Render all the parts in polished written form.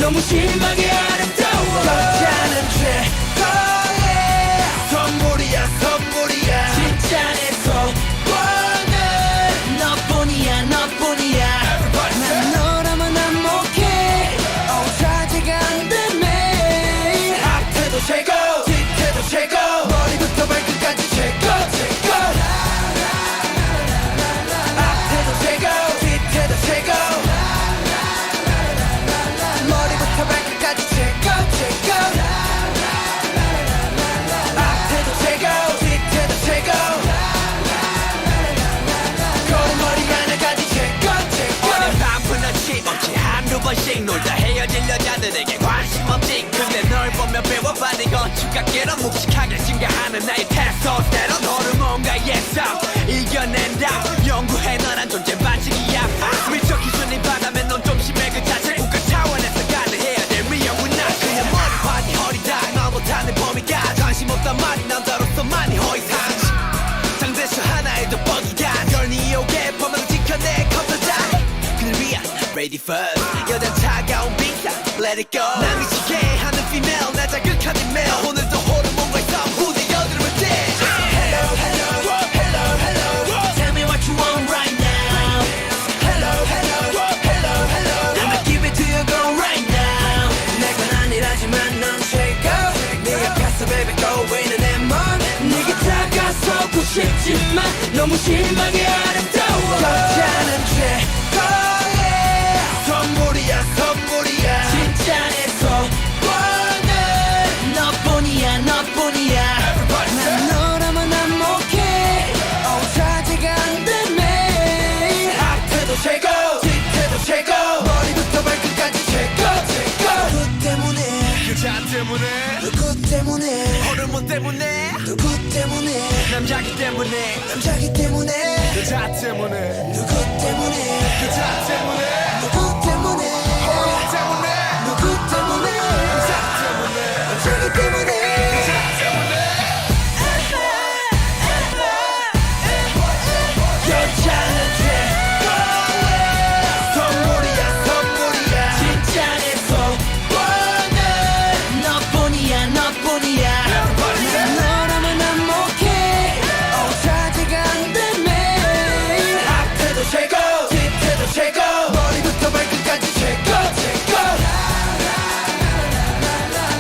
너무 심하게 아름다워 여자는 최고의 선물이야 선물이야 진짜 내 소원은 너뿐이야 너뿐이야 난 너라면 안목해 자제가 안 되네 앞에도 최고 뒤에도 최고 머리부터 발끝까지 최고 최고 앞에도 최고 뒤에도 최고 머리부터 발끝까지 최고 최고 앞에도 최고 뒤에도 최고 거울머리 하나까지 최고 최고 오늘 밤은 어찌 없지 한두 번씩 놀다 헤어진 여자들에게 관심 없지 근데 널 보며 배워받은 건 주각계로 묵직하게 증가하는 나의 테스토스테론 호르몬과 예상 이겨낸다 연구해 너란 존재 반칙이야 미적 기준이 바다면 넌 좀 심해 그 자체 국가 차원에서 가능해야 될 위험은 나 그냥 머리 파니 허리다 나 못하는 범위가 관심 없단 말이 남자로서 많이 허위상식 장대수 하나에도 뻑이가 널 니오게 범을 지켜내 컴퓨터 그를 위한 ready first 여자 차가운 빙상 let it go 날 미치게 하는 female 날 자극하는 male 오늘도 호르몬과 싸움 후대 여드름을 떼 Hello hello hello hello Tell me what you want right now Hello hello hello hello I'ma give it to you girl right now 내건 아니라지만 넌 최고 네 옆에서 baby going in 내 맘 네게 다가서고 싶지만 너무 심하게 아름다워 여자는 최고의 선물이야 선물이야 진짜 내 소원은 너뿐이야 너뿐이야 난 너라면 안목해 자제가 안 되네 앞에도 최고 뒤에도 최고 머리부터 발끝까지 최고 최고 누구 때문에 여자 때문에 누구 때문에 호르몬 때문에 누구 때문에 남자기 때문에 남자기 때문에 여자 때문에 누구 때문에 여자 때문에 누구 때문에 호르몬 때문에 누구 때문에 여자 때문에 남자기 때문에 여자는 최고의 선물이야 선물이야 진짜 내 소원은 너뿐이야 너뿐이야 난 너라면 안목해 자제가 안 되네 앞에도 최고 뒤에도 최고 머리부터 발끝까지 최고 최고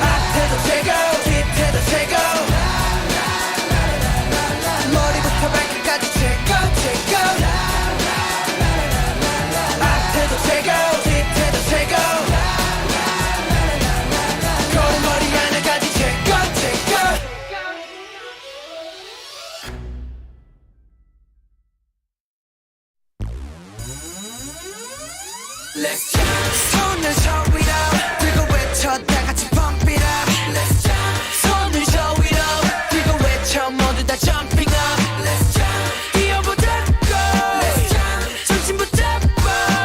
앞에도 최고 뒤에도 최고 머리부터 발끝까지 최고 최고 앞에도 최고 뒤에도 최고 거울머리 하나까지 최고 최고 Let's jump 손을 저 위로 들고 외쳐 다 같이 pump it up Let's jump 손을 저 위로 들고 외쳐 모두 다 jumping up Let's jump 뛰어보자고 Let's jump 정신 붙잡고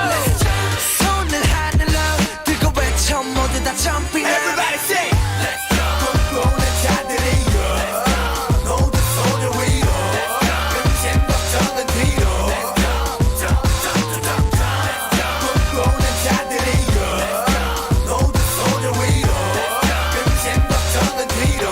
Let's jump 손을 하늘로 들고 외쳐 모두 다 jumping up Everybody say Let's jump 꿈꾸는 자들이여 모두 손을 위로 끈진 걱정은 뒤로 꿈꾸는 자들이여 모두 손을 위로 끈진 걱정은 뒤로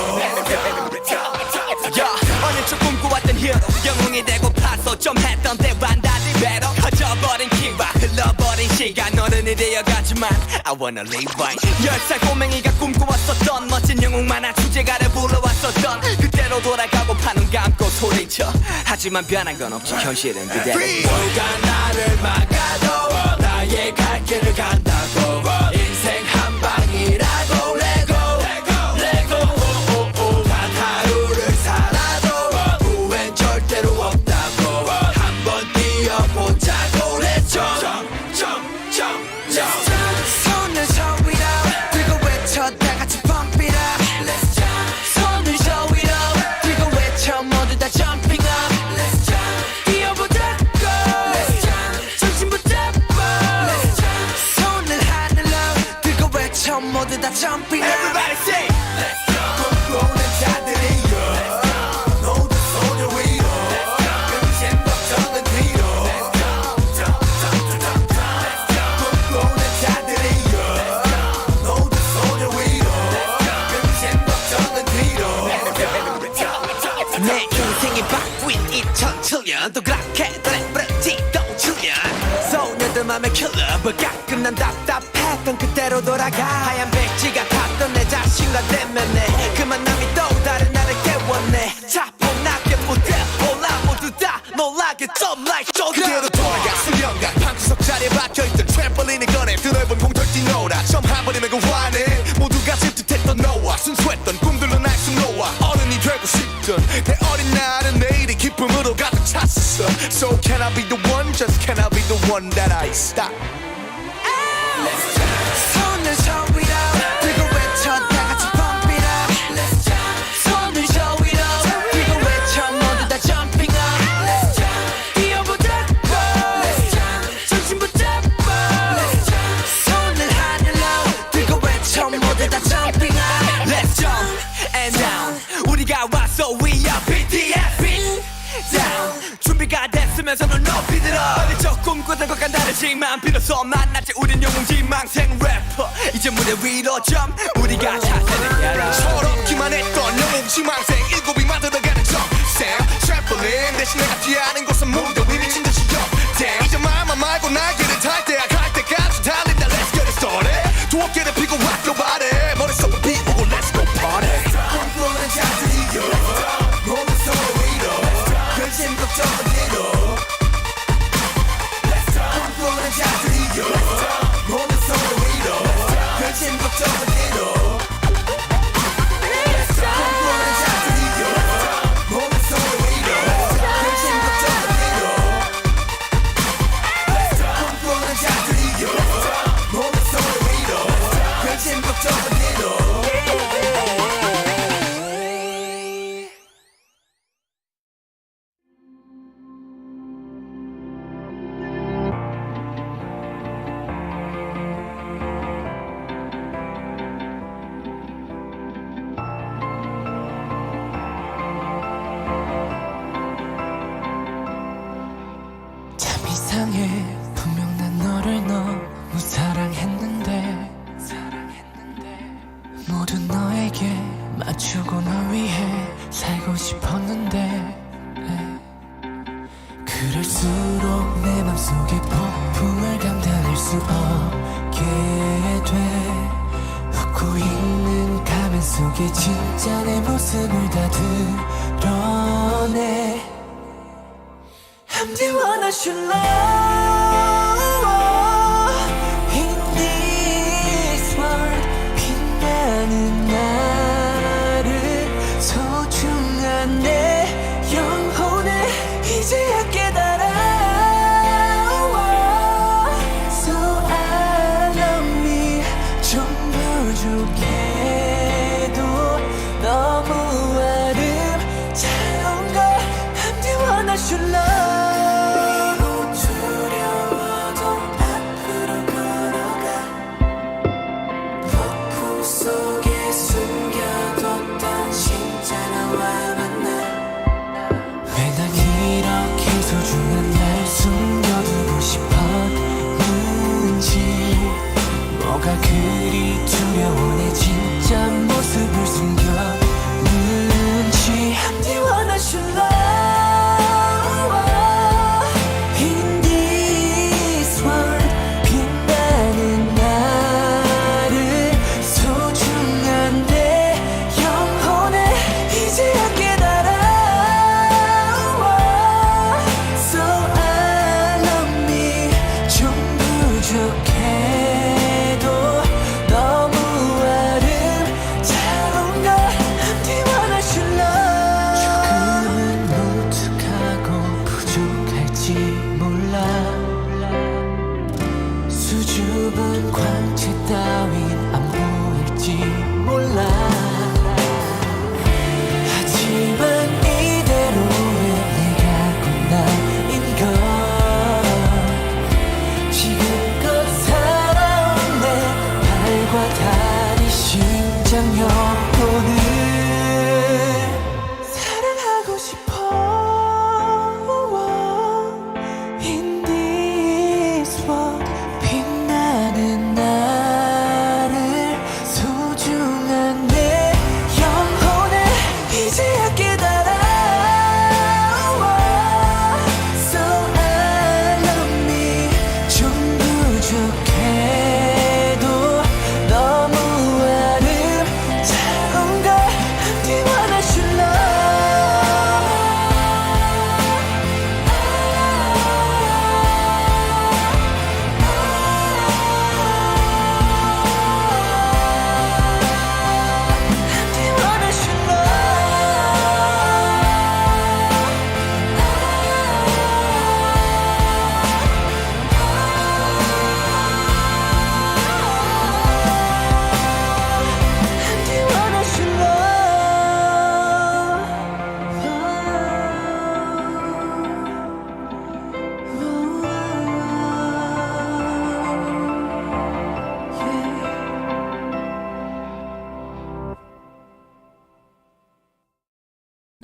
야, 어느 쪽 꿈꿔왔던 히어로 영웅이 되고 파서 좀 했던 때와는 달리 배로 커져버린 키와 흘러버린 시간 어른이 되어가지만 I wanna live right 10살 꼬맹이가 꿈꿔왔었던 멋진 영웅 만화 주제가를 불러왔었던 그때로 돌아가고 파눈 감고 소리쳐 하지만 변한 건 없지 현실은 그대로 누가 나를 막아도 나의 갈 길을 간다고 인생 한 방이라고 레고 단 하루를 살아도 후회는 절대로 없다고 한번 뛰어보자고 Let's jump 손을 저 위로 들고 외쳐 다 같이 pump it up Let's jump 손을 저 위로 들고 외쳐 모두 다 jumping up Let's jump 뛰어보자고 Let's jump 정신 붙잡고 Let's jump 손을 하늘로 세상이 바뀐 2007년 또 그렇게 또 7년 소녀들 맘에 킬러but 가끔 난 답답했던 그때로 돌아가 하얀 백지가 탔던 내 자신과 대면해 그 만남이 또 다른 나를 깨웠네 차분하게 무대 올라 모두 다 놀라게 좀 like 조금 그대로 돌아가 수년간 방구석 자리에 박혀있던 트램펄린을 꺼내 드넓은 공터를 뛰노라 처음 한 번이면 그 화내 모두가 질투했던 너와 순수했던 꿈들로 날 숨놓아 어른이 되고 싶던 내 어린 날은 내일이 기쁨으로 가득 찼었어 So can I be the one, just can I be the one that I stop 손을 저 위로 들고 외쳐 다 같이 pump it up 손을 저 위로 들고 외쳐 모두 다 jumping up 뛰어보자 정신 붙잡고 손을 하늘로 들고 외쳐 모두 다 jumping up Let's jump and down 우리가 왔어 we are BTS down 준비가 됐으면 손을 높이 들어 어릴 꿈꾸던 것과 다르지만 비로소 만났지 우린 영웅지망생 래퍼 이제 무대 위로 점 우리가 차세는 야라 철없기만 했던 영웅지망생 일곱이 만들어가는 정생 트램펄린 대신 내가 뛰어하는 곳은 무대 위 미친 듯이 역대 이제 말만 말고 날개를 탈 때야 갈 때까지 달린다 Let's get it started 두 어깨를 펴고 rock your body 머릿속을 비우고 Let's go party 꿈꾸는 자들이여 몸은 서로 위로 근심 걱정은 뒤로 꿈꾸는 자들이여 몸은 서로 위로 근심 걱정은 뒤로 꿈꾸는 자들이여 몸은 서로 위로 근심 걱정은 뒤로 꿈꾸는 자들이여 몸은 서로 위로 근심 걱정은 뒤로 참 이상해 분명 난 너를 너무 사랑했는데 모두 너에게 맞추고 널 위해 살고 싶었는데 그럴수록 내 맘속에 폭풍을 감당할 수 없게 돼 웃고 있는 가면 속에 진짜 내 모습을 다 드러내 I'm the one I should love in this world 빛나는 나를 소중한 내 영혼을 이제야 깨달아 So I love me 좀 부족해도 너무 아름다운 걸 I'm the one I should love 소중한 날 숨겨두고 싶었는지 뭐가 그리 두려워 내 진짜 모습을 숨겼는지 I'm the one I should love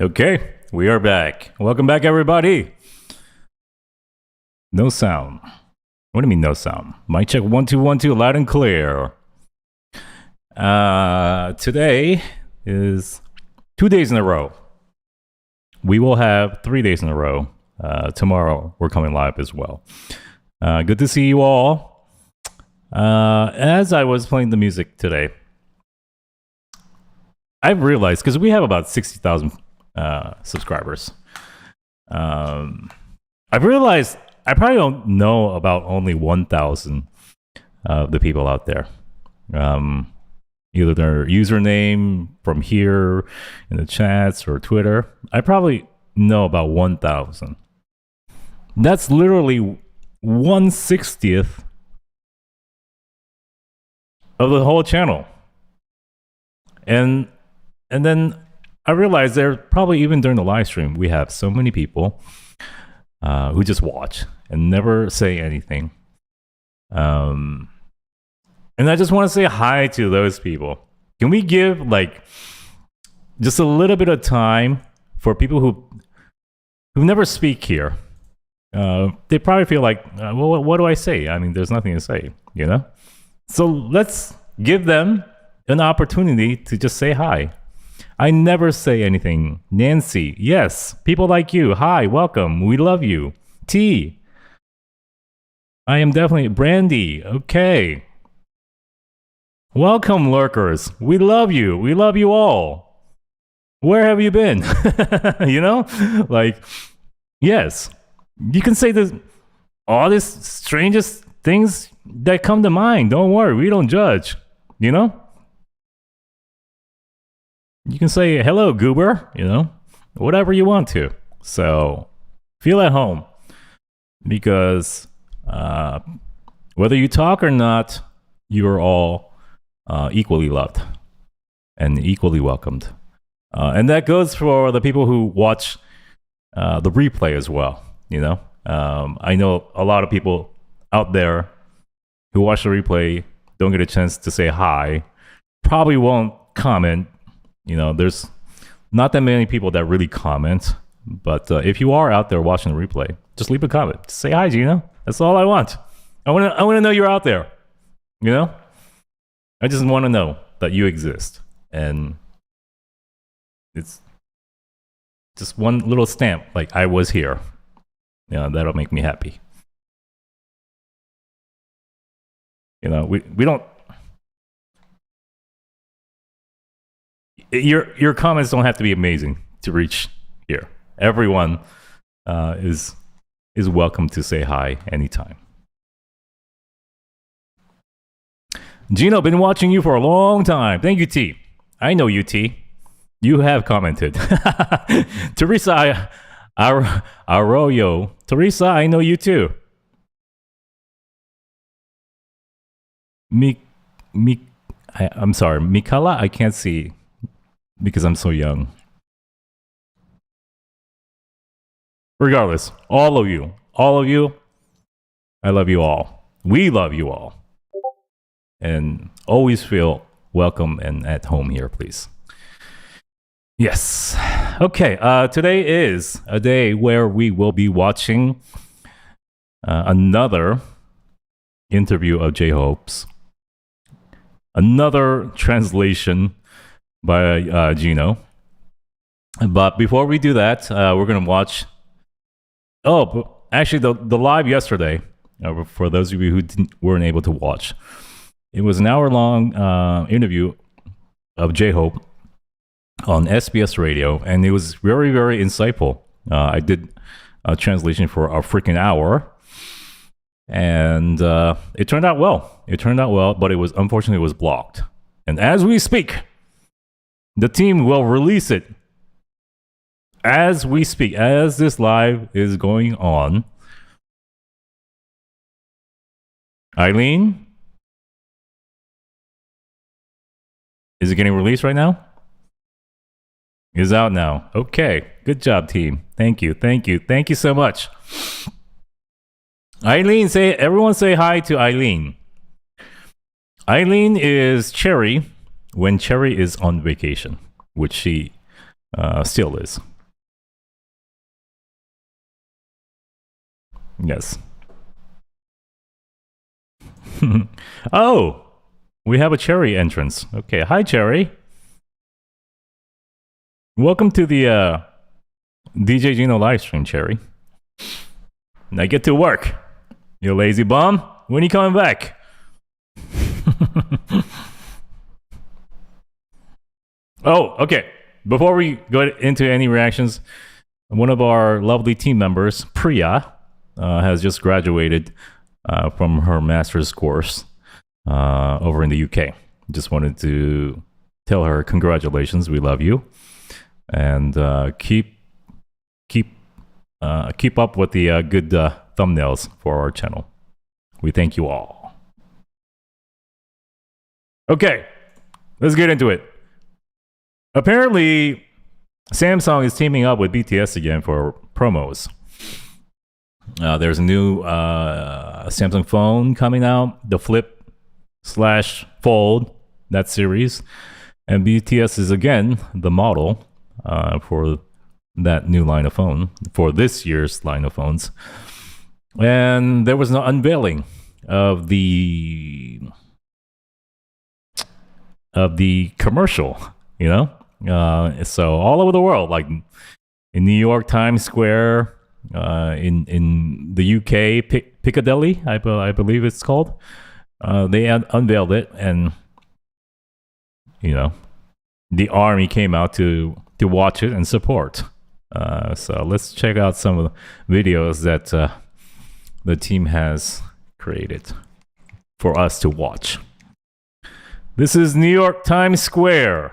Okay, we are back. Welcome back, everybody. No sound. What do you mean no sound? Mic check 1 2 1 2, loud and clear. Today is 2 days in a row. We will have 3 days in a row. Tomorrow we're coming live as well. Good to see you all. As I was playing the music today, I've realized, because we have about 60,000 subscribers, I've realized I probably don't know about only 1,000 of the people out there. Either their username from here in the chats or Twitter. I probably know about 1,000. That's literally 1/60th of the whole channel. And then I realized there probably even during the live stream we have so many people who just watch and never say anything. And I just want to say hi to those people. Can we give like just a little bit of time for people who never speak here? They probably feel like, well, what do I say? I mean, there's nothing to say, you know? So let's give them an opportunity to just say hi. I never say anything. Nancy, yes. People like you, hi, welcome. We love you. T, I am definitely Brandy. Okay. Welcome, lurkers. We love you. We love you all. Where have you been? You know? Like, yes. You can say this, all these strangest things that come to mind. Don't worry. We don't judge. You know? You can say, hello, goober. You know? Whatever you want to. So, feel at home. Because whether you talk or not, you are all equally loved and equally welcomed. And that goes for the people who watch the replay as well. You know, I know a lot of people out there who watch the replay don't get a chance to say hi, probably won't comment. You know, there's not that many people that really comment. But if you are out there watching the replay, just leave a comment. Just say hi, Gino. That's all I want. I want to know you're out there. You know? I just want to know that you exist. And it's just one little stamp, like I was here. You know, that'll make me happy. You know, we don't... Your comments don't have to be amazing to reach here. Everyone is welcome to say hi anytime. Gino, been watching you for a long time. Thank you, T. I know you, T. You have commented. Teresa Arroyo. Teresa, I know you too. I'm sorry, Mikala, I can't see because I'm so young. Regardless, all of you, I love you all. We love you all. And always feel welcome and at home here, please. Yes. Okay, today is a day where we will be watching another interview of J-Hope's. Another translation by JINO. But before we do that, we're going to watch... Oh, actually, the live yesterday, for those of you who weren't able to watch, it was an hour-long interview of J-Hope on SBS Radio, and it was very, very insightful. I did a translation for a freaking hour, and it turned out well. But unfortunately, it was blocked. And as we speak, the team will release it as we speak, as this live is going on. Eileen? Is it getting released right now? It's out now. Okay. Good job, team. Thank you so much. Eileen, everyone say hi to Eileen. Eileen is Cherry when Cherry is on vacation, which she still is. Yes. Oh, we have a Cherry entrance. Okay, hi Cherry. Welcome to the DJ JINO live stream, Cherry. Now get to work, you lazy bum. When are you coming back? Oh, okay. Before we go into any reactions, one of our lovely team members, Priya, has just graduated from her master's course over in the UK. Just wanted to tell her congratulations. We love you, and keep up with the good thumbnails for our channel. We thank you all. Okay, let's get into it. Apparently, Samsung is teaming up with BTS again for promos. There's a new Samsung phone coming out, the Flip/Fold, that series. And BTS is again the model for that new line of phone, for this year's line of phones. And there was no unveiling of the commercial, you know? So all over the world, like in New York, Times Square, in the UK, Piccadilly, I believe it's called. They unveiled it, and you know, the army came out to watch it and support. So let's check out some of the videos that the team has created for us to watch. This is New York Times Square.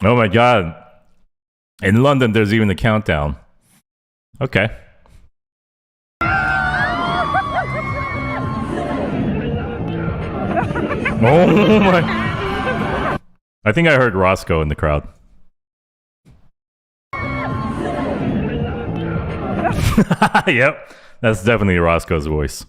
Oh my god. In London, there's even a countdown. Okay. Oh my. I think I heard Roscoe in the crowd. Yep. That's definitely Roscoe's voice.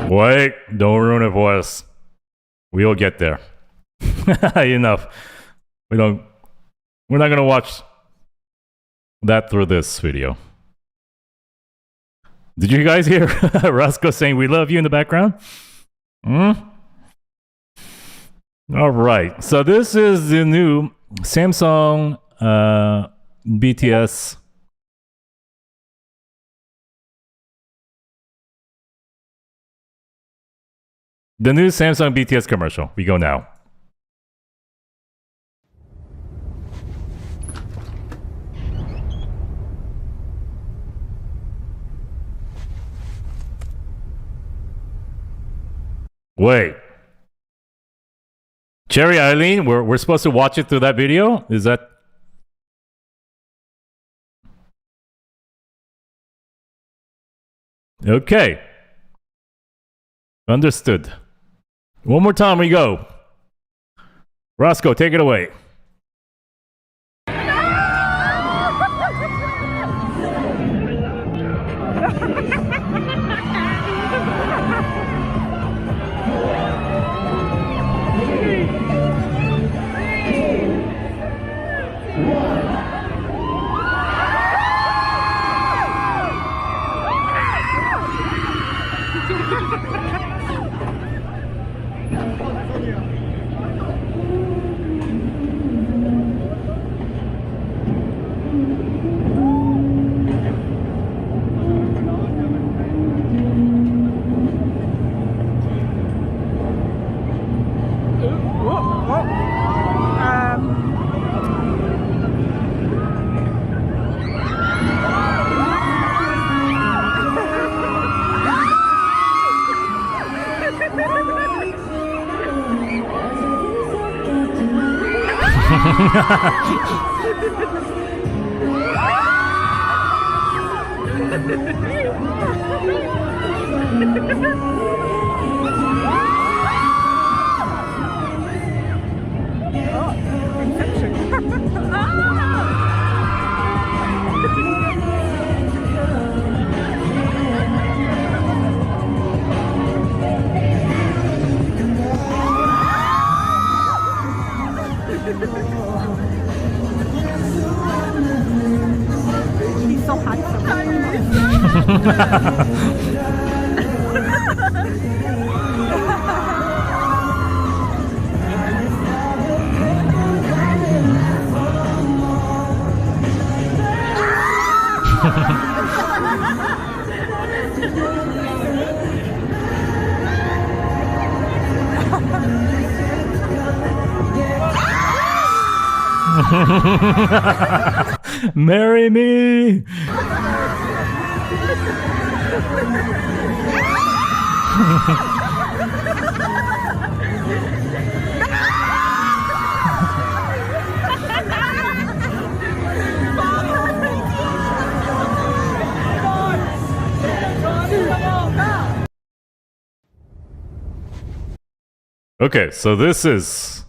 Wait, don't ruin it for us. We'll get there. Enough. We're not gonna watch that through this video. Did you guys hear Roscoe saying we love you in the background? All right. So this is the new Samsung BTS. The new Samsung BTS commercial. We go now. Wait. Cherry Eileen, we're supposed to watch it through that video? Is that... Okay. Understood. One more time we go. Roscoe, take it away. He's so handsome. Marry me. Okay, so this is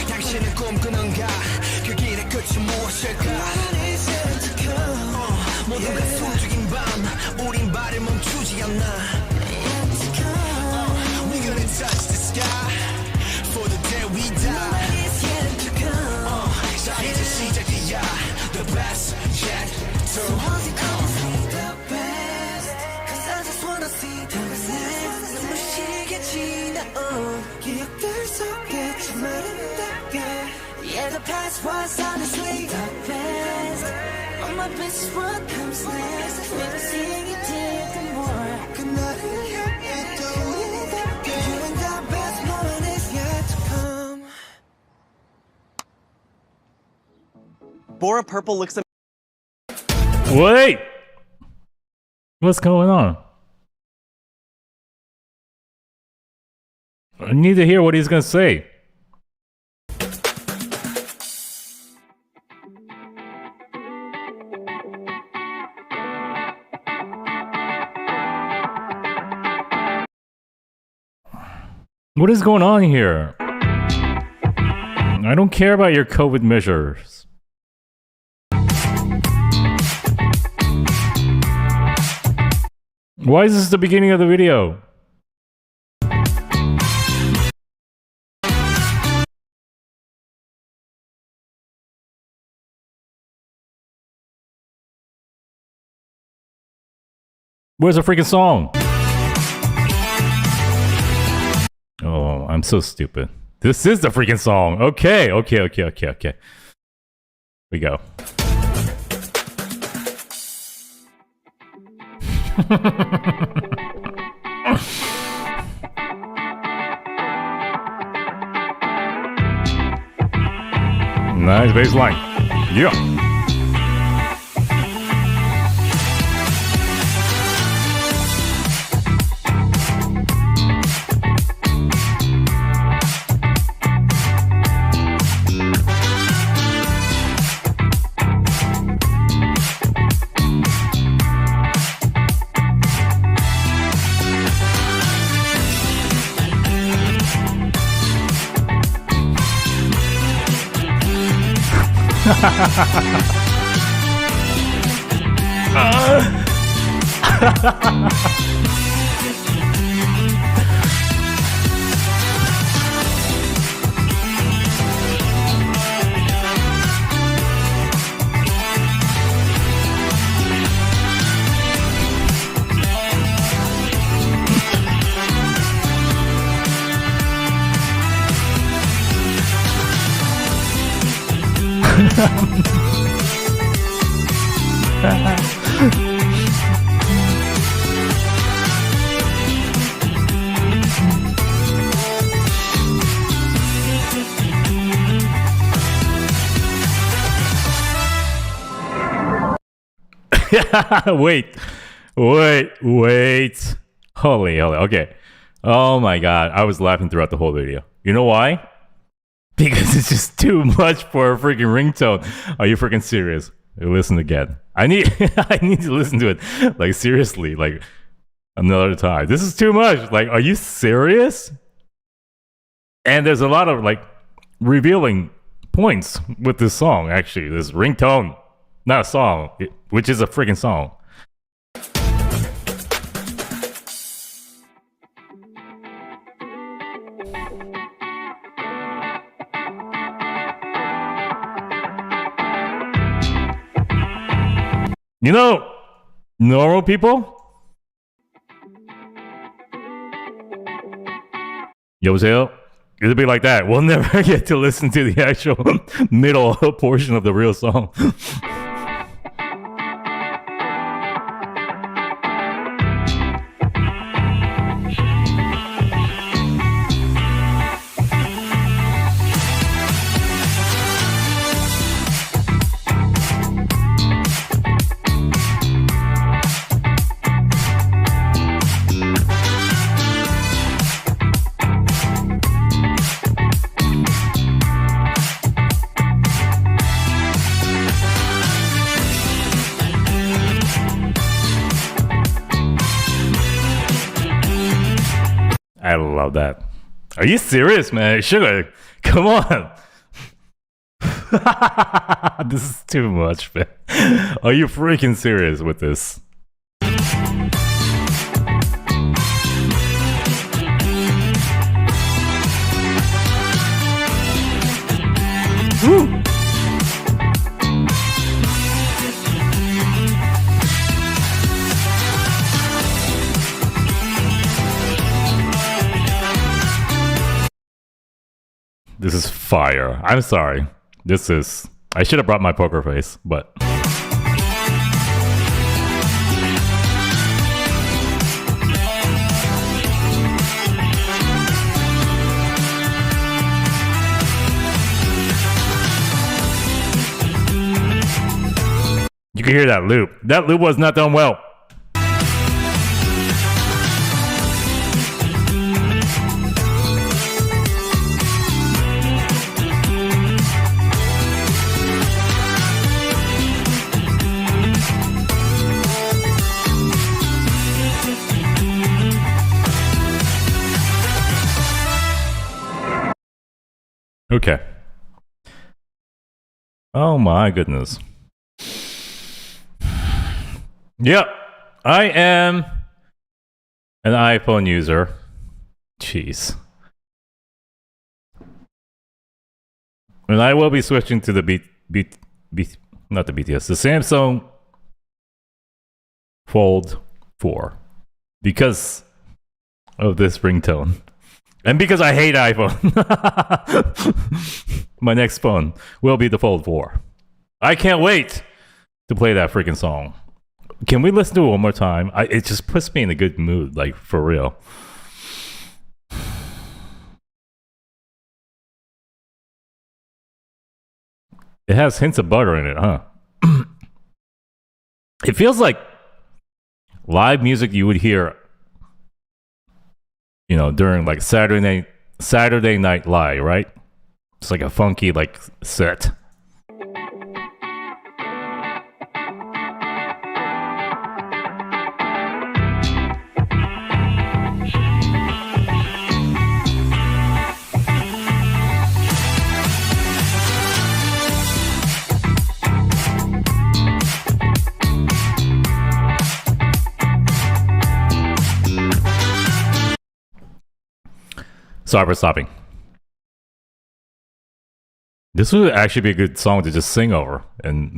당신은 꿈꾸는가 그 길의 끝이 무엇일까 모두가 숨죽인 밤 우린 발을 멈추지 않나 We gonna touch the sky for the day we die 자 이제 시작이야 the best yet to come the best Cause I just wanna see the best 눈부시게 지나온 기억들 속에 참 아름답게 Yeah the past was honestly the best All my best is what comes next Never seeing it till the more 그날을 향해 떠오르게 You and the best moment is yet to come Bora Purple looks Wait! What's going on? I need to hear what he's gonna say. What is going on here? I don't care about your COVID measures. Why is this the beginning of the video? Where's the freaking song? Oh, I'm so stupid. This is the freaking song. Okay. We go. Nice bass line. Yeah. Wait. Holy. Okay. Oh my god. I was laughing throughout the whole video. You know why? Because it's just too much for a freaking ringtone. Are you freaking serious? Listen again. I need to listen to it. Like, seriously. Like, another time. This is too much. Like, are you serious? And there's a lot of, like, revealing points with this song, actually. This ringtone. Not a song, which is a freaking song. You know, normal people? 여보세요? It'll be like that. We'll never get to listen to the actual middle portion of the real song. I love that. Are you serious, man? Sugar, come on. This is too much, man. Are you freaking serious with this? Woo! This is fire. I'm sorry. I should have brought my poker face, but... You can hear that loop. That loop was not done well. Okay. Oh my goodness. Yep, I am an iPhone user. Jeez. And I will be switching to the not the BTS, the Samsung Fold 4 because of this ringtone. And because I hate iPhone. My next phone will be the Fold 4. I can't wait to play that freaking song. Can we listen to it one more time? It just puts me in a good mood, like, for real. It has hints of butter in it, huh? It feels like live music you would hear, you know, during like Saturday Night Live, right? It's like a funky like set. Sorry for stopping. This would actually be a good song to just sing over and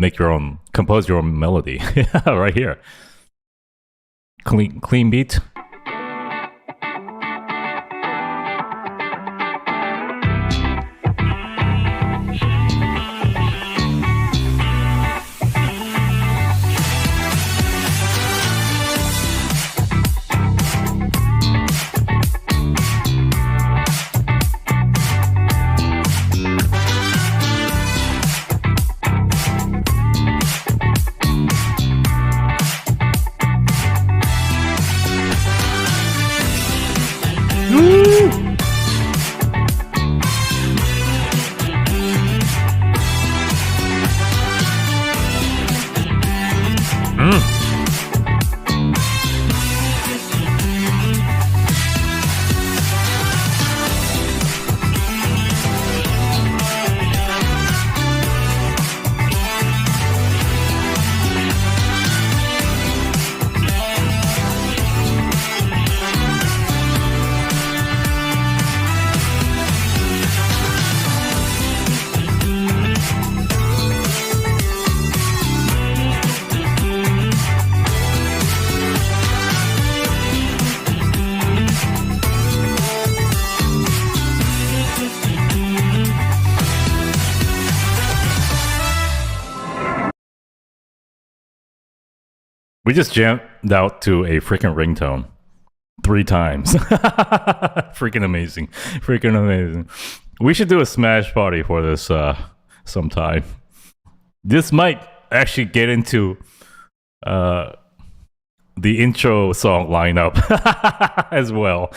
compose your own melody. Yeah, right here. Clean beat. We just jammed out to a freaking ringtone 3 times. Freaking amazing. Freaking amazing. We should do a smash party for this sometime. This might actually get into the intro song lineup as well.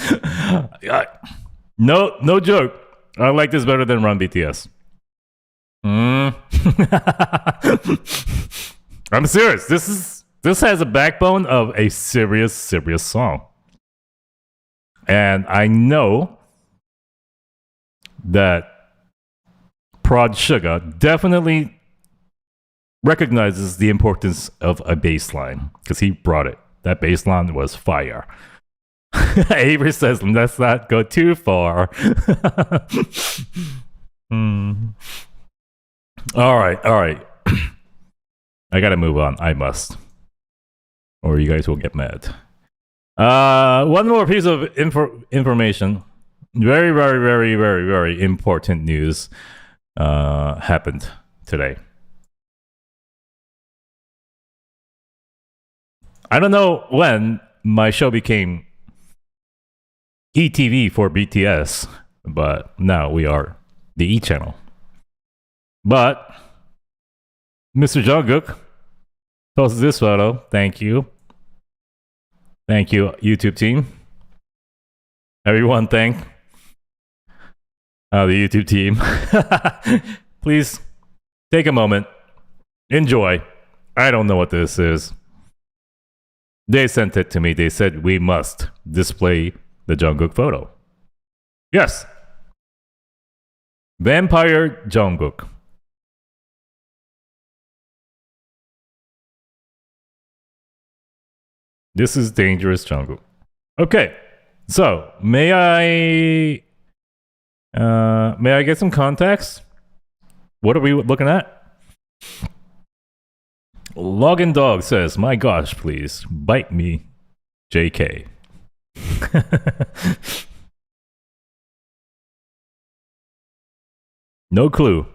No joke. I like this better than Run BTS. I'm serious. This has a backbone of a serious song. And I know that Prod SUGA definitely recognizes the importance of a bass line because he brought it. That bass line was fire. Avery says, let's not go too far. All right. I gotta move on. I must. Or you guys will get mad. One more piece of information. Very important news happened today. I don't know when my show became ETV for BTS, but now we are the E channel. But Mr. Jungkook posted this photo. Thank you, YouTube team. Everyone, thank the YouTube team. Please take a moment, enjoy. I don't know what this is. They sent it to me. They said we must display the Jungkook photo. Yes. Vampire Jungkook. This is dangerous Jungkook. Okay. So, may I get some context? What are we looking at? Login Dog says, "My gosh, please bite me, JK." No clue.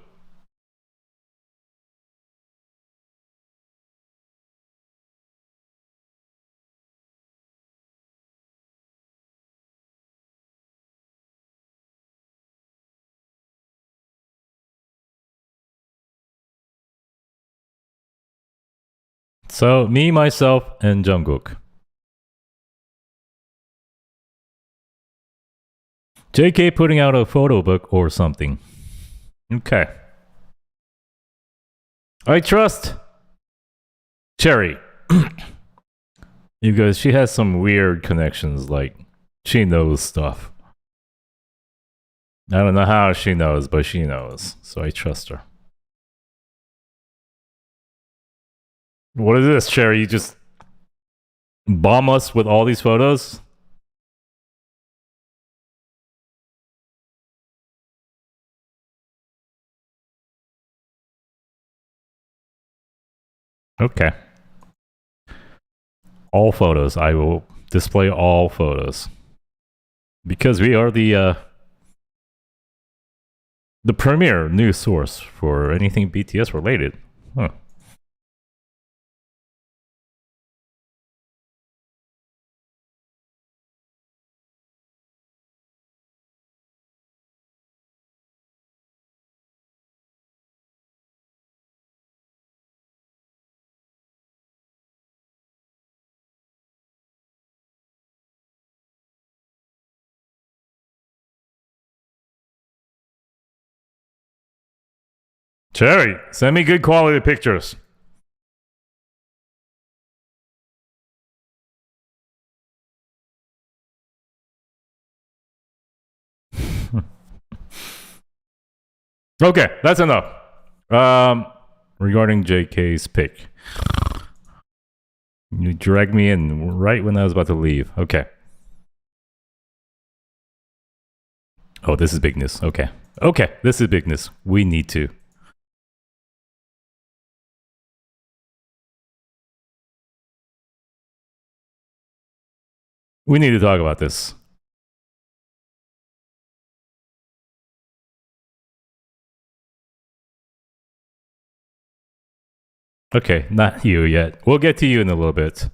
So, me, myself, and Jungkook. JK putting out a photo book or something. Okay. I trust Cherry. Because she has some weird connections, like she knows stuff. I don't know how she knows, but she knows. So I trust her. What is this, Cherry? You just bomb us with all these photos? Okay. All photos. I will display all photos. Because we are the premier news source for anything BTS related. Huh. Cherry, send me good quality pictures. Okay, that's enough. Regarding JK's pick. You dragged me in right when I was about to leave. Okay. Oh, this is big news. Okay. Okay, this is big news. We need to. We need to talk about this. Okay, not you yet. We'll get to you in a little bit.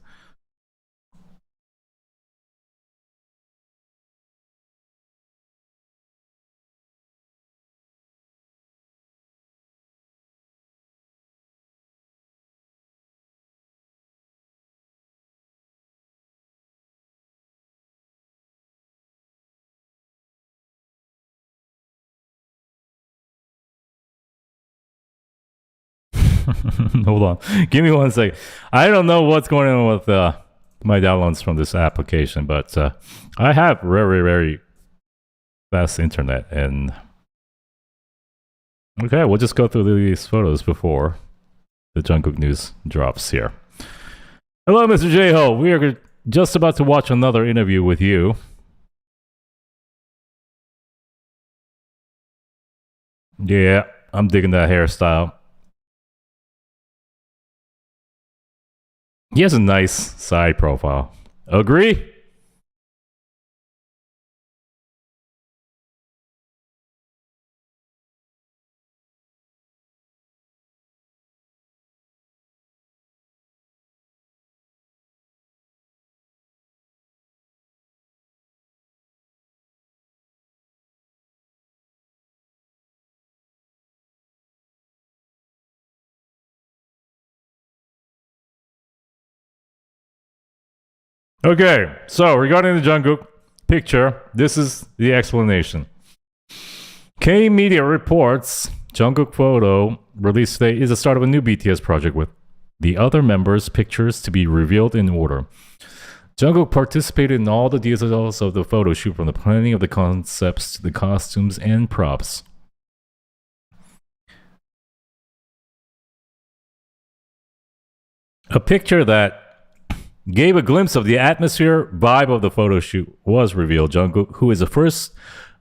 Hold on. Give me 1 second. I don't know what's going on with my downloads from this application, but I have very, very fast internet. And okay, we'll just go through these photos before the Jungkook news drops here. Hello, Mr. J-Ho. We are just about to watch another interview with you. Yeah, I'm digging that hairstyle. He has a nice side profile. Agree? Okay, so regarding the Jungkook picture, this is the explanation. K Media reports Jungkook photo release today is the start of a new BTS project with the other members' pictures to be revealed in order. Jungkook participated in all the details of the photo shoot, from the planning of the concepts to the costumes and props. A picture that gave a glimpse of the atmosphere vibe of the photo shoot was revealed. Jungkook, who is the first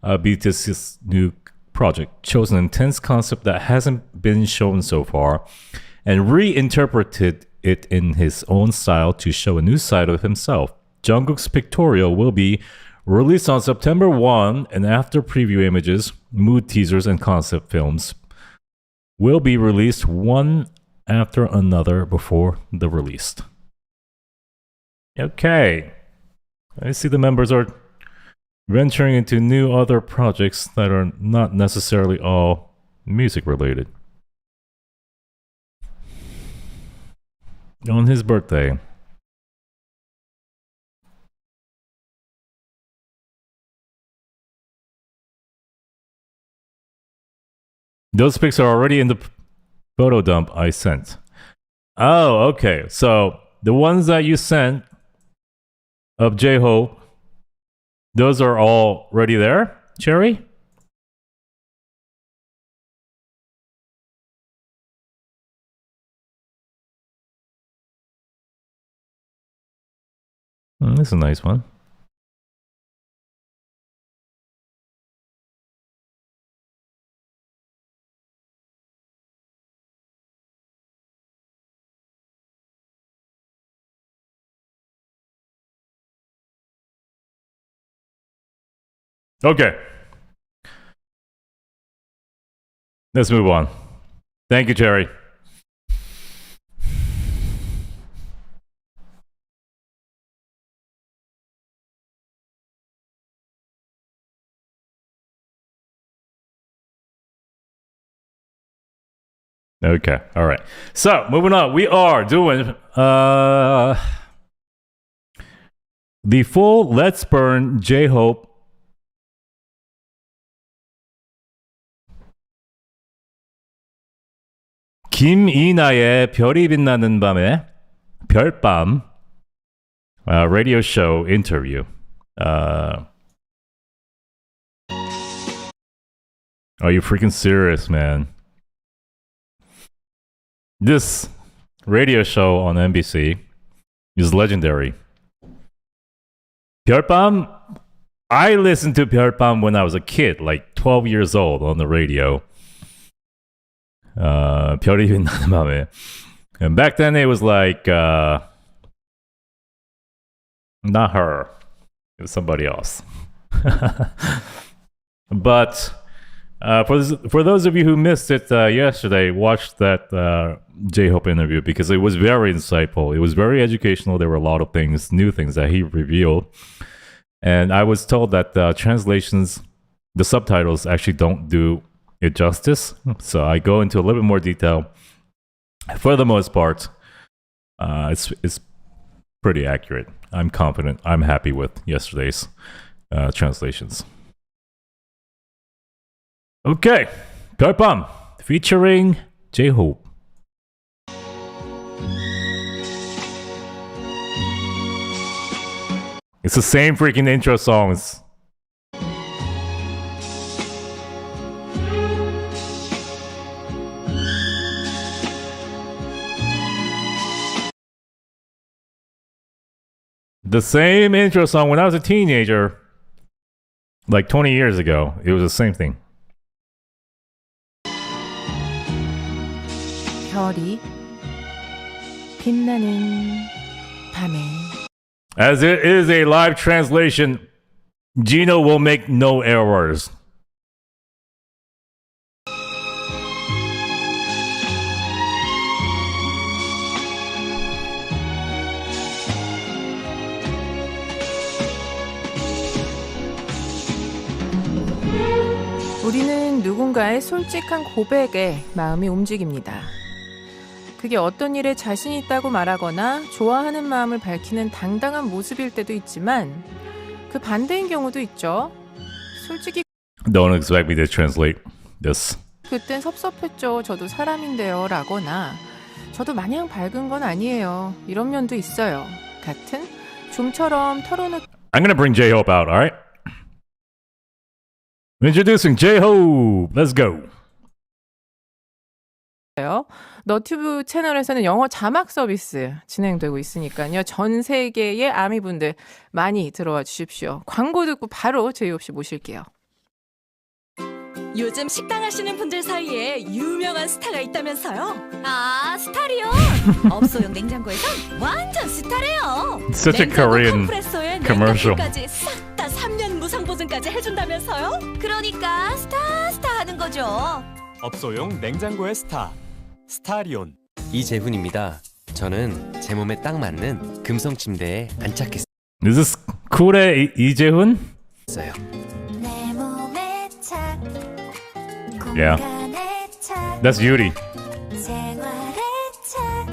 BTS's new project, chose an intense concept that hasn't been shown so far and reinterpreted it in his own style to show a new side of himself. Jungkook's pictorial will be released on September 1, and after preview images, mood teasers, and concept films will be released one after another before the release. Okay, I see the members are venturing into new other projects that are not necessarily all music related. On his birthday. Those pics are already in the photo dump I sent. Oh, okay. So the ones that you sent of J-Hope, those are already there, Cherry? This is a nice one. Okay. Let's move on. Thank you, Cherry. Okay, all right. So, moving on. We are doing the full Let's Burn J-Hope 김이나의 별이 빛나는 밤에 별밤 radio show interview. Are you freaking serious, man? This radio show on MBC is legendary. 별밤, I listened to 별밤 when I was a kid, like 12 years old on the radio. 별이 빛나는 밤에. And back then it was like, not her. It was somebody else. But for those of you who missed it yesterday, watch that J-Hope interview because it was very insightful. It was very educational. There were a lot of things, new things that he revealed. And I was told that the translations, the subtitles actually don't do it justice. So I go into a little bit more detail. For the most part, it's pretty accurate. I'm confident. I'm happy with yesterday's translations. Okay, 별밤 featuring J-Hope. It's the same freaking intro songs. The same intro song when I was a teenager, like 20 years ago. It was the same thing. 별이 빛나는 밤에. As it is a live translation, JINO will make no errors. 우리는 누군가의 솔직한 고백에 마음이 움직입니다. 그게 어떤 일에 자신 있다고 말하거나 좋아하는 마음을 밝히는 당당한 모습일 때도 있지만 그 반대인 경우도 있죠. 솔직히 Don't expect me to translate this. 그땐 섭섭했죠. 저도 사람인데요. 라거나 저도 마냥 밝은 건 아니에요. 이런 면도 있어요. 같은 좀처럼 털어놓 I'm gonna bring J-Hope out, alright? Introducing J-Hope. Let's go. 너튜브 채널에서는 영어 자막 서비스 진행되고 있으니까요. 전 세계의 아미분들 많이 들어와 주십시오. 광고 듣고 바로 제이홉 씨 모실게요. 요즘 식당 하시는 분들 사이에 유명한 스타가 있다면서요? 아, 스타리온! 업소용 냉장고에선 완전 스타래요. Such a Korean commercial. 까지 싹 다 3년 무상 보증까지 해준다면서요? 그러니까 스타 하는 거죠. 업소용 냉장고의 스타, 스타리온. 이재훈입니다. 저는 제 몸에 딱 맞는 금성 침대에 안착했어요. Is this 쿨의 이재훈? 내 몸에 착, Yeah. 공간에 착, That's Yuri. 생활에 착,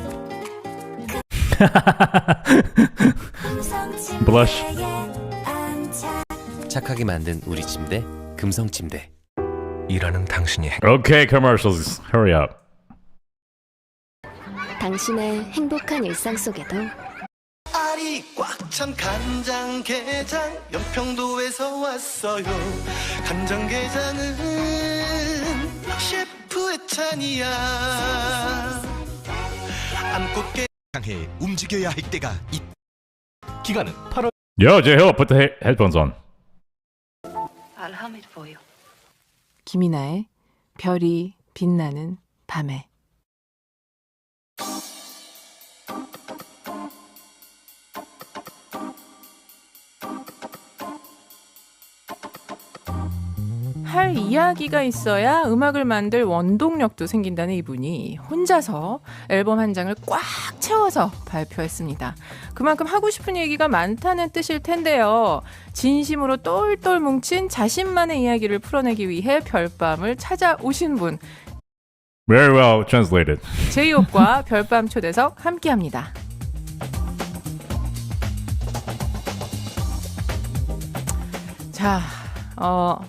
Blush. 착하게 만든 우리 침대, 금성 침대. 일하는 당신이 Okay, commercials. Hurry up. 당신의 행복한 일상 속에도 알이 꽉 찬 간장게장 연평도에서 왔어요. 간장게장은 셰프의 찬이야. 안고 향해 움직여야 할 때가 있. 기간은 8월. Yo, J-Hope, put the headphones on. 김이나의 별이 빛나는 밤에. 할 이야기가 있어야 음악을 만들 원동력도 생긴다는 이분이 혼자서 앨범 한 장을 꽉 채워서 발표했습니다. 그만큼 하고 싶은 얘기가 많다는 뜻일 텐데요. 진심으로 똘똘 뭉친 자신만의 이야기를 풀어내기 위해 별밤을 찾아오신 분, Very well translated. 제이홉과 별밤 초대석 함께합니다. 자,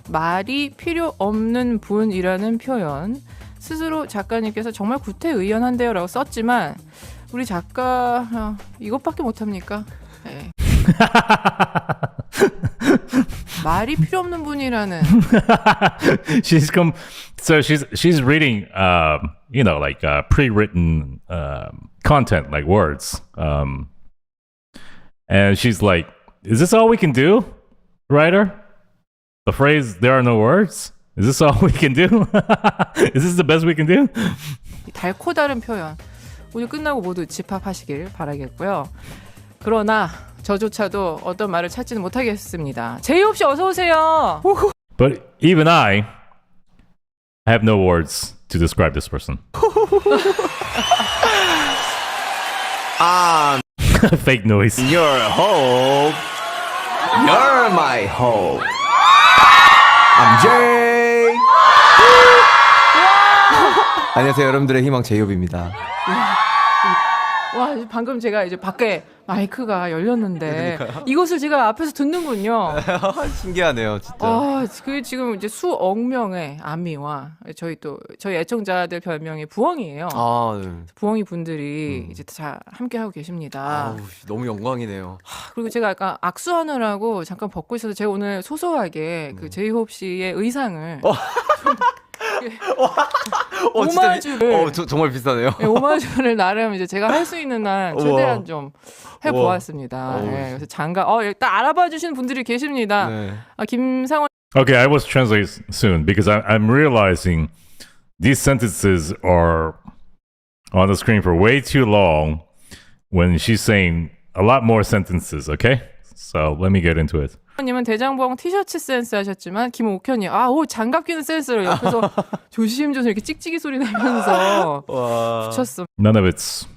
말이 필요 없는 분이라는 표현 스스로 작가님께서 정말 구태의연한데요라고 썼지만 우리 작가 이것밖에 못합니까? 네. 말이 필요 없는 분이라는. she's reading like pre-written content like words and she's like, is this all we can do, writer? The phrase there are no words? Is this all we can do? Is this the best we can do? 달코 다른 표현. 오늘 끝나고 모두 집합하시길 바라겠고요. 그러나 저조차도 어떤 말을 찾지는 못하겠습니다. 제이홉 씨 어서 오세요. But even I have no words to describe this person. Fake noise. Your hope. You're my hope. I'm Jay. 안녕하세요, 여러분들의 희망 제이홉입니다. 와, 방금 제가 이제 밖에 마이크가 열렸는데 이것을 제가 앞에서 듣는군요. 신기하네요, 진짜. 그 지금 이제 수억 명의 아미와 저희 애청자들 별명이 부엉이에요. 네. 부엉이 분들이 이제 다 함께 하고 계십니다. 너무 영광이네요. 그리고 제가 아까 악수하느라고 잠깐 벗고 있어서 제가 오늘 소소하게 그 제이홉 씨의 의상을 오마주를 정말 비싸네요. 네, 오마주를 나름 이제 제가 할 수 있는 한 최대한 좀 해보았습니다. 네, 그래서 장갑 딱 알아봐 주시는 분들이 계십니다. 네. 김상원. Okay, I will translate soon because I'm realizing these sentences are on the screen for way too long when she's saying a lot more sentences. Okay, so let me get into it. 님은 대장봉 티셔츠 센스 하셨지만 김옥현님 장갑 끼는 센스를 옆에서 조심조심 이렇게 찍찍이 소리 내면서 붙였습니다. None of it's.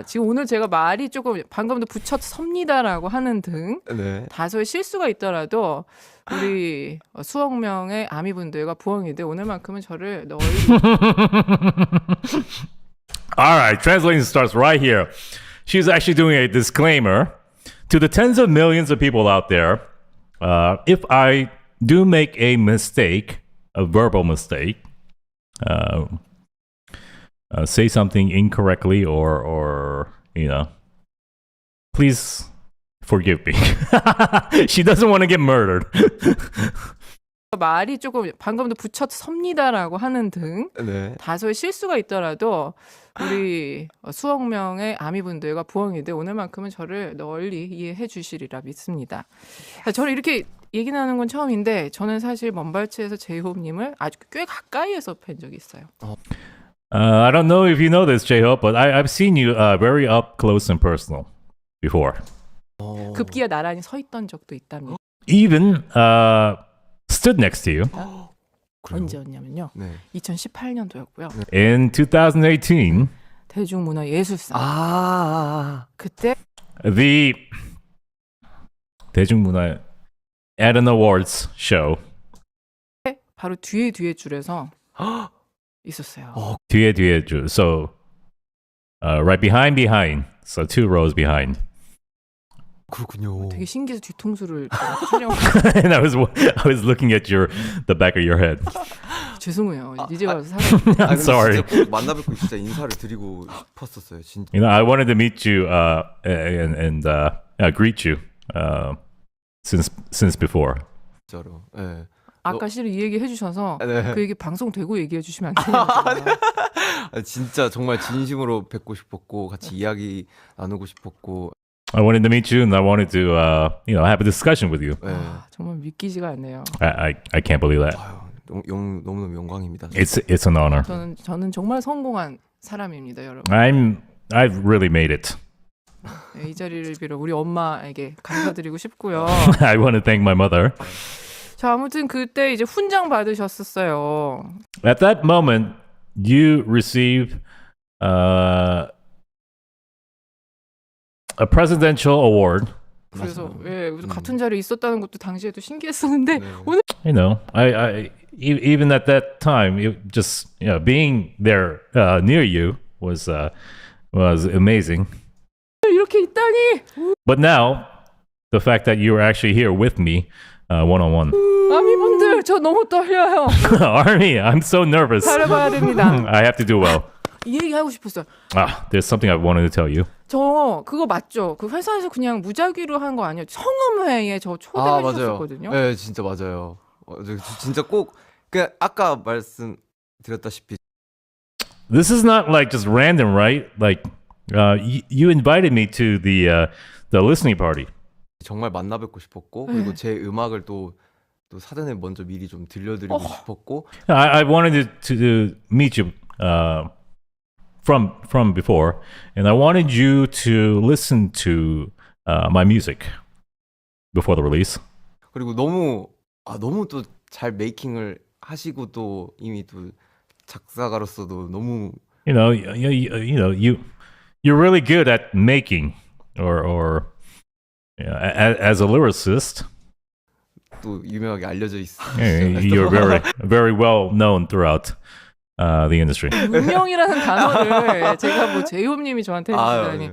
지금 오늘 제가 말이 조금 방금도 붙였습니다라고 하는 등 네. 다소의 실수가 있더라도 우리 수억 명의 아미분들과 부엉이들 오늘만큼은 저를 널리 Alright, translation starts right here. She's actually doing a disclaimer to the tens of millions of people out there. If I do make a mistake, a verbal mistake, say something incorrectly or please forgive me. She doesn't want to get murdered. 말이 조금 방금도 붙였습니다라고 하는 등 네. 다소의 실수가 있더라도 우리 수억 명의 아미분들과 부엉이들 오늘만큼은 저를 널리 이해해 주시리라 믿습니다. 저는 이렇게 얘기 나누는 건 처음인데 저는 사실 먼발치에서 제이홉님을 아주 꽤 가까이에서 뵌 적이 있어요. I don't know if you know this, J-Hope, but I've seen you very up close and personal before. 급기야 나란히 서 있던 적도 있답니다. Even stood next to you. 언제였냐면요. 네. 2018년도였고요. In 2018, 대중문화예술상. 그때 the 대중문화 at an awards show. 바로 뒤에 줄에서 있었어요. 뒤에 줄. So right behind. So 2 rows behind. 그렇군요. 되게 신기해서 뒤통수를 촬영. And I was looking at the back of your head. 죄송해요. 이제 와서 I'm sorry. 진짜 꼭 만나뵙고 진짜 인사를 드리고 싶었었어요. 진짜. I wanted to meet you and greet you since before. 진짜로. 네. 아까 실은 이 얘기 해주셔서 네. 그 얘기 방송되고 얘기해 주시면 안 되냐고. 진짜 정말 진심으로 뵙고 싶었고 같이 이야기 나누고 싶었고. I wanted to meet you and I wanted to have a discussion with you. 네. 정말 믿기지가 않네요. I can't believe that. 너무너무 영광입니다. It's an honor. 저는 정말 성공한 사람입니다, 여러분. I've really made it. 네, 이 자리를 빌어 우리 엄마에게 감사드리고 싶고요. I want to thank my mother. 자, 아무튼 그때 이제 훈장 받으셨었어요. At that moment, you received a presidential award. 그래서 같은 자리에 있었다는 것도 당시에도 신기했었는데 오늘 I even at that time, just being there near you was amazing. 이렇게 있다니. But now, the fact that you were actually here with me one-on-one. 아미분들 저 너무 떨려요. Army, I'm so nervous. 잘해봐야 됩니다. I have to do well. 이 얘기 하고 싶었어요. There's something I wanted to tell you. 저 그거 맞죠? 그 회사에서 그냥 무작위로 한 거 아니에요? 성음회에 저 초대해 주셨었거든요. 네, 진짜 맞아요. 진짜 꼭 그 아까 말씀드렸다시피 This is not like just random, right? Like you invited me to the listening party. 정말 만나 뵙고 싶었고 그리고 제 음악을 또 사전에 먼저 미리 좀 들려드리고 싶었고 I wanted to meet you from before, and I wanted you to listen to my music before the release. 그리고 너무 또 잘 메이킹을 하시고 또 이미 또 작사가로서도 너무 you're really good at making or as a lyricist. 또 유명하게 알려져 있어요. You're very well known throughout the industry. 운명이라는 단어를 제가 뭐 제이홉님이 저한테 해주시다니.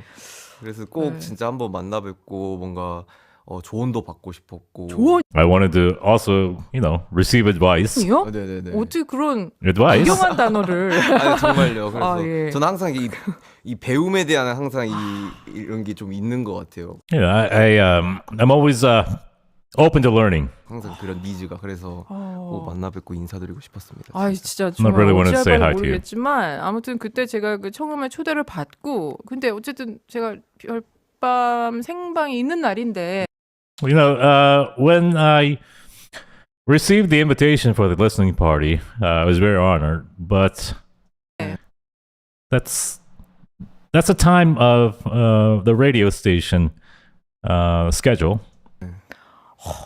그래서 꼭 진짜 한번 만나 뵙고 뭔가 조언도 받고 싶었고. 조언? I wanted to also, receive advice. 이요? 네네네. 어떻게 그런 advice? 유명한 단어를? 아니, 정말요. 그래서 예. 저는 항상 이 배움에 대한 항상 이런 게 좀 있는 것 같아요. I'm always open to learning. 항상 그런 니즈가 그래서 꼭 만나 뵙고 인사드리고 싶었습니다. 아, 진짜 Not really wanted to say 어찌할 hi 바를 to you. 모르겠지만 아무튼 그때 제가 그 청음회 초대를 받고 근데 어쨌든 제가 별밤 생방이 있는 날인데. When I received the invitation for the listening party, I was very honored. But that's a time of the radio station schedule.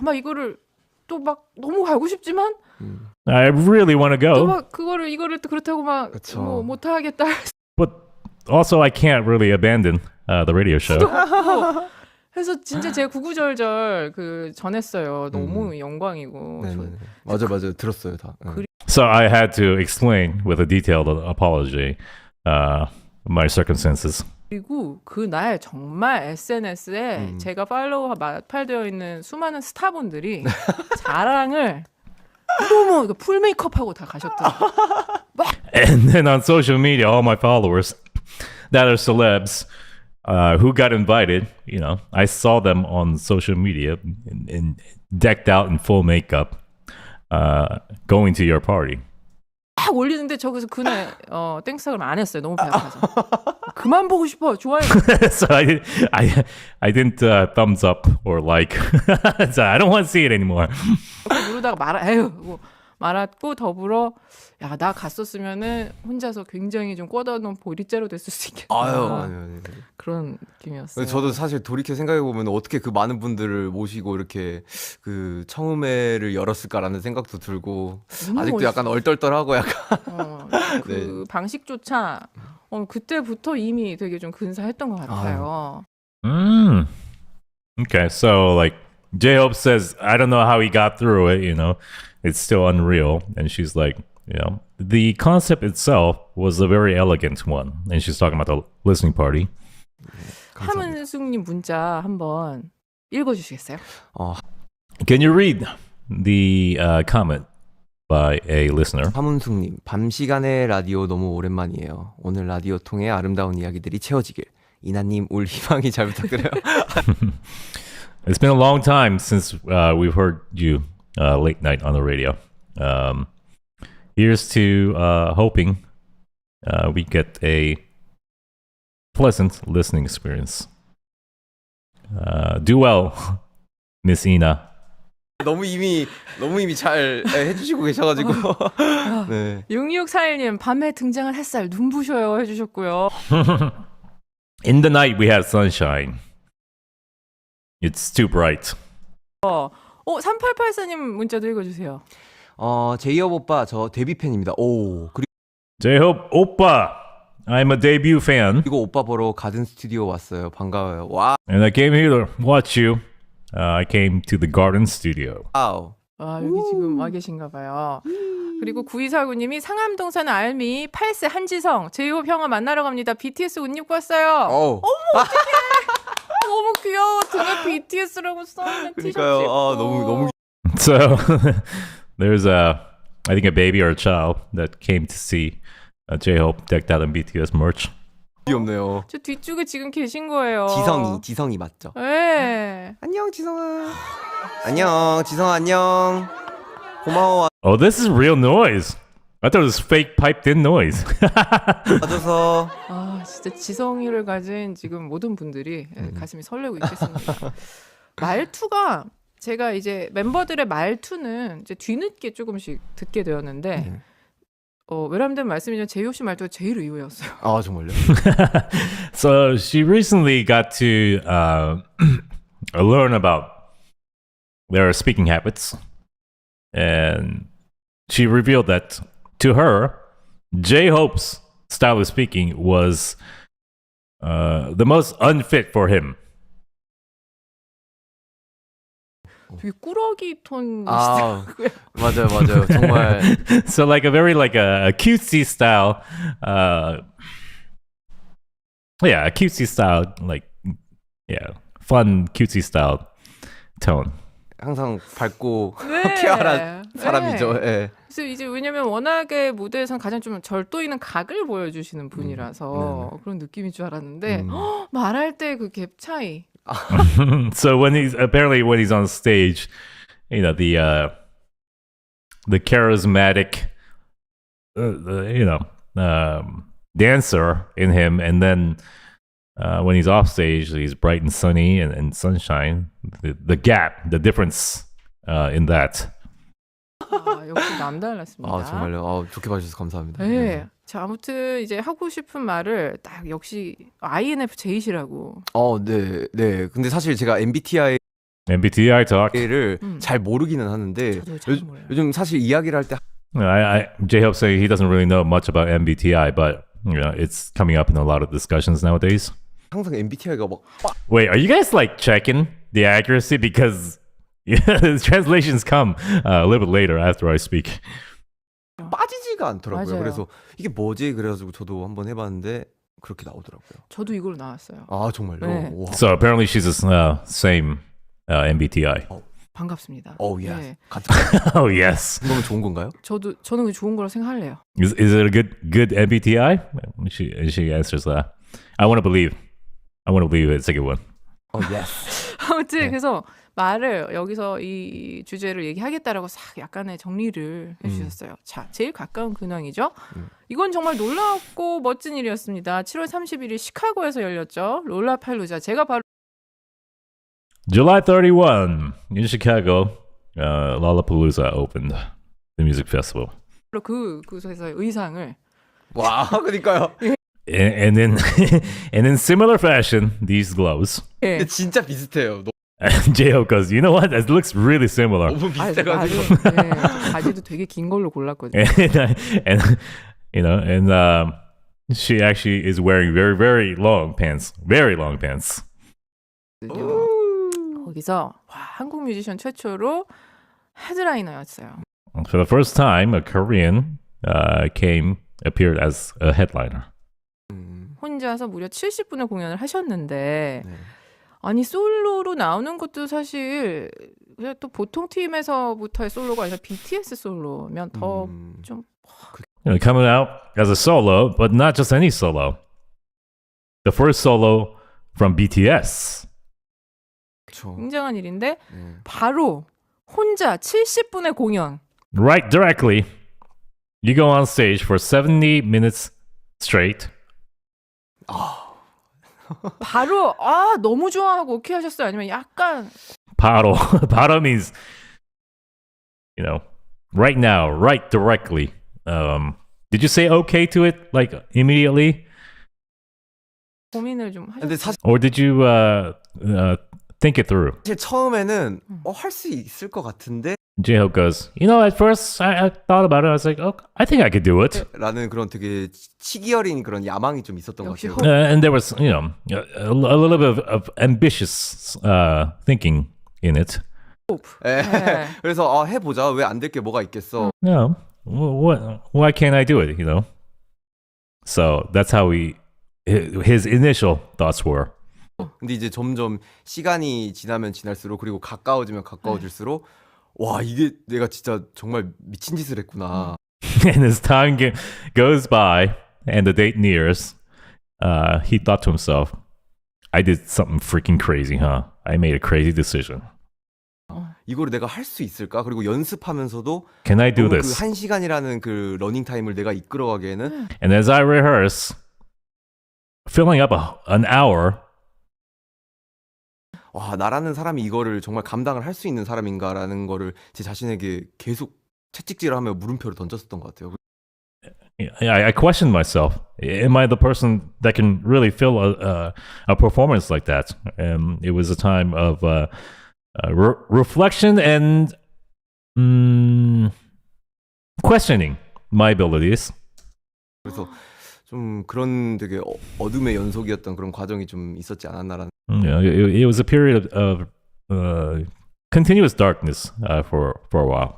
막 이거를 또 막 너무 가고 싶지만 I really want to 또 go, 막 이거를 또 그렇다고 막 뭐 못 하겠다. but also I can't really abandon the radio show. 그래서 진짜 제가 구구절절 전했어요. 너무 영광이고. 맞아요. 들었어요 다. So I had to explain with a detailed apology my circumstances. 그리고 그날 정말 SNS에 제가 팔로우가 마팔되어 있는 수많은 스타분들이 자랑을 너무 풀 메이크업하고 다 가셨더라고요. And then on social media, all my followers that are celebs who got invited, I saw them on social media and decked out in full makeup, going to your party. 막 올리는데 저기서 그날 땡스타그램 안 했어요. 너무 배 아파서. 그만 보고 싶어. 좋아요. So I didn't thumbs up or like. So I don't want to see it anymore. 누르다가 말았고 더불어 야, 나 갔었으면은 혼자서 굉장히 좀 꿔다놓은 보리째로 됐을 수 있겠다. 아유. 그런 느낌이었어요. 저도 사실 돌이켜 생각해 보면 어떻게 그 많은 분들을 모시고 이렇게 그 청음회를 열었을까라는 생각도 들고 아직도 약간 얼떨떨하고 약간 그 방식조차 그때부터 이미 되게 좀 근사했던 것 같아요. Okay, so like J-Hope says, I don't know how he got through it, it's still unreal. And she's like, the concept itself was a very elegant one. And she's talking about the listening party. 함은숙님 문자 한번 읽어주시겠어요? Can you read the comment by a listener? 함은숙님, 밤 시간에 라디오 너무 오랜만이에요. 오늘 라디오 통해 아름다운 이야기들이 채워지길. 이나님 울 희망이 잘 부탁드려요. It's been a long time since we've heard you late night on the radio. Here's to hoping we get a pleasant listening experience. Do well, Miss Ina. 너무 이미 잘 해주시고 계셔가지고. 네. 6641님 밤에 등장한 햇살 눈부셔요 해주셨고요. In the night we have sunshine. It's too bright. 3884님 문자도 읽어주세요. 제이홉 오빠 저 데뷔 팬입니다. 그리고 J-Hope 오빠, I'm a debut fan. 그리고 오빠 보러 가든 스튜디오 왔어요. 반가워요. 와. And I came here to watch you. I came to the garden studio. 와우. 여기 지금 와 계신가 봐요. 그리고 9249님이 상암동 사는 알미 8세 한지성 제이홉 형아 만나러 갑니다. BTS 옷 입고 왔어요. 어머 어떡해. 너무 귀여워. 등에 BTS라고 써있는 티셔츠 입고. 너무 So there's I think a baby or a child that came to see J-Hope decked out in BTS merch. 귀엽네요. 저 뒤쪽에 지금 계신 거예요. 지성이 맞죠? 네. 안녕 지성아. 안녕 지성아 안녕. 고마워 Oh, this is real noise. I thought it was fake piped-in noise. 와줘서. 아, 진짜 지성이를 가진 지금 모든 분들이 가슴이 설레고 있겠습니다. 말투가 제가 이제 멤버들의 말투는 이제 뒤늦게 조금씩 듣게 되었는데 외람된 말씀이지만 제이홉 씨 말투가 제일 의외였어요. 아 정말요? So she recently got to learn about their speaking habits, and she revealed that to her, J-Hope's style of speaking was the most unfit for him. 되게 꾸러기 톤. 아 맞아요 정말. So like a very like a cutesy style, yeah, a cutesy style, like fun cutesy style tone. 항상 밝고 네. 쾌활한 사람이죠. 예. 그래서 이제 왜냐면 워낙에 무대에선 가장 좀 절도 있는 각을 보여주시는 분이라서 그런 느낌인 줄 알았는데 말할 때 그 갭 차이. So when he's on stage, you know, the charismatic dancer in him, and then when he's off stage, he's bright and sunny and sunshine. The gap, the difference in that. 아, 역시 남달랐습니다. 아 정말요. 좋게 봐주셔서 감사합니다. 네. 자, 아무튼 이제 하고 싶은 말을 딱 역시 INFJ시라고. 네. 근데 사실 제가 MBTI를 MBTI talk. 잘 모르기는 하는데 저도 잘 몰라요. 요즘 사실 이야기를 할 때 J-Hope saying he doesn't really know much about MBTI, but you know, it's coming up in a lot of discussions nowadays. 항상 MBTI가 막 Wait, are you guys like checking the accuracy? Because the translations come a little bit later after I speak. 빠지지가 않더라고요. 맞아요. 그래서 이게 뭐지? 그래가지고 저도 한번 해봤는데 그렇게 나오더라고요. 저도 이걸로 나왔어요. 아 정말요? 네. 와. So apparently she's the same MBTI. 반갑습니다. 예. 네. Oh yes. 그러면 좋은 건가요? 저는 그게 좋은 거라 생각할래요. Is it a good MBTI? She answers that. I want to believe it's a good one. yes. 아무튼 그래서 말을 여기서 이 주제를 얘기하겠다라고 싹 약간의 정리를 해주셨어요. 자, 제일 가까운 근황이죠. 이건 정말 놀랍고 멋진 일이었습니다. 7월 31일 시카고에서 열렸죠. 롤라팔루자. 제가 바로 July 31 in Chicago, Lollapalooza opened the music festival. 그곳에서의 의상을 와, 그러니까요. And in similar fashion, these gloves. 근데 진짜 비슷해요. J-Hope goes, you know what? That looks really similar. 너무 비슷해가지고. 바지도 되게 긴 걸로 골랐거든요. and she actually is wearing very, very long pants. Very long pants. 거기서 한국 뮤지션 최초로 헤드라이너였어요. For the first time, a Korean appeared as a headliner. 혼자서 무려 70분의 공연을 하셨는데 아니 솔로로 나오는 것도 사실 그냥 또 보통 팀에서부터의 솔로가 아니라 BTS 솔로면 더 좀 coming out as a solo, but not just any solo. The first solo from BTS. 굉장한 일인데 바로 혼자 70분의 공연. Right directly. You go on stage for 70 minutes straight. 바로 너무 좋아하고 오케이 하셨어요? 아니면 약간 바로 means right now, right directly. Did you say okay to it like immediately? 고민을 좀 하셨어요? 근데 사실 Or did you think it through? 처음에는 할 수 있을 것 같은데 J-Hope goes, at first I thought about it. I was like, oh, I think I could do it. 라는 그런 되게 치기 어린 그런 야망이 좀 있었던 것 역시 같아요. And there was, a little bit of ambitious thinking in it. 네. 그래서 해보자. 왜 안 될 게 뭐가 있겠어. No, why can't I do it? So that's how his initial thoughts were. 근데 이제 점점 시간이 지나면 지날수록 그리고 가까워지면 가까워질수록 와 이게 내가 진짜 정말 미친 짓을 했구나. And as time goes by and the date nears, he thought to himself, I did something freaking crazy, huh? I made a crazy decision. 이거를 내가 할 수 있을까? 그리고 연습하면서도 Can I do 너무 this? 그 1시간이라는 그 러닝 타임을 내가 이끌어가기에는 And as I rehearse, filling up an hour, 와 나라는 사람이 이거를 정말 감당을 할 수 있는 사람인가라는 거를 제 자신에게 계속 채찍질을 하며 물음표를 던졌었던 것 같아요. I questioned myself. Am I the person that can really fill a performance like that? It was a time of reflection and questioning my abilities. 그래서 좀 그런 되게 어둠의 연속이었던 그런 과정이 좀 있었지 않았나라는. It was a period of continuous darkness for a while.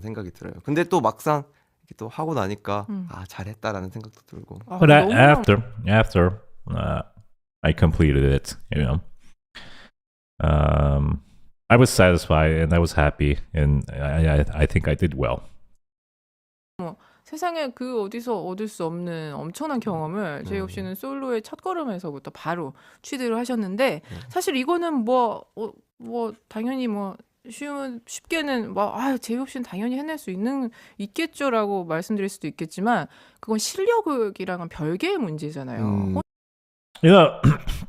생각이 들어요. 근데 또 막상 또 하고 나니까 아 잘했다라는 생각도 들고. But after I completed it, I was satisfied and I was happy, and I think I did well. 세상에 그 어디서 얻을 수 없는 엄청난 경험을 제이홉 씨는 솔로의 첫걸음에서부터 바로 취득을 하셨는데 사실 이거는 뭐 당연히 뭐 쉽게는 제이홉 씨는 당연히 해낼 수 있겠죠라고 말씀드릴 수도 있겠지만 그건 실력이랑은 별개의 문제잖아요.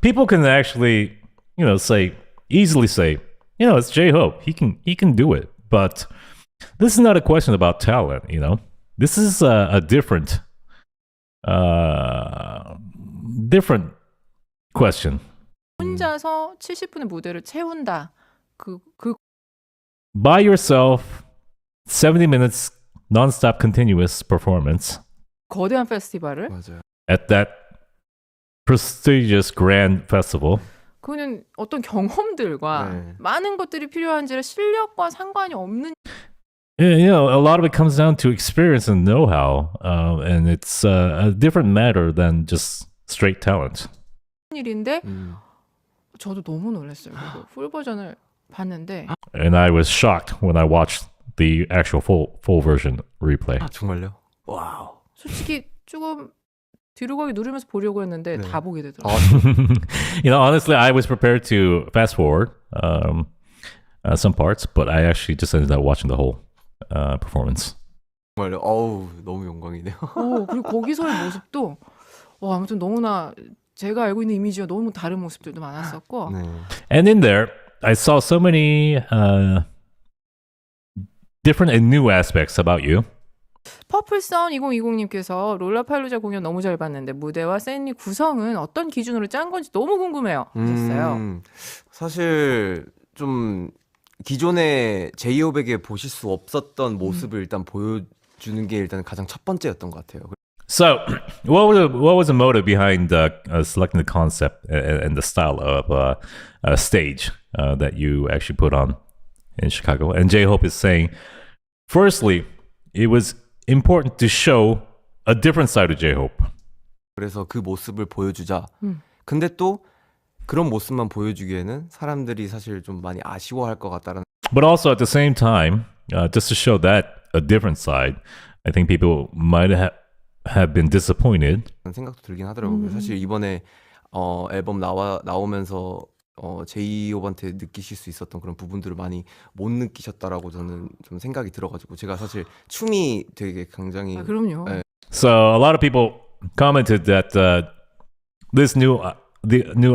People can actually, easily say, it's J-Hope. He can do it. But this is not a question about talent, This is a different question. 혼자서 70분의 무대를 채운다. By yourself, 70 minutes non-stop continuous performance. 거대한 페스티벌을. 맞아요. At that prestigious grand festival. 그거는 어떤 경험들과 많은 것들이 필요한지라 실력과 상관이 없는. A lot of it comes down to experience and know-how, and it's a different matter than just straight talent. 일인데 저도 너무 놀랐어요. 풀 버전을 봤는데. And I was shocked when I watched the actual full version replay. 아, 정말요? 와우. 솔직히 조금 뒤로 가기 누르면서 보려고 했는데 다 보게 되더라고요. Honestly, I was prepared to fast forward some parts, but I actually just ended up watching the whole performance. 정말요? 어우, 너무 영광이네요. 그리고 거기서의 모습도 아무튼 너무나 제가 알고 있는 이미지와 너무 다른 모습들도 많았었고. And in there, I saw so many different and new aspects about you. 퍼플선 2020님께서 롤라팔루자 공연 너무 잘 봤는데 무대와 샌리 구성은 어떤 기준으로 짠 건지 너무 궁금해요 하셨어요. 사실 좀 기존에 제이홉에게 보실 수 없었던 모습을 일단 보여주는 게 일단 가장 첫 번째였던 것 같아요. So, what was the motive behind selecting the concept and the style of stage that you actually put on in Chicago? And J-Hope is saying, firstly, it was important to show a different side of J-Hope. 그래서 그 모습을 보여주자. 근데 또 그런 모습만 보여주기에는 사람들이 사실 좀 많이 아쉬워할 것 같다는. But also at the same time, just to show that a different side, I think people might have been disappointed. 생각도 들긴 하더라고요. 사실 이번에 앨범 나오면서 제이홉한테 느끼실 수 있었던 그런 부분들을 많이 못 느끼셨다라고 저는 좀 생각이 들어가지고 제가 사실 춤이 되게 굉장히. 그럼요. 네. So a lot of people commented that this new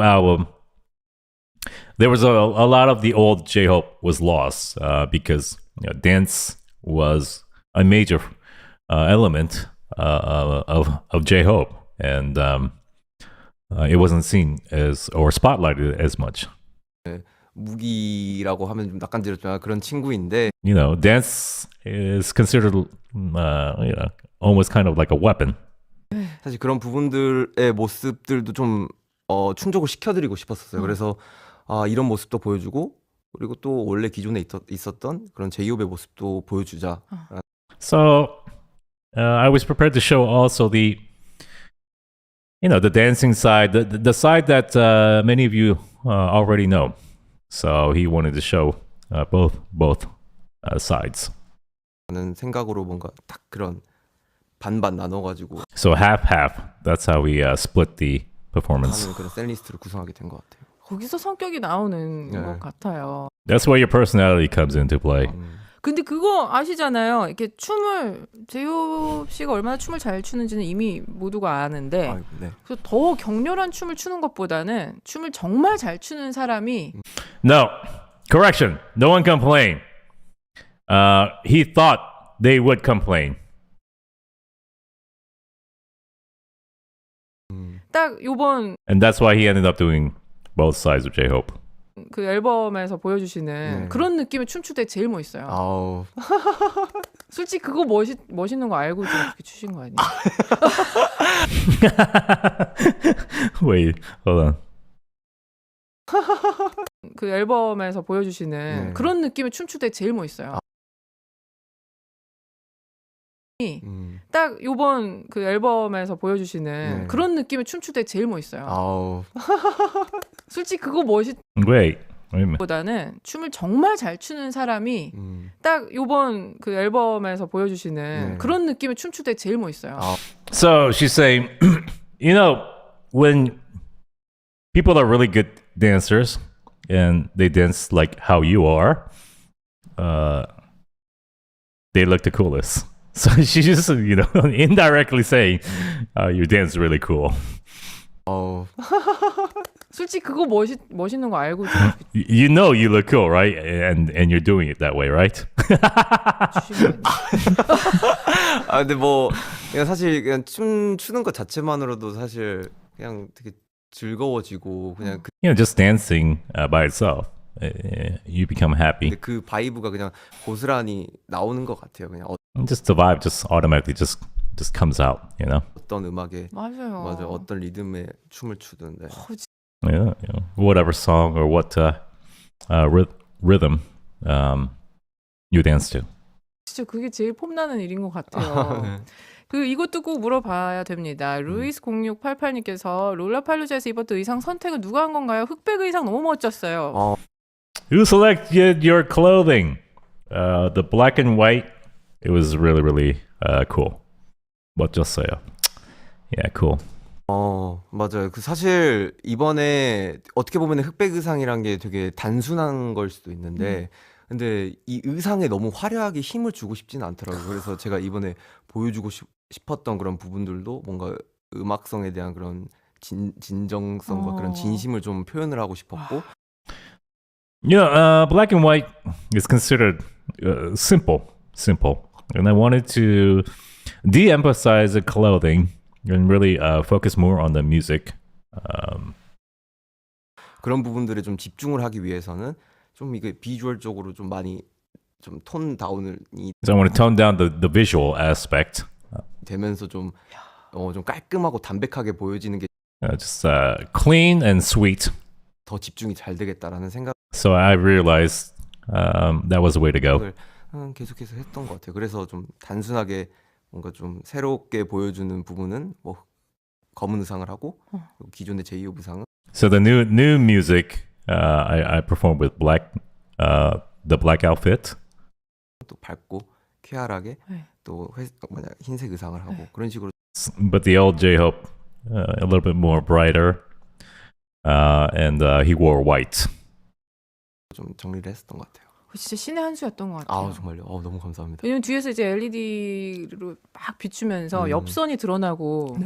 album, there was a lot of the old J-Hope was lost because dance was a major element of J-Hope, and it wasn't seen as or spotlighted as much. 무기라고 하면 좀 낯간지럽지만 그런 친구인데. Dance is considered, almost kind of like a weapon. 사실 그런 부분들의 모습들도 좀 충족을 시켜드리고 싶었어요. 그래서 이런 모습도 보여주고 그리고 또 원래 기존에 있었던 그런 제이홉의 모습도 보여주자. So I was prepared to show also the dancing side, the side that many of you already know. So he wanted to show both sides. 하는 생각으로 뭔가 딱 그런 반반 나눠가지고 So half. That's how we split the performance. 하는 그런 셀리스트를 구성하게 된 것 같아요. 거기서 성격이 나오는 네. 것 같아요. That's where your personality comes into play. 근데 그거 아시잖아요. 이렇게 춤을 제이홉 씨가 얼마나 춤을 잘 추는지는 이미 모두가 아는데 아이고, 네. 그래서 더 격렬한 춤을 추는 것보다는 춤을 정말 잘 추는 사람이 No, correction. No one complained. He thought they would complain. 딱 요번 And that's why he ended up doing both sides of J-Hope. 그 앨범에서 보여주시는 네. 그런 느낌의 춤출 때 제일 멋있어요. 아우 솔직히 그거 멋있는 거 알고 좀 그렇게 추신 거 아니에요? Wait, hold on. 그 앨범에서 보여주시는 네. 그런 느낌의 춤출 때 제일 멋있어요. 딱 요번 그 앨범에서 보여주시는 네. 그런 느낌의 춤출 때 제일 멋있어요. 아우 솔직히 그거 Wait a minute. 멋보다는 춤을 정말 잘 추는 사람이 딱 요번 그 앨범에서 보여주시는 네. 그런 느낌의 춤출 때 제일 멋있어요. So she's saying, you know, when people are really good dancers and they dance like how you are, they look the coolest. So she's just, you know, indirectly saying, you dance really cool. 아우 솔직히 그거 멋있는 거 알고 좀 You know you look cool, right? And you're doing it that way, right? 주신 거 아니에요? 아 근데 뭐 그냥 사실 그냥 춤 추는 것 자체만으로도 사실 그냥 되게 즐거워지고 그냥 You know, just dancing by itself, you become happy. 근데 그 바이브가 그냥 고스란히 나오는 것 같아요. 그냥 Just the vibe just automatically just comes out, you know? 어떤 음악에 맞아요. 맞아 어떤 리듬에 춤을 추든데 Yeah, you know, whatever song or what rhythm you dance to. 진짜 그게 제일 폼나는 일인 것 같아요. 그 이것도 꼭 물어봐야 됩니다. 루이스 0688님께서 롤라팔루자에서 입었던 의상 선택은 누가 한 건가요? 흑백 의상 너무 멋졌어요. Who selected your clothing? The black and white. It was really, really cool. 멋졌어요. Yeah, cool. 맞아요. 그 사실 이번에 어떻게 보면 흑백 의상이란 게 되게 단순한 걸 수도 있는데 근데 이 의상에 너무 화려하게 힘을 주고 싶지는 않더라고요. 그래서 제가 이번에 보여주고 싶었던 그런 부분들도 뭔가 음악성에 대한 그런 진정성과 그런 진심을 좀 표현을 하고 싶었고 Yeah, black and white is considered simple, and I wanted to de-emphasize the clothing and really focus more on the music. 그런 부분들에 좀 집중을 하기 위해서는 좀 이게 비주얼적으로 좀 많이 좀 톤 다운을 So I want to tone down the visual aspect. 되면서 좀 깔끔하고 담백하게 보여지는 게 Just clean and sweet. 더 집중이 잘 되겠다라는 생각. So I realized that was the way to go. 계속해서 했던 것 같아요. 그래서 좀 단순하게 뭔가 좀 새롭게 보여주는 부분은 뭐 검은 의상을 하고 기존의 제2호 의상은. So the new music, I performed with the black outfit. 또 밝고 쾌활하게 또 흰색 의상을 하고 그런 식으로. But the old J-Hope, a little bit more brighter, and he wore white. 좀 정리를 했었던 것 같아요. 진짜 신의 한 수였던 것 같아요. 정말요. 너무 감사합니다. 왜냐면 뒤에서 이제 LED로 막 비추면서 엽선이 드러나고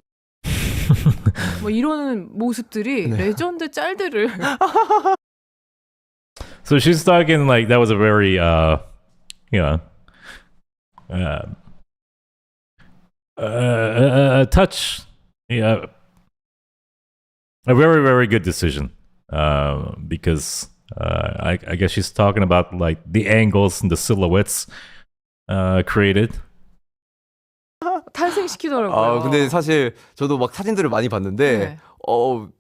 뭐 이러는 모습들이 레전드 짤들을. So she's talking like that was a very, touch, a very, very good decision, because I guess she's talking about like the angles and the silhouettes created. 탄생시키더라고요. 근데 사실 저도 막 사진들을 많이 봤는데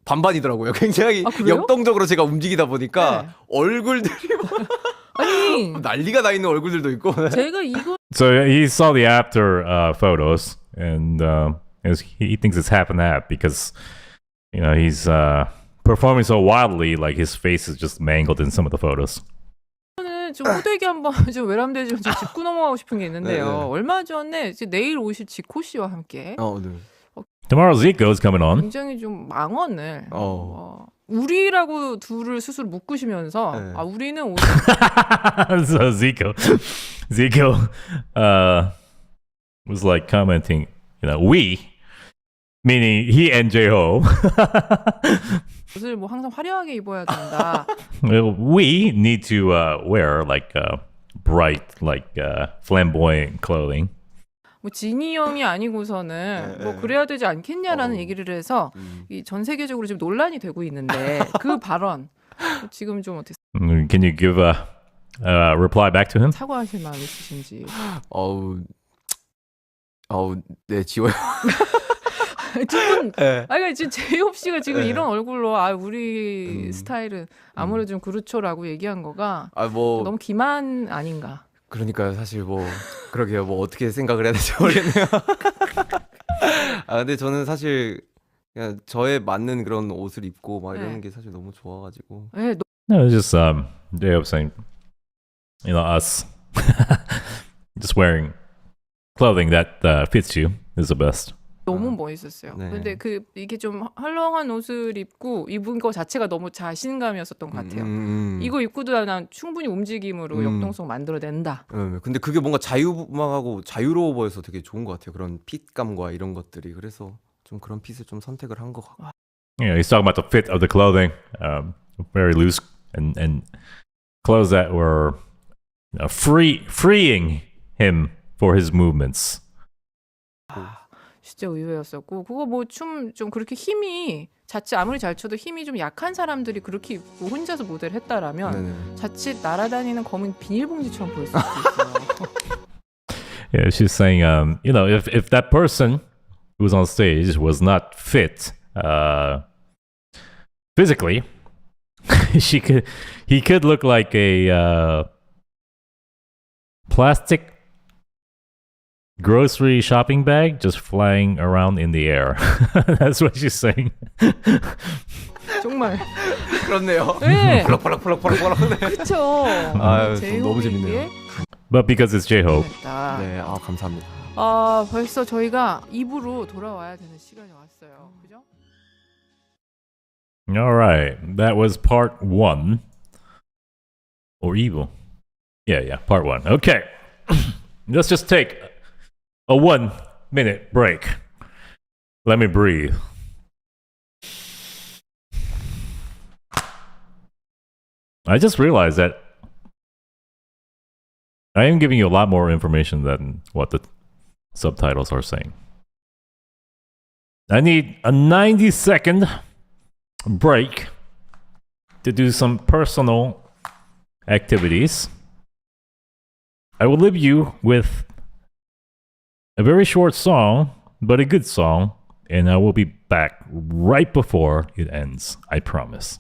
반반이더라고요. 굉장히 역동적으로 제가 움직이다 보니까 얼굴들이 아니 난리가 나 있는 얼굴들도 있고. 제가 이거 So he saw the after photos, and he thinks it's half and half because he's performing so wildly, like his face is just mangled in some of the photos. 저는 좀 호되게 한번 좀 외람되지 좀 짚고 넘어가고 싶은 게 있는데요. 네, 네. 얼마 전에 이제 내일 오실 지코 씨와 함께 네. Tomorrow Zico's coming on. 굉장히 좀 망언을 어. 우리라고 둘을 스스로 묶으시면서 네. 아 우리는 오늘 So Zico was like commenting, we, meaning he and J-Hope. 옷을 뭐 항상 화려하게 입어야 된다. Well, we need to wear like bright, like flamboyant clothing. 뭐 지니 형이 아니고서는 뭐 그래야 되지 않겠냐라는 얘기를 해서 이 전 세계적으로 지금 논란이 되고 있는데 그 발언 지금 좀 어떻게 Can you give a reply back to him? 사과하실 마음 있으신지. 네, 지워요. 두분 네. 아니 지금 제이홉 씨가 지금 이런 얼굴로 아 우리 스타일은 아무래도 좀 그렇죠라고 얘기한 거가 뭐 너무 기만 아닌가. 그러니까요. 사실 뭐 그러게요. 뭐 어떻게 생각을 해야 될지 모르겠네요. 근데 저는 사실 그냥 저에 맞는 그런 옷을 입고 막 이러는 게 사실 너무 좋아가지고. 네, No, it's just J-Hope saying, us just wearing clothing that fits you is the best. 너무 멋있었어요. 네. 근데 이게 좀 헐렁한 옷을 입고 입은 거 자체가 너무 자신감이었었던 것 같아요. 이거 입고도 난 충분히 움직임으로 역동성 만들어낸다. 근데 그게 뭔가 자유분방하고 자유로워 보여서 되게 좋은 것 같아요. 그런 핏감과 이런 것들이. 그래서 좀 그런 핏을 좀 선택을 한 것 같고. He's talking about the fit of the clothing, very loose and clothes that were freeing him for his movements. 진짜 의외였었고 그거 뭐 춤 좀 그렇게 힘이 자칫 아무리 잘 춰도 힘이 좀 약한 사람들이 그렇게 입고 혼자서 모델을 했다라면 네네. 자칫 날아다니는 검은 비닐봉지처럼 보일 수도 있어요. Yeah, she's saying, if that person who was on stage was not fit physically, he could look like a plastic grocery shopping bag just flying around in the air. That's what she's saying. 정말 그렇네요. 네. 펄럭펄럭펄럭펄럭. 네. 그렇죠. 너무 재밌네요. But because it's J-Hope. 네, 감사합니다. 벌써 저희가 2부로 돌아와야 되는 시간이 왔어요. 그죠? All right, that was part 1. Or evil. Yeah, part 1. Okay. Let's just take a 1-minute break. Let me breathe. I just realized that I am giving you a lot more information than what the subtitles are saying. I need a 90-second break to do some personal activities. I will leave you with a very short song, but a good song, and I will be back right before it ends. I promise.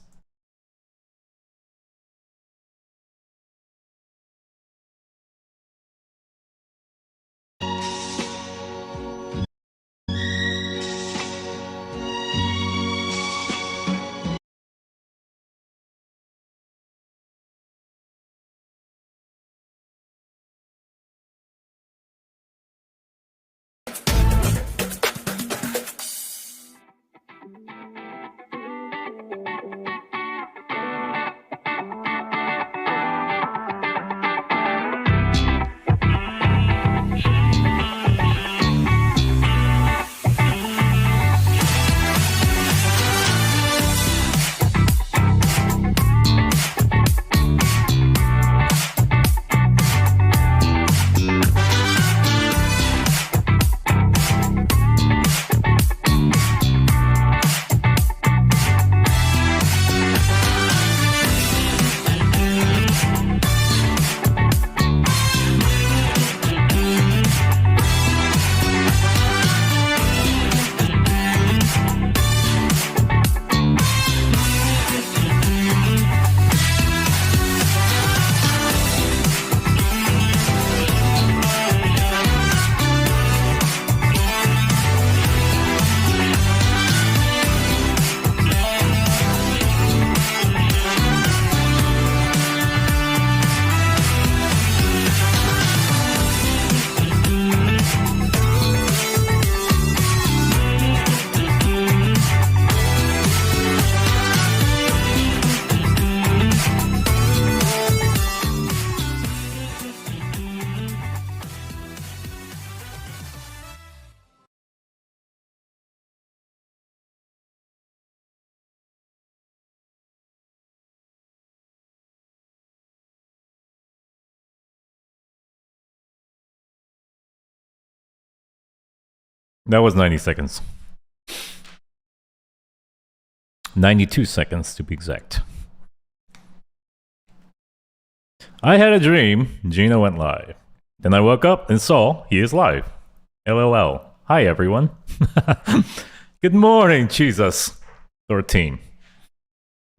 That was 90 seconds. 92 seconds to be exact. I had a dream. JINO went live. Then I woke up and saw he is live. LLL. Hi, everyone. Good morning, Jesus. 13.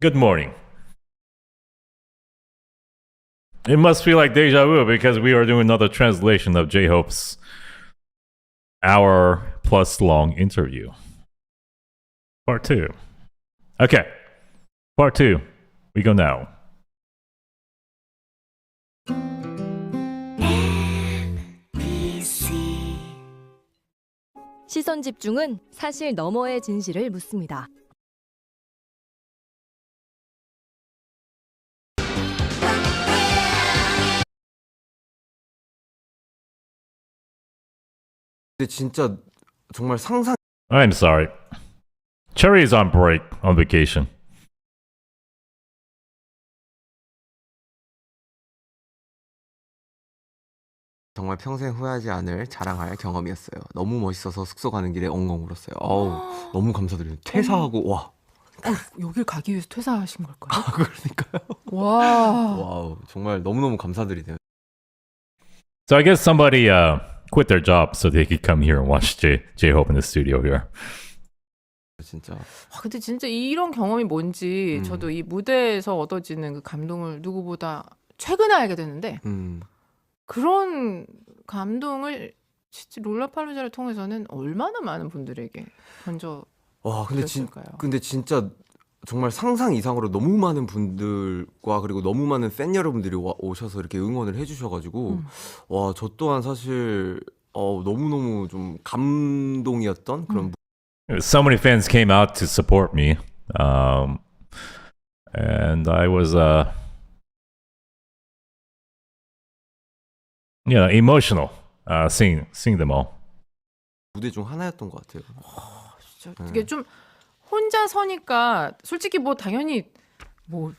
Good morning. It must feel like deja vu because we are doing another translation of J-Hope's hour-plus long interview. Part 2. Okay. Part 2. We go now. 시선 집중은 사실 너머의 진실을 묻습니다. 근데 진짜 정말 상상 I'm sorry. Cherry is on break, on vacation. 정말 평생 후회하지 않을 자랑할 경험이었어요. 너무 멋있어서 숙소 가는 길에 엉엉 울었어요. 어우, 너무 감사드려요. 퇴사하고 와. 여길 가기 위해서 퇴사하신 걸까요? 그러니까요. 와. 와우, 정말 너무너무 감사드리네요. So I guess somebody quit their job so they could come here and watch J-Hope in the studio here. 진짜. 근데 진짜 이런 경험이 뭔지 저도 이 무대에서 얻어지는 그 감동을 누구보다 최근에 알게 됐는데 그런 감동을 진짜 롤라팔루자를 통해서는 얼마나 많은 분들에게 와, 던져줬을까요? 근데 진짜 정말 상상 이상으로 너무 많은 분들과 그리고 너무 많은 팬 여러분들이 오셔서 이렇게 응원을 해주셔가지고 와, 저 또한 사실 너무너무 좀 감동이었던 그런. So many fans came out to support me, and I was, emotional seeing them all. 무대 중 하나였던 것 같아요. 진짜 이게 좀 혼자 서니까 솔직히 뭐 당연히 뭐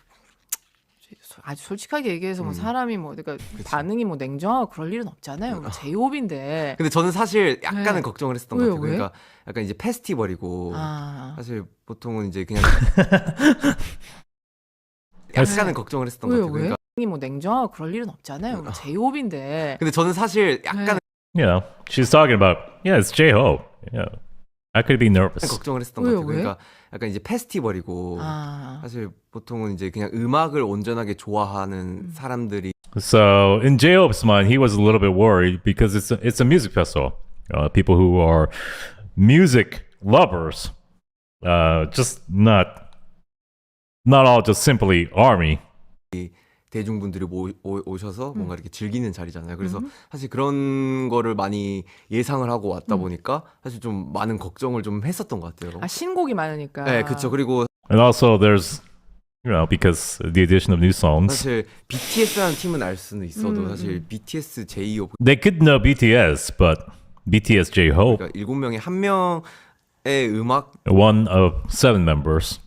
아주 솔직하게 얘기해서 뭐 사람이 뭐 그러니까 반응이 뭐 냉정하고 그럴 일은 없잖아요. 뭐 제이홉인데. 근데 저는 사실 약간은 걱정을 했었던 것 같아요. 왜요? 그러니까 약간 이제 페스티벌이고 사실 보통은 이제 그냥 약간은 걱정을 했었던 것 같아요. 그러니까 뭐 냉정하고 그럴 일은 없잖아요. 뭐 제이홉인데. 근데 저는 사실 약간 She's talking about it's J-Hope. I could be nervous. 걱정을 했었던 것 같아요. 그러니까 약간 이제 페스티벌이고 사실 보통은 이제 그냥 음악을 온전하게 좋아하는 사람들이. So in J-Hope's mind, he was a little bit worried because it's a music festival. People who are music lovers, just not all just simply ARMY. 대중분들이 오셔서 뭔가 이렇게 즐기는 자리잖아요. 그래서 사실 그런 거를 많이 예상을 하고 왔다 보니까 사실 좀 많은 걱정을 좀 했었던 것 같아요. 신곡이 많으니까. 네, 그렇죠. 그리고 And also there's because the addition of new songs. 사실 BTS라는 팀은 알 수는 있어도 사실 BTS J-Hope. They could know BTS, but BTS J-Hope. 그러니까 7명의 한 명의 음악. One of 7 members.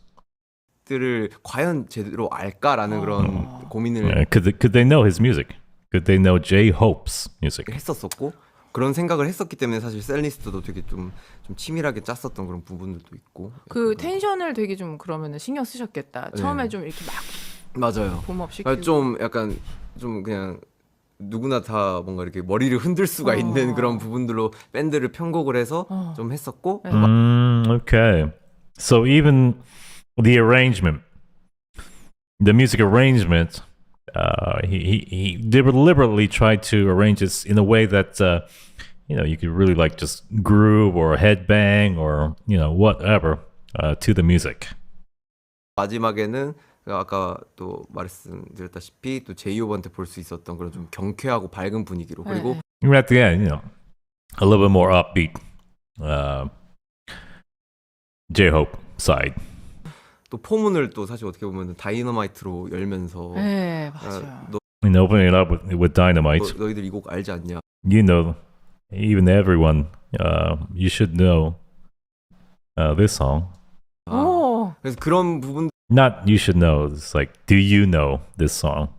들을 과연 제대로 알까라는 그런 고민을. Could they know his music? Could they know J-Hope's music? 했었었고 그런 생각을 했었기 때문에 사실 셀리스트도 되게 좀 치밀하게 짰었던 그런 부분들도 있고. 그 텐션을 되게 좀 그러면은 신경 쓰셨겠다. 처음에 좀 이렇게 막 맞아요. 봄업시키고 좀 약간 좀 그냥 누구나 다 뭔가 이렇게 머리를 흔들 수가 있는 그런 부분들로 밴드를 편곡을 해서 좀 했었고. Okay. So even the arrangement, the music arrangement, he deliberately tried to arrange it in a way that you could really like just groove or headbang or whatever to the music. 마지막에는 아까 또 말씀드렸다시피 또 제이홉한테 볼 수 있었던 그런 좀 경쾌하고 밝은 분위기로 그리고 at the end, a little bit more upbeat J-Hope side. 또 포문을 또 사실 어떻게 보면 다이너마이트로 열면서 네, 맞아요. And opening it up with Dynamite. 너희들 이 곡 알지 않냐? You know, even everyone, you should know this song. 그래서 그런 부분. Not you should know. It's like, do you know this song?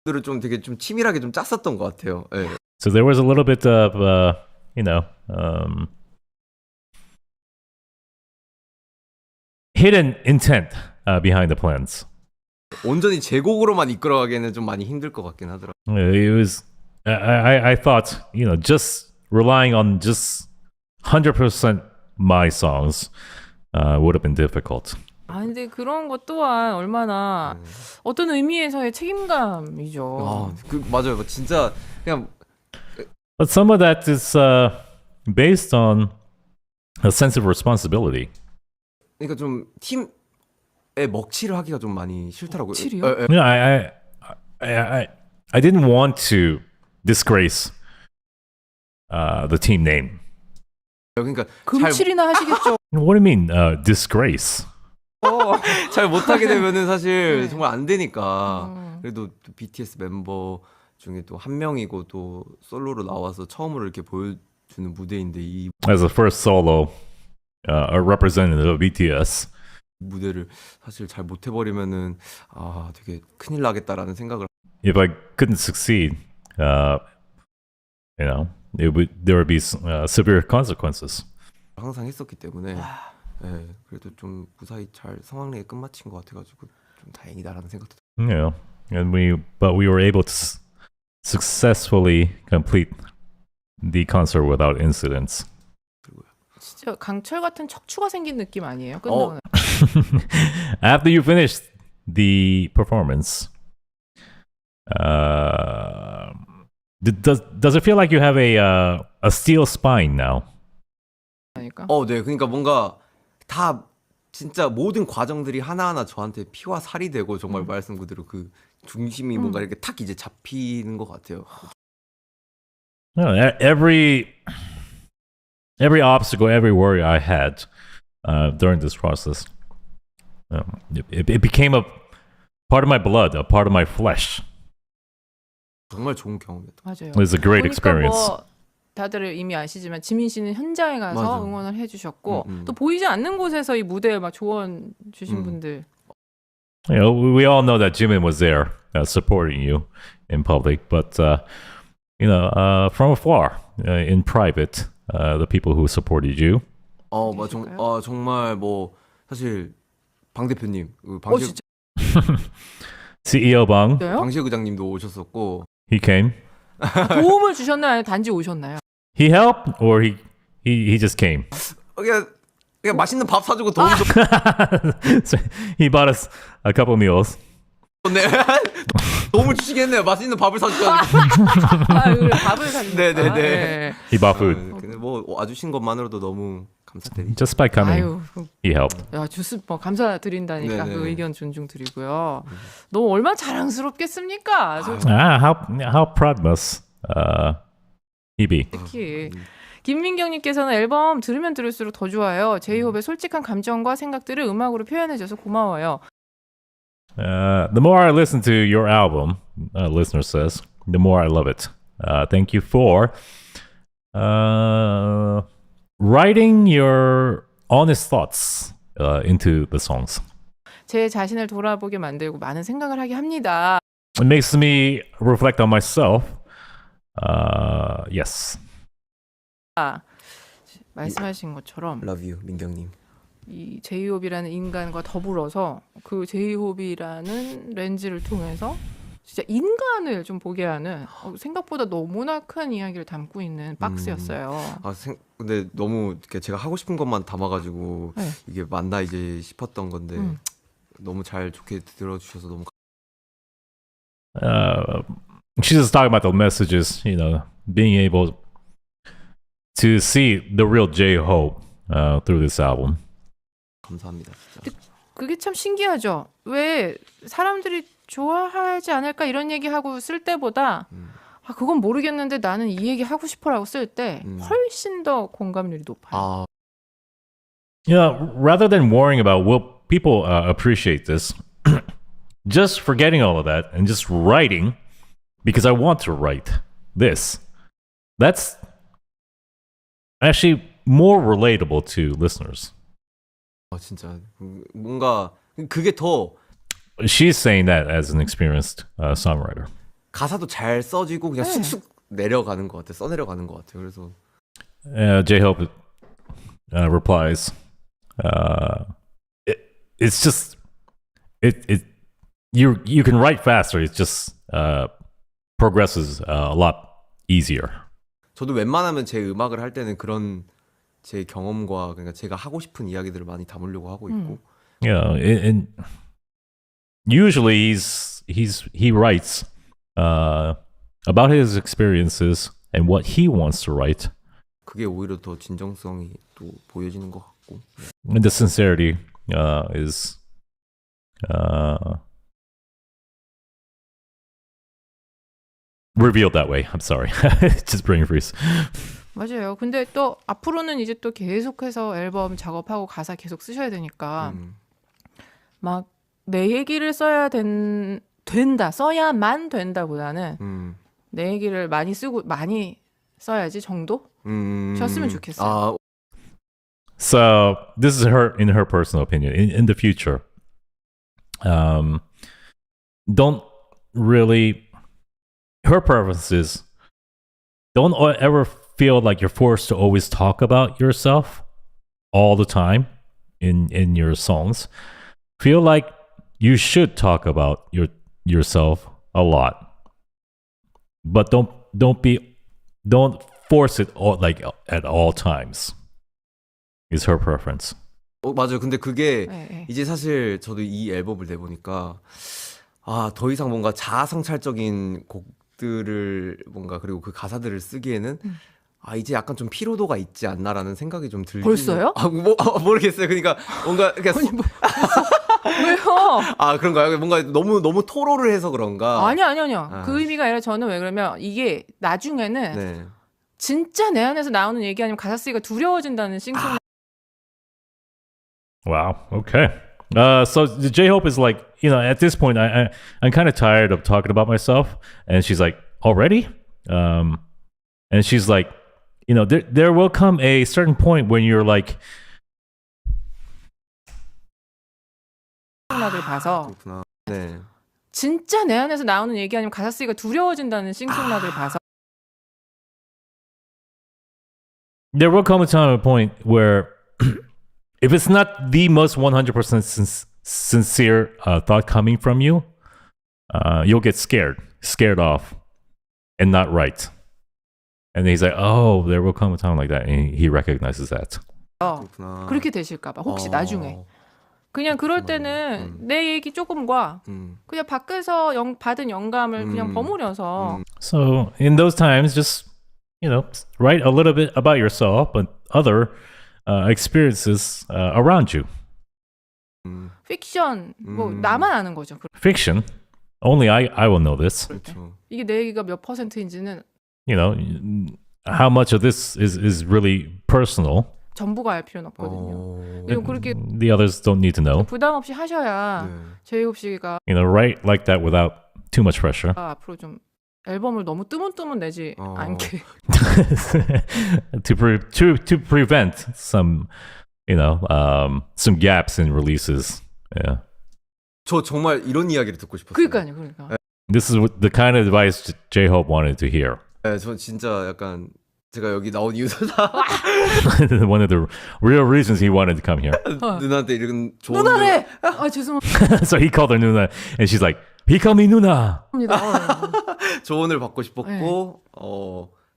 들을 좀 되게 좀 치밀하게 좀 짰었던 것 같아요. 네. So there was a little bit of, hidden intent behind the plans. 온전히 제곡으로만 이끌어가기에는 좀 많이 힘들 것 같긴 하더라고요. It was. I thought, just relying on just 100% my songs would have been difficult. 아 근데 그런 것 또한 얼마나 어떤 의미에서의 책임감이죠. 맞아요. 진짜 그냥. But some of that is based on a sense of responsibility. 그러니까 좀 팀의 먹칠을 하기가 좀 많이 싫더라고요. 먹칠이요? I didn't want to disgrace the team name. 그러니까 금칠이나 하시겠죠. What do you mean disgrace? 잘 못하게 되면은 사실 정말 안 되니까. 그래도 또 BTS 멤버 중에 또 한 명이고 또 솔로로 나와서 처음으로 이렇게 보여주는 무대인데 이 As a first solo a representative of BTS. 무대를 사실 잘 못해버리면은 되게 큰일 나겠다라는 생각을. If I couldn't succeed, there would be severe consequences. 항상 했었기 때문에 그래도 좀 무사히 잘 성황리에 끝마친 것 같아가지고 좀 다행이다라는 생각도. But we were able to successfully complete the concert without incidents. 진짜 강철 같은 척추가 생긴 느낌 아니에요? 끝나고 After you finished the performance, does it feel like you have a steel spine now? 네. 그러니까 뭔가 다 진짜 모든 과정들이 하나하나 저한테 피와 살이 되고 정말 말씀 그대로 그 중심이 뭔가 이렇게 탁 이제 잡히는 것 같아요. Every obstacle, every worry I had during this process, it became a part of my blood, a part of my flesh. 정말 좋은 경험이었다. 맞아요. It was a great experience. 다들 이미 아시지만 지민 씨는 현장에 가서 맞아. 응원을 해주셨고 또 보이지 않는 곳에서 이 무대에 막 조언 주신 분들. We all know that Jimin was there supporting you in public, but from afar, in private, the people who supported you. 정말 뭐 사실 방 대표님, 진짜? CEO 방, 방시 의장님도 오셨었고. He came. 도움을 주셨나요? 아니면 단지 오셨나요? He helped, or he just came. 그냥 맛있는 밥 사주고 도움 좀. So he bought us a couple meals. 네. 도움을 주시겠네요. 맛있는 밥을 사주셔가지고. 밥을 사주셨다. 네네네. He bought food. 근데 뭐 와주신 것만으로도 너무 감사드리죠. Just by coming, he helped. 야, 주스 감사드린다니까 그 의견 존중드리고요. 너 얼마나 자랑스럽겠습니까? How proud must he be? 특히 김민경님께서는 앨범 들으면 들을수록 더 좋아요. 제이홉의 솔직한 감정과 생각들을 음악으로 표현해줘서 고마워요. The more I listen to your album, listener says, the more I love it. Thank you for writing your honest thoughts into the songs. 제 자신을 돌아보게 만들고 많은 생각을 하게 합니다. It makes me reflect on myself. Yes. 말씀하신 것처럼 Love you, 민경님. 이 제이홉이라는 인간과 더불어서 그 제이홉이라는 렌즈를 통해서 진짜 인간을 좀 보게 하는 생각보다 너무나 큰 이야기를 담고 있는 박스였어요. 근데 너무 이렇게 제가 하고 싶은 것만 담아가지고 이게 맞나 이제 싶었던 건데 너무 잘 좋게 들어주셔서 너무. She's just talking about the messages, being able to see the real J-Hope through this album. 감사합니다. 진짜. 그게 참 신기하죠. 왜 사람들이 좋아하지 않을까 이런 얘기하고 쓸 때보다 그건 모르겠는데 나는 이 얘기 하고 싶어라고 쓸 때 훨씬 더 공감률이 높아요. Rather than worrying about will people appreciate this, just forgetting all of that and just writing because I want to write this. That's actually more relatable to listeners. 진짜 뭔가 그게 더. She's saying that as an experienced songwriter. 가사도 잘 써지고 그냥 쑥쑥 내려가는 것 같아. 써내려가는 것 같아요. 그래서 J-Hope replies, it's just you can write faster. It just progresses a lot easier. 저도 웬만하면 제 음악을 할 때는 그런 제 경험과 그러니까 제가 하고 싶은 이야기들을 많이 담으려고 하고 있고. Yeah, and usually he writes about his experiences and what he wants to write. 그게 오히려 더 진정성이 또 보여지는 것 같고. And the sincerity is revealed that way. I'm sorry. Just brain freeze. 맞아요. 근데 또 앞으로는 이제 또 계속해서 앨범 작업하고 가사 계속 쓰셔야 되니까 막 내 얘기를 된다, 써야만 된다보다는 내 얘기를 많이 쓰고 많이 써야지 정도? 셨으면 좋겠어요. So this is in her personal opinion. In the future, don't really. Her preference is don't ever feel like you're forced to always talk about yourself all the time in your songs. Feel like you should talk about yourself a lot, but don't force it like at all times. Is her preference. 맞아요. 근데 그게 이제 사실 저도 이 앨범을 내보니까 더 이상 뭔가 자아성찰적인 곡들을 뭔가 그리고 그 가사들을 쓰기에는 이제 약간 좀 피로도가 있지 않나라는 생각이 좀 들긴. 벌써요? 모르겠어요. 그러니까 뭔가 왜요? 그런가요? 뭔가 너무 토로를 해서 그런가? 아니요. 그 의미가 아니라 저는 왜 그러면 이게 나중에는 진짜 내 안에서 나오는 얘기 아니면 가사 쓰기가 두려워진다는 싱송. Wow. Okay. So J-Hope is like, at this point, I'm kind of tired of talking about myself, and she's like, already? And she's like, there will come a certain point when you're like. 을 봐서 네. 진짜 내 안에서 나오는 얘기 아니면 가사 쓰기가 두려워진다는 싱송락을 봐서. There will come a point where if it's not the most 100% sincere thought coming from you, you'll get scared off and not write. And he's like, oh, there will come a time like that. And he recognizes that. 그렇게 되실까봐 혹시 나중에. 그냥 그럴 때는 내 얘기 조금과 그냥 밖에서 받은 영감을 그냥 버무려서. So in those times, just write a little bit about yourself, but other experiences around you. 픽션, 뭐 나만 아는 거죠. Fiction, only I will know this. 그렇죠. 이게 내 얘기가 몇 퍼센트인지는. How much of this is really personal. 전부가 알 필요는 없거든요. 그리고 그렇게 the others don't need to know. 부담 없이 하셔야 제이홉 씨가 write like that without too much pressure. 앞으로 좀 앨범을 너무 뜨문뜨문 내지 않게. to prevent some some gaps in releases. Yeah. 저 정말 이런 이야기를 듣고 싶었어요. 그러니까. This is the kind of advice J-Hope wanted to hear. 네, 저 진짜 약간 제가 여기 나온 이유도 one of the real reasons he wanted to come here. 누나한테 이런 좋은 누나래. 죄송합니다. So he called her Nuna, and she's like, he called me Nuna. 조언을 받고 싶었고,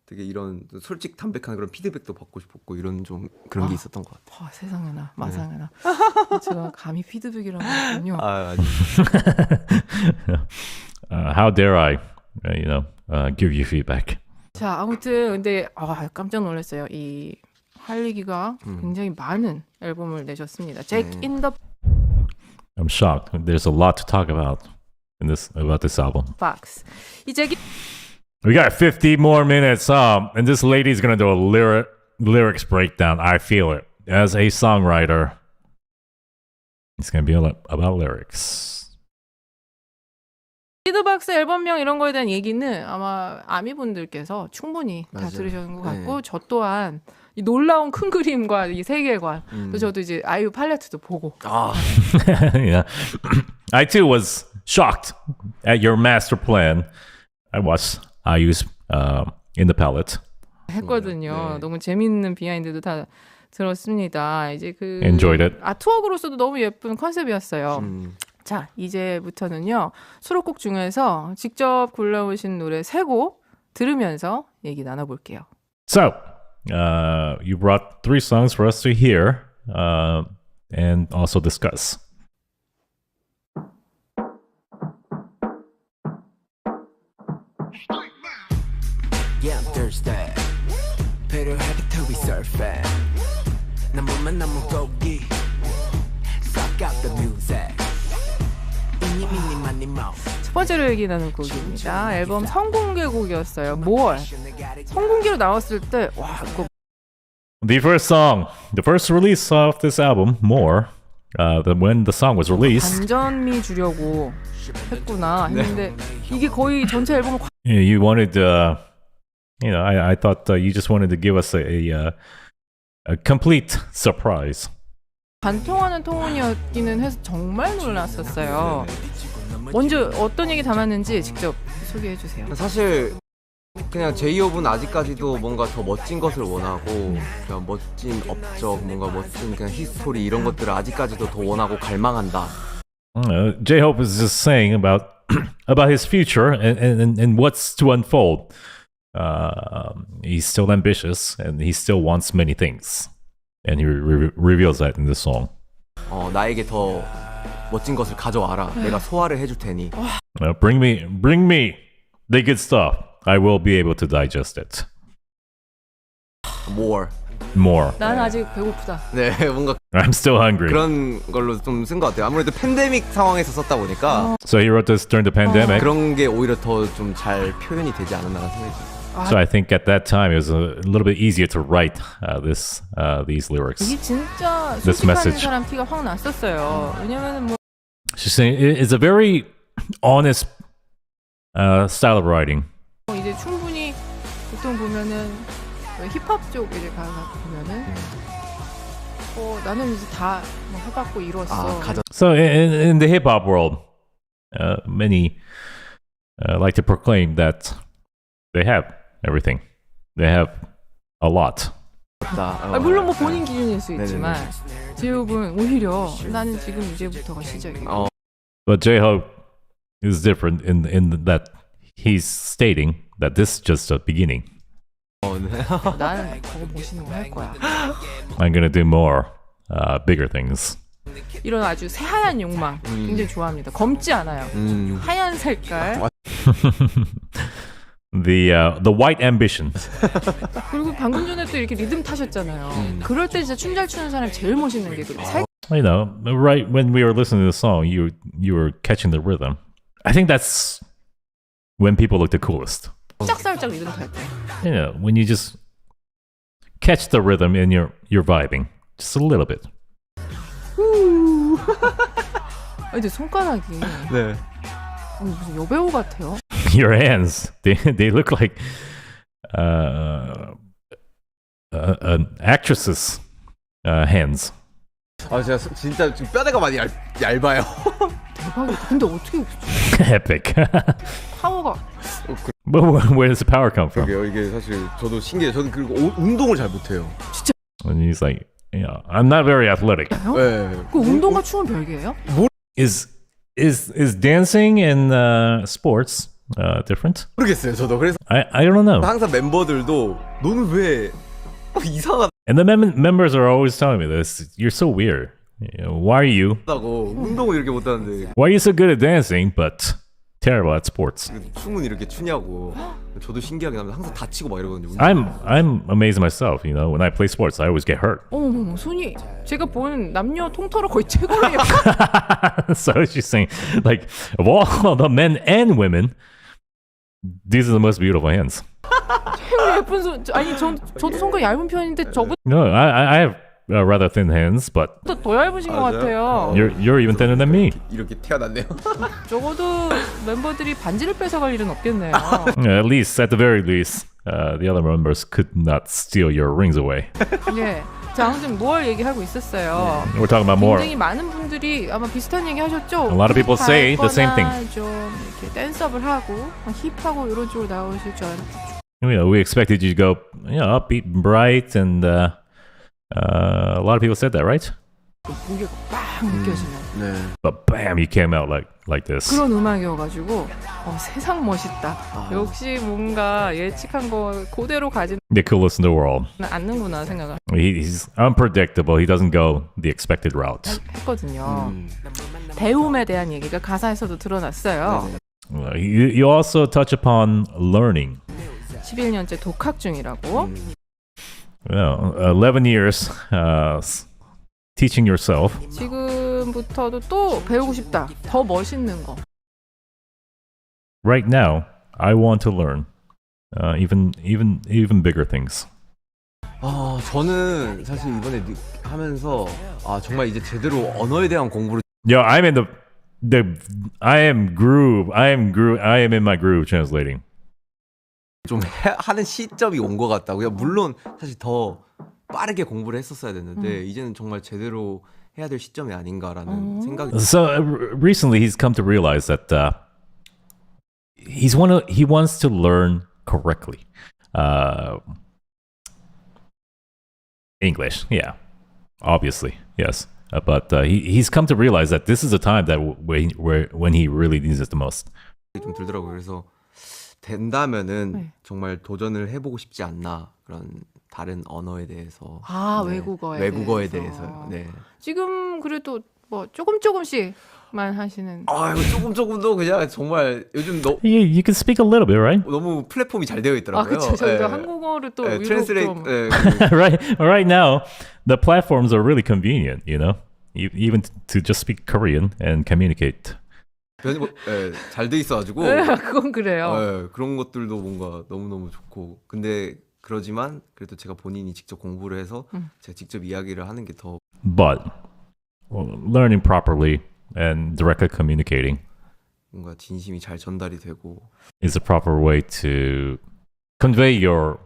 되게 이런 솔직 담백한 그런 피드백도 받고 싶었고 이런 좀 그런 게 있었던 것 같아요. 세상에나 마상에나. 제가 감히 피드백이라고 했군요. 아니. How dare I, give you feedback? 자, 아무튼 근데 깜짝 놀랐어요. 이 할리기가 굉장히 많은 앨범을 내셨습니다. Jack in the I'm shocked. There's a lot to talk about about this album. Box. 이 잭이 We got 50 more minutes, and this lady's gonna do a lyrics breakdown. I feel it. As a songwriter, it's gonna be about lyrics. 피드박스 앨범명 이런 거에 대한 얘기는 아마 아미분들께서 충분히 다 맞아요. 들으셨는 것 같고 저 또한 이 놀라운 큰 그림과 이 세계관 또 저도 이제 아이유 팔레트도 보고 Yeah. I too was shocked at your master plan. I watched IU's in the palette. 했거든요. 너무 재밌는 비하인드도 다 들었습니다. 이제 그 Enjoyed it. 아트워크로서도 너무 예쁜 컨셉이었어요. 자, 이제부터는요. 수록곡 중에서 직접 골라오신 노래 3곡 들으면서 얘기 나눠볼게요. So, you brought 3 songs for us to hear and also discuss. Yeah, I'm thirsty. 필요하게 to be surfing. 난 몸만 너무 고기. Suck out the music. 이니 미니 마니 마우. 첫 번째로 얘기 나눌 곡입니다. 앨범 선공개곡이었어요. More. 선공개로 나왔을 때 와, 이거 The first song, the first release of this album, More, when the song was released, 반전미 주려고 했구나 했는데 이게 거의 전체 앨범을 you wanted, I thought you just wanted to give us a complete surprise. 관통하는 톤이었기는 해서 정말 놀랐었어요. 먼저 어떤 얘기 담았는지 직접 소개해 주세요. 사실 그냥 제이홉은 아직까지도 뭔가 더 멋진 것을 원하고 그냥 멋진 업적, 뭔가 멋진 그냥 히스토리 이런 것들을 아직까지도 더 원하고 갈망한다. J-Hope is just saying about his future and what's to unfold. He's still ambitious and he still wants many things. And he reveals that in the song. 나에게 더 멋진 것을 가져와라. 내가 소화를 해줄 테니. Bring me the good stuff. I will be able to digest it. More. 난 아직 배고프다. 네, 뭔가 I'm still hungry. 그런 걸로 좀 쓴 것 같아요. 아무래도 팬데믹 상황에서 썼다 보니까 So he wrote this during the pandemic. 그런 게 오히려 더 좀 잘 표현이 되지 않았나라는 생각이 들어요. So I think at that time it was a little bit easier to write these lyrics. 이게 진짜 This 솔직한 message. 사람 티가 확 났었어요. 왜냐면은 뭐 She's saying it's a very honest style of writing. 이제 충분히 보통 보면은 힙합 쪽 이제 가서 보면은 나는 이제 다 뭐 해봤고 이뤘어. So in the hip hop world, many like to proclaim that they have everything. They have a lot. 물론 뭐 본인 기준일 수 있지만 제이홉은 오히려 나는 지금 이제부터가 시작이야. But J-Hope is different in that he's stating that this is just a beginning. 나는 더 멋있는 거 할 거야. I'm gonna do more bigger things. 이런 아주 새하얀 욕망 굉장히 좋아합니다. 검지 않아요. 하얀 색깔. The white ambition. 그리고 방금 전에 또 이렇게 리듬 타셨잖아요. 그럴 때 진짜 춤 잘 추는 사람이 제일 멋있는 게 그래. You know, right when we were listening to the song, you were catching the rhythm. I think that's when people look the coolest. 살짝 리듬 탈 때. You know, when you just catch the rhythm and you're vibing just a little bit. 근데 손가락이 네. 무슨 여배우 같아요. Your hands, they look like an actress's hands. 제가 진짜 지금 뼈대가 많이 얇아요. 대박이다. 근데 어떻게 Epic. 파워가 But where does the power come from? 이게 사실 저도 신기해요. 저는 그리고 운동을 잘 못해요. And he's like, I'm not very athletic. 네. 그 운동과 춤은 별개예요? Is dancing and sports different? 모르겠어요. 저도 그래서 I don't know. 항상 멤버들도 너는 왜 이상하다고 And the members are always telling me this. You're so weird. Why are you? 운동을 이렇게 못하는데 Why are you so good at dancing but terrible at sports? 춤은 이렇게 추냐고. 저도 신기하게 합니다. 항상 다치고 막 이러거든요. I'm amazed myself. You know, when I play sports, I always get hurt. 어머, 손이 제가 본 남녀 통틀어 거의 최고예요. So she's saying, like, of all the men and women, these are the most beautiful hands. 예쁜 손. 아니 저도 손가락 얇은 편인데 저보다 No, I have rather thin hands, but 더 얇으신 것 같아요. you're even thinner than me. 이렇게 태어났네요. 적어도 멤버들이 반지를 뺏어갈 일은 없겠네요. At least, at the very least, the other members could not steal your rings away. 네. 자, 아무튼 뭘 얘기하고 있었어요. We're talking about more. 굉장히 많은 분들이 아마 비슷한 얘기 하셨죠? A lot of people say the same thing. 좀 이렇게 댄스업을 하고 힙하고 이런 쪽으로 나오실 줄 알았죠. We expected you to go, upbeat and bright and A lot of people said that, right? 무게가 빡 느껴지는 네. But bam, you came out like this. 그런 음악이어가지고 세상 멋있다. 역시 뭔가 예측한 거 그대로 가지는 The coolest in the world. 않는구나 생각을 He's unpredictable. He doesn't go the expected route. 했거든요. 배움에 대한 얘기가 가사에서도 드러났어요. You also touch upon learning. 11년째 독학 중이라고. 11 years teaching yourself. 지금부터도 또 배우고 싶다. 더 멋있는 거. Right now, I want to learn even bigger things. 저는 사실 이번에 하면서 정말 이제 제대로 언어에 대한 공부를 Yo, I'm in I am in my groove translating. 좀 하는 시점이 온 것 같다고요. 물론 사실 더 빠르게 공부를 했었어야 됐는데 이제는 정말 제대로 해야 될 시점이 아닌가라는 생각이. So recently, he's come to realize that he wants to learn correctly. English, yeah, obviously, yes. But he's come to realize that this is a time that when he really needs it the most. 좀 들더라고요. 그래서 된다면은 정말 도전을 해보고 싶지 않나 그런 다른 언어에 대해서. 외국어에 대해서요. 네. 지금 그래도 뭐 조금씩만 하시는. 이거 조금도 그냥 정말 요즘 You can speak a little bit, right? 너무 플랫폼이 잘 되어 있더라고요. 그렇죠. 저희도 한국어를 또 트랜스레이트. Right now, the platforms are really convenient. You know, even to just speak Korean and communicate. 잘 돼 있어가지고. 그건 그래요. 그런 것들도 뭔가 너무너무 좋고. 근데 그러지만 그래도 제가 본인이 직접 공부를 해서 제가 직접 이야기를 하는 게 더. But learning properly and directly communicating 뭔가 진심이 잘 전달이 되고 is the proper way to convey your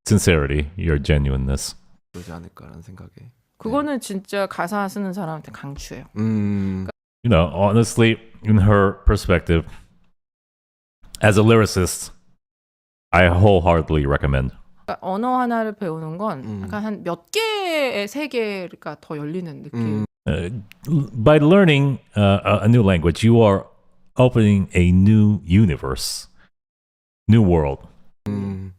sincerity, your genuineness. 그러지 않을까라는 생각에. 그거는 진짜 가사 쓰는 사람한테 강추해요. You know, honestly, in her perspective, as a lyricist, I wholeheartedly recommend. 언어 하나를 배우는 건 약간 한 몇 개의 세계가 더 열리는 느낌. By learning a new language, you are opening a new universe, new world.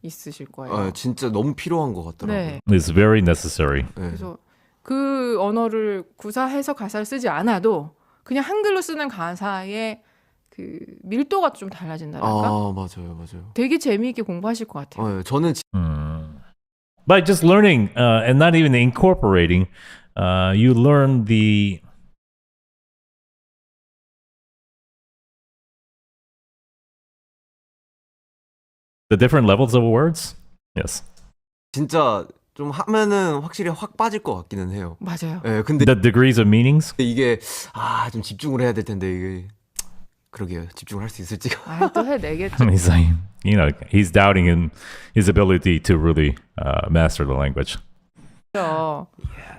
있으실 거예요. 진짜 너무 필요한 것 같더라고요. 네. It's very necessary. 그래서 그 언어를 구사해서 가사를 쓰지 않아도 그냥 한글로 쓰는 가사의 그 밀도가 좀 달라진다랄까? 맞아요. 되게 재미있게 공부하실 것 같아요. 저는 By just learning and not even incorporating, you learn the different levels of words. Yes. 진짜 좀 하면은 확실히 확 빠질 것 같기는 해요. 맞아요. 근데 The degrees of meanings. 이게 좀 집중을 해야 될 텐데 이게 그러게요. 집중을 할 수 있을지가. 또 해내겠죠. He's like, you know, he's doubting in his ability to really master the language.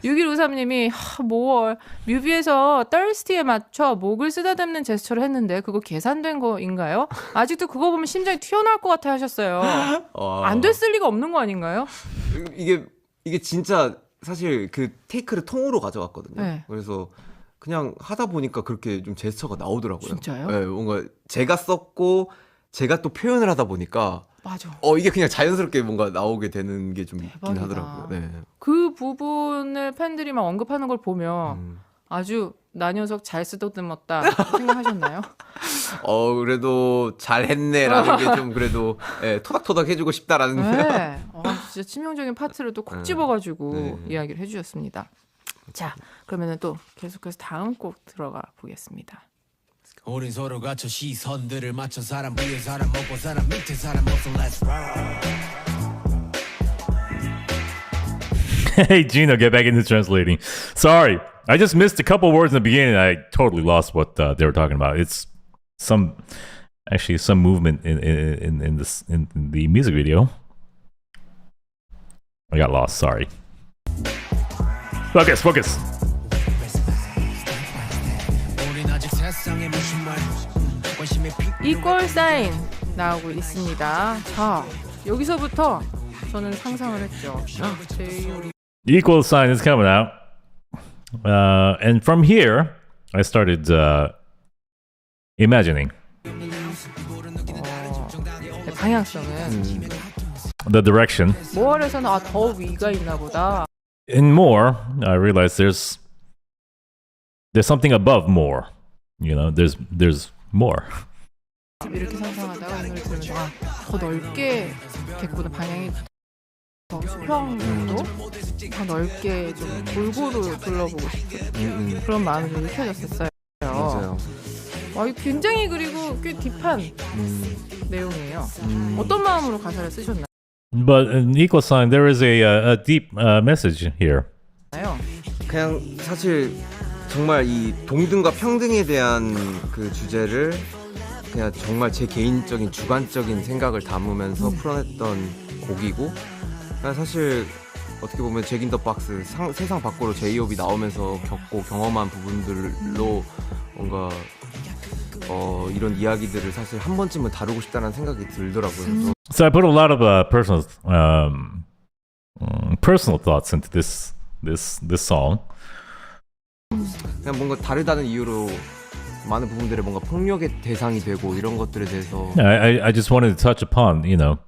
6153님이 뭘 뮤비에서 Thirsty에 맞춰 목을 쓰다듬는 제스처를 했는데 그거 계산된 거인가요? 아직도 그거 보면 심장이 튀어나올 것 같아 하셨어요. 안 됐을 리가 없는 거 아닌가요? 이게 진짜 사실 그 테이크를 통으로 가져왔거든요. 네. 그래서 그냥 하다 보니까 그렇게 좀 제스처가 나오더라고요. 진짜요? 네, 뭔가 제가 썼고 제가 또 표현을 하다 보니까 맞아. 이게 그냥 자연스럽게 뭔가 나오게 되는 게 좀 있긴 하더라고요. 네. 그 부분을 팬들이 막 언급하는 걸 보면 아주 나 녀석 잘 쓰다듬었다 생각하셨나요? 그래도 잘했네라는 게 좀 그래도 토닥토닥 해주고 싶다라는. 네. 진짜 치명적인 파트를 또 콕 집어가지고 이야기를 해주셨습니다. 자, 그러면은 또 계속해서 다음 곡 들어가 보겠습니다. 우린 서로 갖춰 시선들을 맞춰 사람 위에 사람 먹고 사람 밑에 사람 먹고 let's roll. Hey, JINO, get back into translating. Sorry, I just missed a couple words in the beginning. I totally lost what they were talking about. It's some movement in the music video. I got lost. Sorry. Focus. 이퀄 사인 나오고 있습니다. 자, 여기서부터 저는 상상을 했죠. Equal sign is coming out. And from here, I started imagining 방향성은 the direction. 모월에서는 더 위가 있나 보다. In more, I realized there's something above more. You know, there's more. 이렇게 상상하다가 이 노래 들으면서 더 넓게 객보다 방향이 더 수평으로 더 넓게 좀 골고루 둘러보고 싶은 그런 마음이 좀 느껴졌었어요. 맞아요. 이 굉장히 그리고 꽤 딥한 내용이에요. 어떤 마음으로 가사를 쓰셨나요? But in equal sign, there is a deep message here. 그냥 사실 정말 이 동등과 평등에 대한 그 주제를 그냥 정말 제 개인적인 주관적인 생각을 담으면서 풀어냈던 곡이고, 그냥 사실 어떻게 보면 잭 인 더 박스 세상 밖으로 제이홉이 나오면서 겪고 경험한 부분들로 뭔가 이런 이야기들을 사실 한 번쯤은 다루고 싶다는 생각이 들더라고요. So I put a lot of personal thoughts into this song. 그냥 뭔가 다르다는 이유로 많은 부분들에 뭔가 폭력의 대상이 되고 이런 것들에 대해서 I just wanted to touch upon, you know,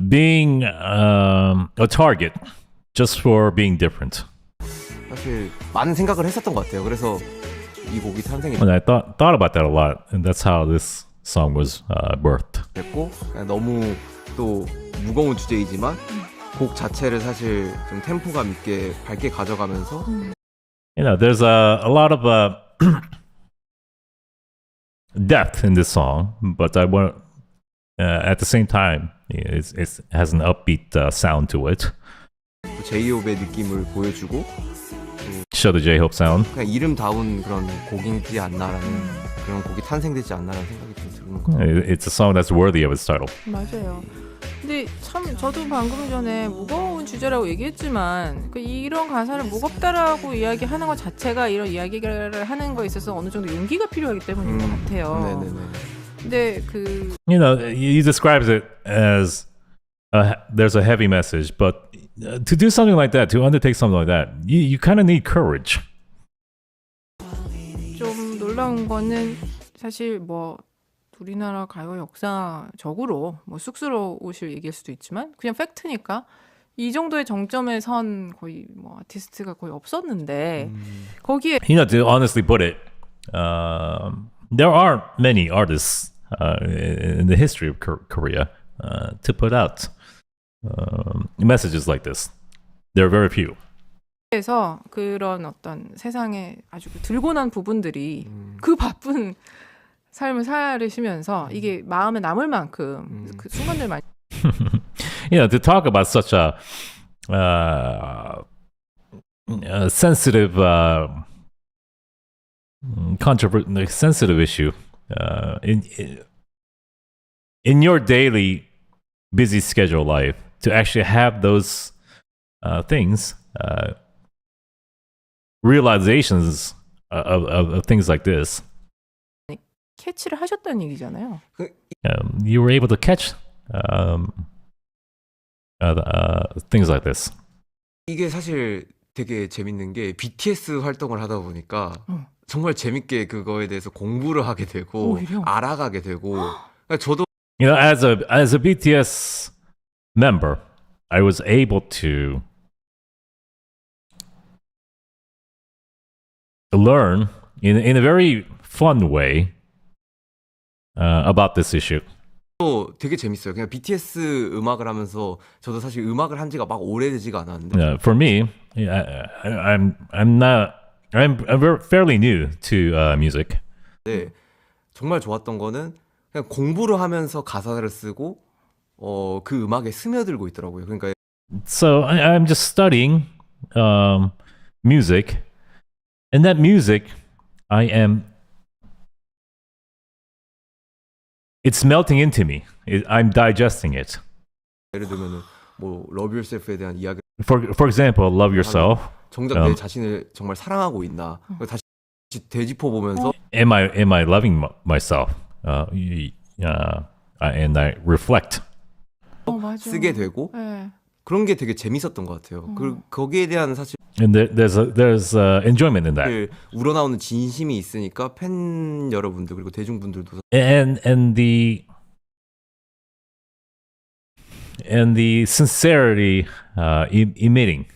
being a target just for being different. 사실 많은 생각을 했었던 것 같아요. 그래서 이 곡이 탄생이 And I thought about that a lot, and that's how this song was birthed. 됐고, 너무 또 무거운 주제이지만 곡 자체를 사실 좀 템포감 있게 밝게 가져가면서 You know, there's a lot of depth in this song, but I want at the same time it has an upbeat sound to it. 제이홉의 느낌을 보여주고 Show the J-Hope sound. 그냥 이름다운 그런 곡이지 않나라는 그런 곡이 탄생되지 않나라는 생각이 좀 드는 것 같아요. It's a song that's worthy of its title. 맞아요. 근데 참 저도 방금 전에 무거운 주제라고 얘기했지만 이런 가사를 무겁다라고 이야기하는 것 자체가 이런 이야기를 하는 거에 있어서 어느 정도 용기가 필요하기 때문인 것 같아요. 네네네. 근데 You know, he describes it as there's a heavy message, but to do something like that, to undertake something like that, you kind of need courage. 좀 놀라운 거는 사실 우리나라 가요 역사적으로 쑥스러우실 얘기일 수도 있지만 그냥 팩트니까 이 정도의 정점에 선 거의 아티스트가 거의 없었는데 거기에 You know, to honestly put it, there aren't many artists in the history of Korea to put out messages like this. There are very few. 그래서 그런 어떤 세상에 아주 들고 난 부분들이 그 바쁜 삶을 살으시면서 이게 마음에 남을 만큼 그 순간들 많이 You know, to talk about such a sensitive, sensitive issue in your daily busy schedule life, to actually have those things, realizations of things like this. 캐치를 하셨다는 얘기잖아요. You were able to catch things like this. 이게 사실 되게 재밌는 게 BTS 활동을 하다 보니까 정말 재밌게 그거에 대해서 공부를 하게 되고 오히려? 알아가게 되고 저도 You know, as a BTS member, I was able to learn in a very fun way about this issue. 또 되게 재밌어요. 그냥 BTS 음악을 하면서 저도 사실 음악을 한 지가 막 오래되지가 않았는데. For me, I'm fairly new to music. 네, 정말 좋았던 거는 그냥 공부를 하면서 가사를 쓰고 그 음악에 스며들고 있더라고요. 그러니까 So I'm just studying music, and that music, it's melting into me. I'm digesting it. 예를 들면은 Love Yourself에 대한 이야기. For example, Love Yourself. 정작 내 자신을 정말 사랑하고 있나? 다시 되짚어 보면서 Am I loving myself? And I reflect. 맞아. 쓰게 되고 네. 그런 게 되게 재밌었던 것 같아요. 거기에 대한 사실 And there's enjoyment in that. 우러나오는 진심이 있으니까 팬 여러분들 그리고 대중분들도 And the sincerity emitting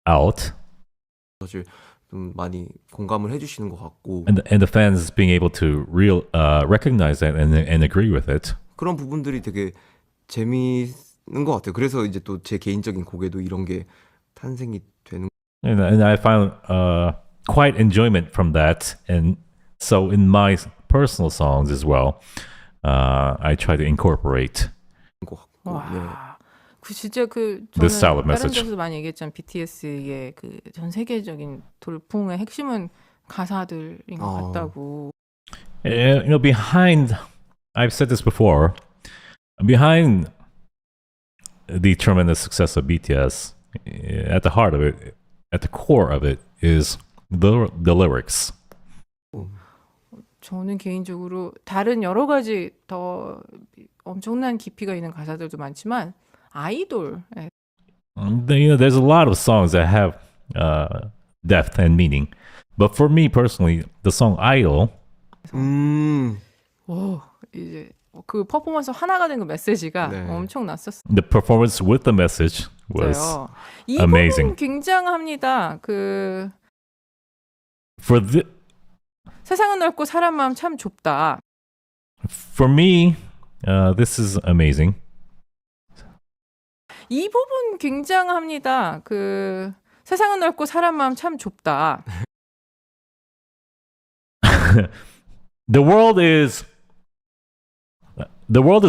out. 사실 좀 많이 공감을 해주시는 것 같고 And the fans being able to recognize that and agree with it. 그런 부분들이 되게 재미있는 것 같아요. 그래서 이제 또 제 개인적인 곡에도 이런 게 탄생이 되는. And I found quite enjoyment from that. And so in my personal songs as well, I try to incorporate 것 같고. 와, 네. 그 진짜 그 This style 저는 of 다른 message. 데서도 많이 얘기했지만 BTS의 그 전 세계적인 돌풍의 핵심은 가사들인 것 같다고. Behind, I've said this before, behind the tremendous success of BTS, at the heart of it, at the core of it, is the lyrics. 저는 개인적으로 다른 여러 가지 더 엄청난 깊이가 있는 가사들도 많지만 아이돌. There's a lot of songs that have depth and meaning, but for me personally, the song "Idol." 오, 이제 그 퍼포먼스 하나가 된 그 메시지가 네. 엄청났었어요. The performance with the message was 이 amazing. 부분 굉장합니다. 그 for the. 세상은 넓고 사람 마음 참 좁다. For me, this is amazing. 이 부분 굉장합니다. 그 세상은 넓고 사람 마음 참 좁다. The world is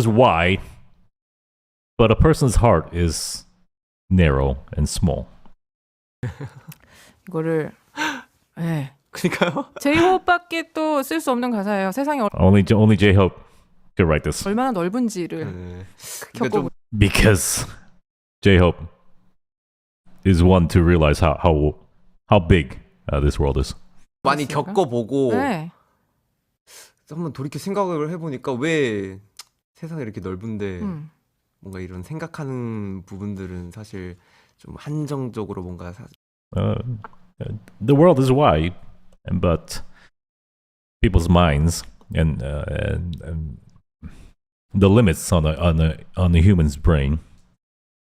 wide, but a person's heart is narrow and small. 이거를 네. 그러니까요. 제이홉밖에 또 쓸 수 없는 가사예요. 세상이 Only J-Hope could write this. 얼마나 넓은지를 네. 겪고 Because J-Hope is one to realize how big this world is. 많이 그렇습니까? 겪어보고 네. 한번 돌이켜 생각을 해보니까 왜 세상이 이렇게 넓은데 뭔가 이런 생각하는 부분들은 사실 좀 한정적으로 뭔가 The world is wide, but people's minds and the limits on the human's brain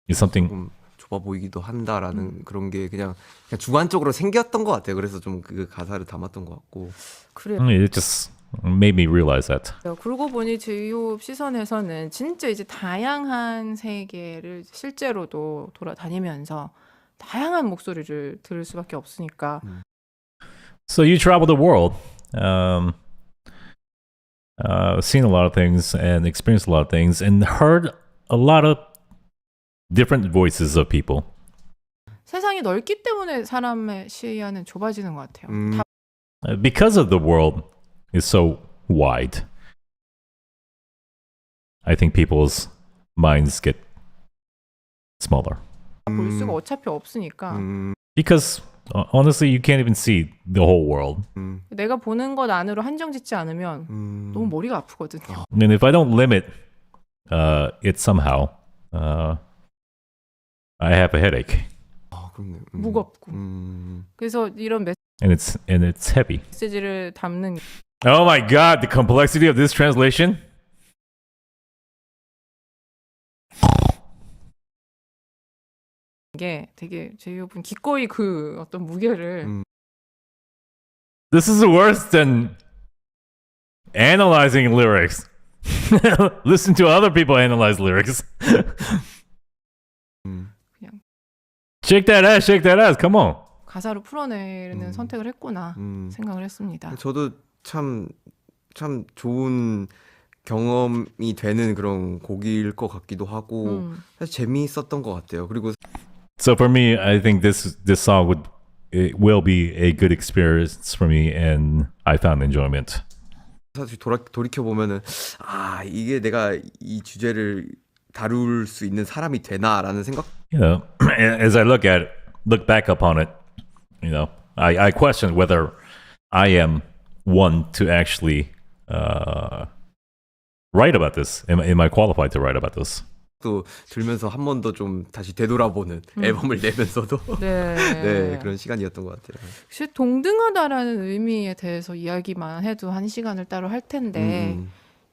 is something. 조금 좁아 보이기도 한다라는 그런 게 그냥 주관적으로 생겼던 것 같아요. 그래서 좀 그 가사를 담았던 것 같고. 그래요. It just made me realize that. 그러고 보니 제이홉 시선에서는 진짜 이제 다양한 세계를 실제로도 돌아다니면서 다양한 목소리를 들을 수밖에 없으니까. So you travel the world, seen a lot of things and experienced a lot of things and heard a lot of different voices of people. 세상이 넓기 때문에 사람의 시야는 좁아지는 것 같아요. Because of the world is so wide, I think people's minds get smaller. 볼 수가 어차피 없으니까. Because honestly, you can't even see the whole world. 내가 보는 것 안으로 한정짓지 않으면 너무 머리가 아프거든요. And if I don't limit it somehow, I have a headache. 아, 그렇네. 무겁고. 그래서 이런 And it's heavy. 메시지를 담는 Oh my God, the complexity of this translation. 게 되게 제이홉은 기꺼이 그 어떤 무게를 This is worse than analyzing lyrics. Listen to other people analyze lyrics. 그냥 Shake that ass, come on. 가사로 풀어내는 선택을 했구나 생각을 했습니다. 저도 참 좋은 경험이 되는 그런 곡일 것 같기도 하고 사실 재미있었던 것 같아요. 그리고 So for me, I think this song will be a good experience for me, and I found enjoyment. 사실 돌이켜 보면은 아 이게 내가 이 주제를 다룰 수 있는 사람이 되나라는 생각. You know, as I look back upon it, you know, I question whether I am one to actually write about this. Am I qualified to write about this? 또 들면서 한 번 더 좀 다시 되돌아보는 앨범을 내면서도 네. 네, 그런 시간이었던 것 같아요. 혹시 동등하다라는 의미에 대해서 이야기만 해도 한 시간을 따로 할 텐데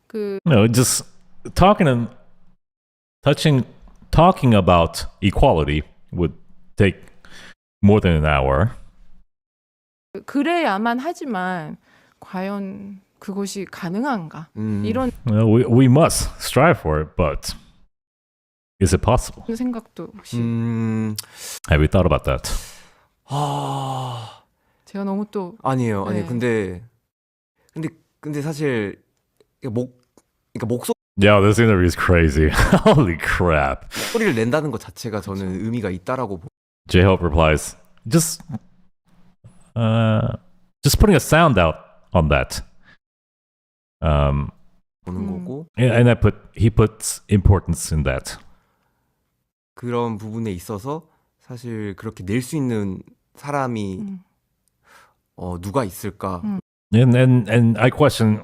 그 No, just talking about equality would take more than an hour. 그래야만 하지만 과연 그것이 가능한가? 이런 We must strive for it, but is it possible? 생각도 혹시 Have you thought about that? 제가 너무 또 아니에요. 네. 아니 근데 사실 그러니까 목소리를 Yeah, this interview is crazy. Holy crap. 낸다는 것 자체가 저는 의미가 있다라고 J-Hope replies, just putting a sound out on that. 보는 거고 And he puts importance in that. 그런 부분에 있어서 사실 그렇게 낼 수 있는 사람이 누가 있을까? And I question,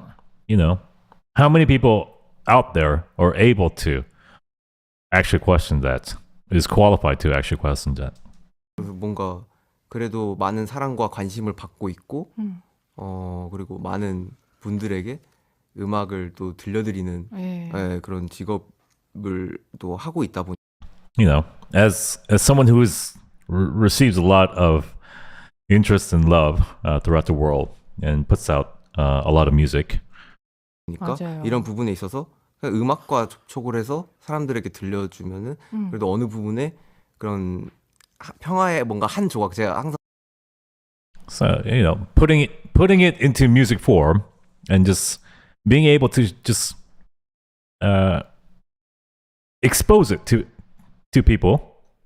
how many people out there are able to actually question that, is qualified to actually question that. 뭔가 그래도 많은 사랑과 관심을 받고 있고 그리고 많은 분들에게 음악을 또 들려드리는 그런 직업을 또 하고 있다 보니 as someone who receives a lot of interest and love throughout the world and puts out a lot of music. 그러니까 이런 부분에 있어서 음악과 접촉을 해서 사람들에게 들려주면은 그래도 어느 부분에 그런 평화의 뭔가 한 조각 제가 항상 So putting it into music form and just being able to just expose it to people.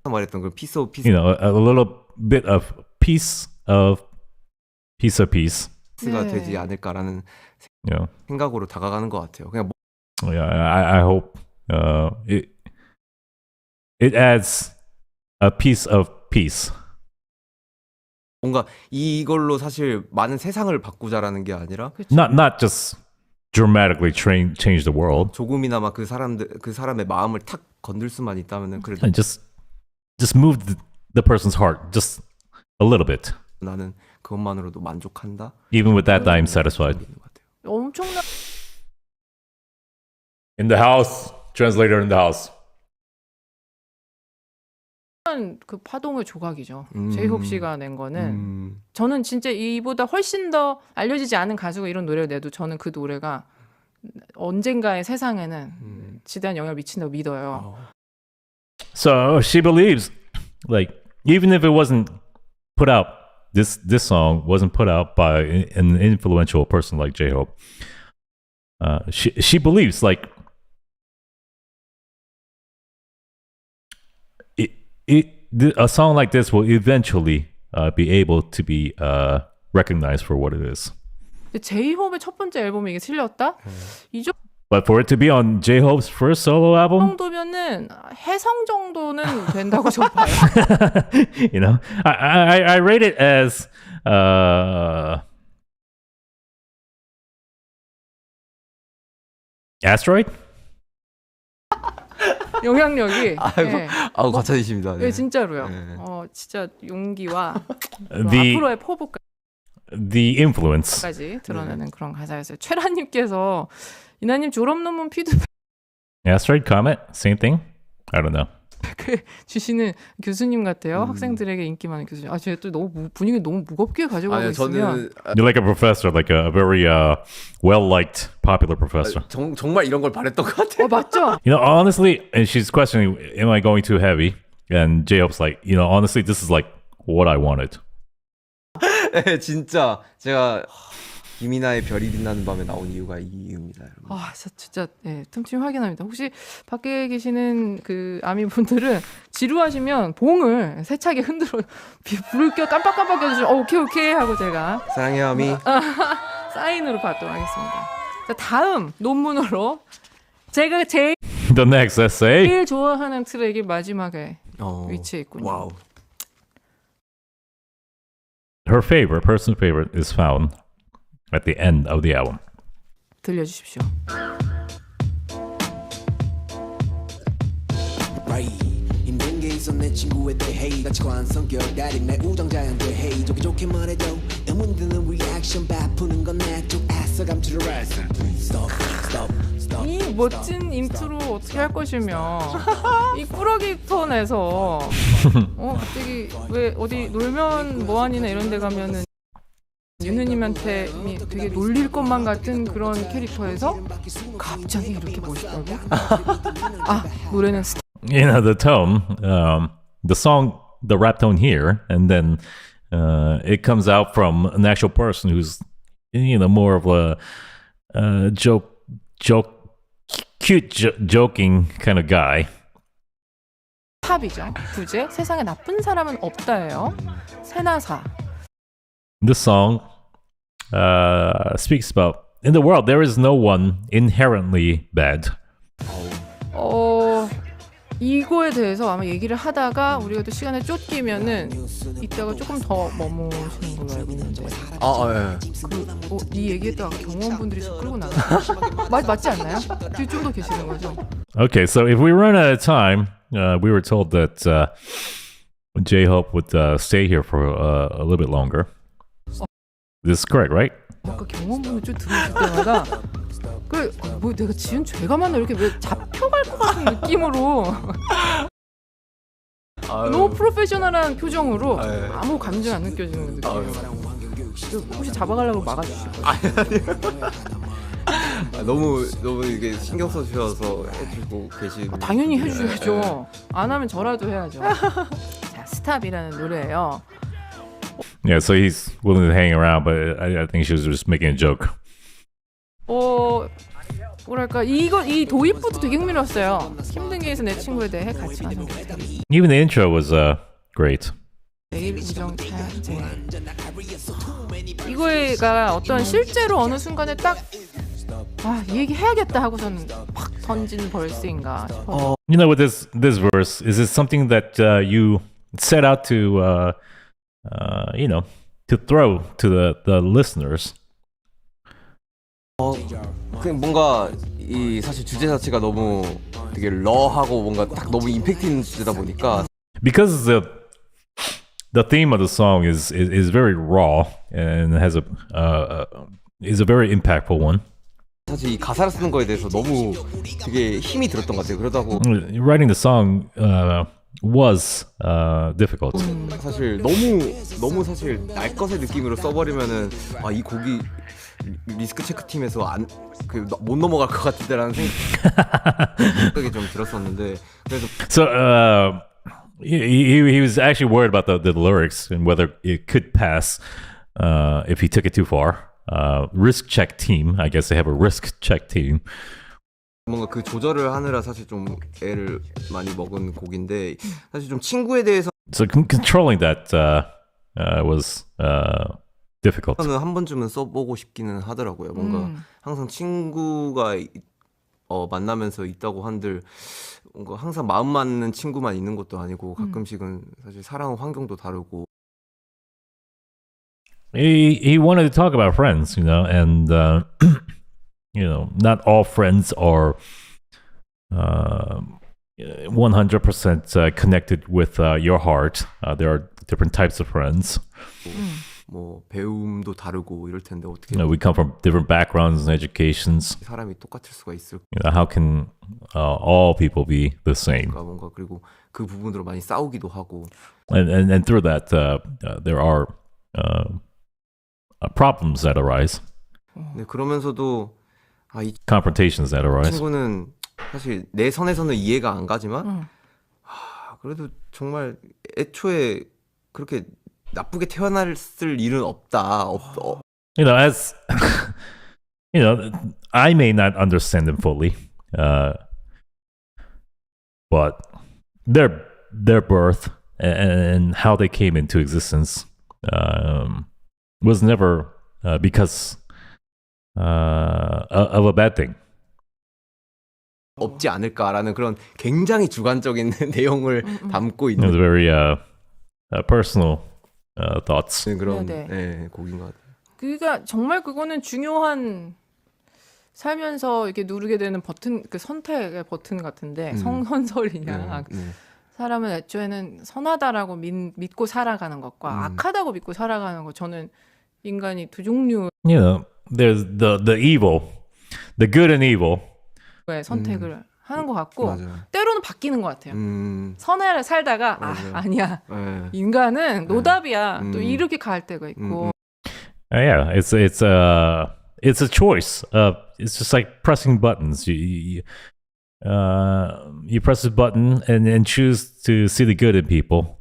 말했던 그 piece of piece. A little bit of piece of 가 되지 않을까라는 생각으로 다가가는 것 같아요. 그냥 Yeah, I hope it adds a piece of peace. 뭔가 이걸로 사실 많은 세상을 바꾸자라는 게 아니라 not just dramatically change the world. 조금이나마 그 사람의 마음을 탁 건들 수만 있다면은 그래도 And just move the person's heart just a little bit. 나는 그것만으로도 만족한다. Even with that, I'm satisfied. 엄청난 In the house, translator in the house. 그 파동의 조각이죠. 제이홉 씨가 낸 거는 저는 진짜 이보다 훨씬 더 알려지지 않은 가수가 이런 노래를 내도 저는 그 노래가 언젠가의 세상에는 지대한 영향을 미친다고 믿어요. So she believes, like, even if it wasn't put out, this song wasn't put out by an influential person like J-Hope. She believes, like, a song like this will eventually be able to be recognized for what it is. 제이홉의 첫 번째 앨범이 이게 틀렸다? 이 But for it to be on J-Hope's first solo album, 정도면은 해성 정도는 된다고 저 봐요. I rate it as asteroid. 영향력이 과찬이십니다. 네, 진짜로요. 진짜 용기와 앞으로의 포부까지 The influence. 드러내는 그런 가사였어요. 최라님께서 이나님 졸업 논문 피드백 Asteroid, comet, same thing. I don't know. 주시는 교수님 같아요. 학생들에게 인기 많은 교수님. 제가 또 너무 분위기 너무 무겁게 가져가고 있으면. You're like a professor, like a very well-liked, popular professor. 정말 이런 걸 바랬던 것 같아요. 맞죠? Honestly, and she's questioning, am I going too heavy? And J-Hope's like, honestly, this is like what I wanted. 네, 진짜 제가 김이나의 별이 빛나는 밤에 나온 이유가 이 이유입니다, 여러분. 진짜 틈틈이 확인합니다. 혹시 밖에 계시는 그 아미분들은 지루하시면 봉을 세차게 흔들어 불을 껴 깜빡깜빡 껴주시면 오케이 하고 제가 사랑해요, 아미. 사인으로 받도록 하겠습니다. 자, 다음 논문으로 제가 제일 The next essay. 좋아하는 트랙이 마지막에 위치해 있군요. 와우. Her personal favorite is found at the end of the album. 들려주십시오. 힘든 게 있어 내 친구에 대해 같이 과한 성격 달인 내 우정자연대 헤이 좋게 좋게 말해도 의문 드는 리액션 베푸는 건 내 쪽 애써 감추려 했어 이 멋진 인트로 어떻게 할 것이며 이 꾸러기 톤에서 갑자기 왜 어디 놀면 뭐하니나 이런 데 가면은 윤우님한테 되게 놀릴 것만 같은 그런 캐릭터에서 갑자기 이렇게 멋있다고? 노래는 You know, the tone, the song, the rap tone here, and then it comes out from an actual person who's, you know, more of a joking kind of guy. 탑이죠. 부제 세상에 나쁜 사람은 없다예요. 세나사. This song speaks about in the world there is no one inherently bad. 이거에 대해서 아마 얘기를 하다가 우리가 또 시간에 쫓기면은 이따가 조금 더 머무시는 걸로 알고 있는데. 예. 이 얘기했다가 경호원분들이 저 끌고 나가. 맞지 않나요? 뒤에 좀 더 계시는 거죠? Okay, so if we run out of time, we were told that J-Hope would stay here for a little bit longer. This is correct, right? 아까 경호원분들 쭉 들어오실 때마다 내가 지은 죄가 많나 이렇게 왜 잡혀갈 것 같은 느낌으로 너무 프로페셔널한 표정으로 아무 감정 안 느껴지는 느낌. 혹시 잡아가려고 막아주실 거예요? 너무 이게 신경 써주셔서 해주고 계시고 당연히 해주셔야죠. 안 하면 저라도 해야죠. 자, 스탑이라는 노래예요. Yeah, so he's willing to hang around, but I think she was just making a joke. 뭐랄까 이 도입부터 되게 흥미로웠어요. 힘든 게 있어 내 친구에 대해 같이 가는 게. Even the intro was great. 내일 우정 자제. 이거가 어떤 실제로 어느 순간에 딱 이 얘기 해야겠다 하고서는 팍 던진 벌스인가 싶어. You know, with this verse, is it something that you set out to you know, to throw to the listeners? 그냥 뭔가 이 사실 주제 자체가 너무 되게 러하고 뭔가 딱 너무 임팩트 있는 주제다 보니까 Because the theme of the song is very raw and has is a very impactful one. 사실 이 가사를 쓰는 거에 대해서 너무 되게 힘이 들었던 것 같아요. 그러다고 Writing the song was difficult. 사실 너무 사실 날 것의 느낌으로 써버리면은 이 곡이 리스크 체크 팀에서 못 넘어갈 것 같은데라는 생각이 좀 들었었는데 그래서 So he was actually worried about the lyrics and whether it could pass if he took it too far. Risk check team, I guess they have a risk check team. 뭔가 그 조절을 하느라 사실 좀 애를 많이 먹은 곡인데 사실 좀 친구에 대해서 So controlling that was difficult. 저는 한 번쯤은 써보고 싶기는 하더라고요. 뭔가 항상 친구가 만나면서 있다고 한들 뭔가 항상 마음 맞는 친구만 있는 것도 아니고 가끔씩은 사실 살아온 환경도 다르고. He wanted to talk about friends, you know, and you know, not all friends are 100% connected with your heart. There are different types of friends. 뭐 배움도 다르고 이럴 텐데 어떻게? You know, we come from different backgrounds and educations. 사람이 똑같을 수가 있을까? You know, how can all people be the same? 뭔가 그리고 그 부분으로 많이 싸우기도 하고. And through that, there are problems that arise. 네, 그러면서도 이 confrontations that arise. 친구는 사실 내 선에서는 이해가 안 가지만 그래도 정말 애초에 그렇게 나쁘게 태어났을 일은 없다. You know, as you know, I may not understand them fully, but their birth and how they came into existence was never because of a bad thing. 없지 않을까라는 그런 굉장히 주관적인 내용을 담고 It was 있는 very personal thoughts. 그런 네. 네, 곡인 것 같아요. 그러니까 정말 그거는 중요한 살면서 이렇게 누르게 되는 버튼, 그 선택의 버튼 같은데 성선설이냐. 사람은 애초에는 선하다라고 믿고 살아가는 것과 악하다고 믿고 살아가는 것. 저는 인간이 두 종류의 You know, there's the evil, the good and evil. 선택을 하는 것 같고 맞아요. 때로는 바뀌는 것 같아요. 선하게 살다가 아니야. 네. 인간은 노답이야. 또 이렇게 갈 때가 있고. Yeah, it's a choice. It's just like pressing buttons. You press a button and choose to see the good in people.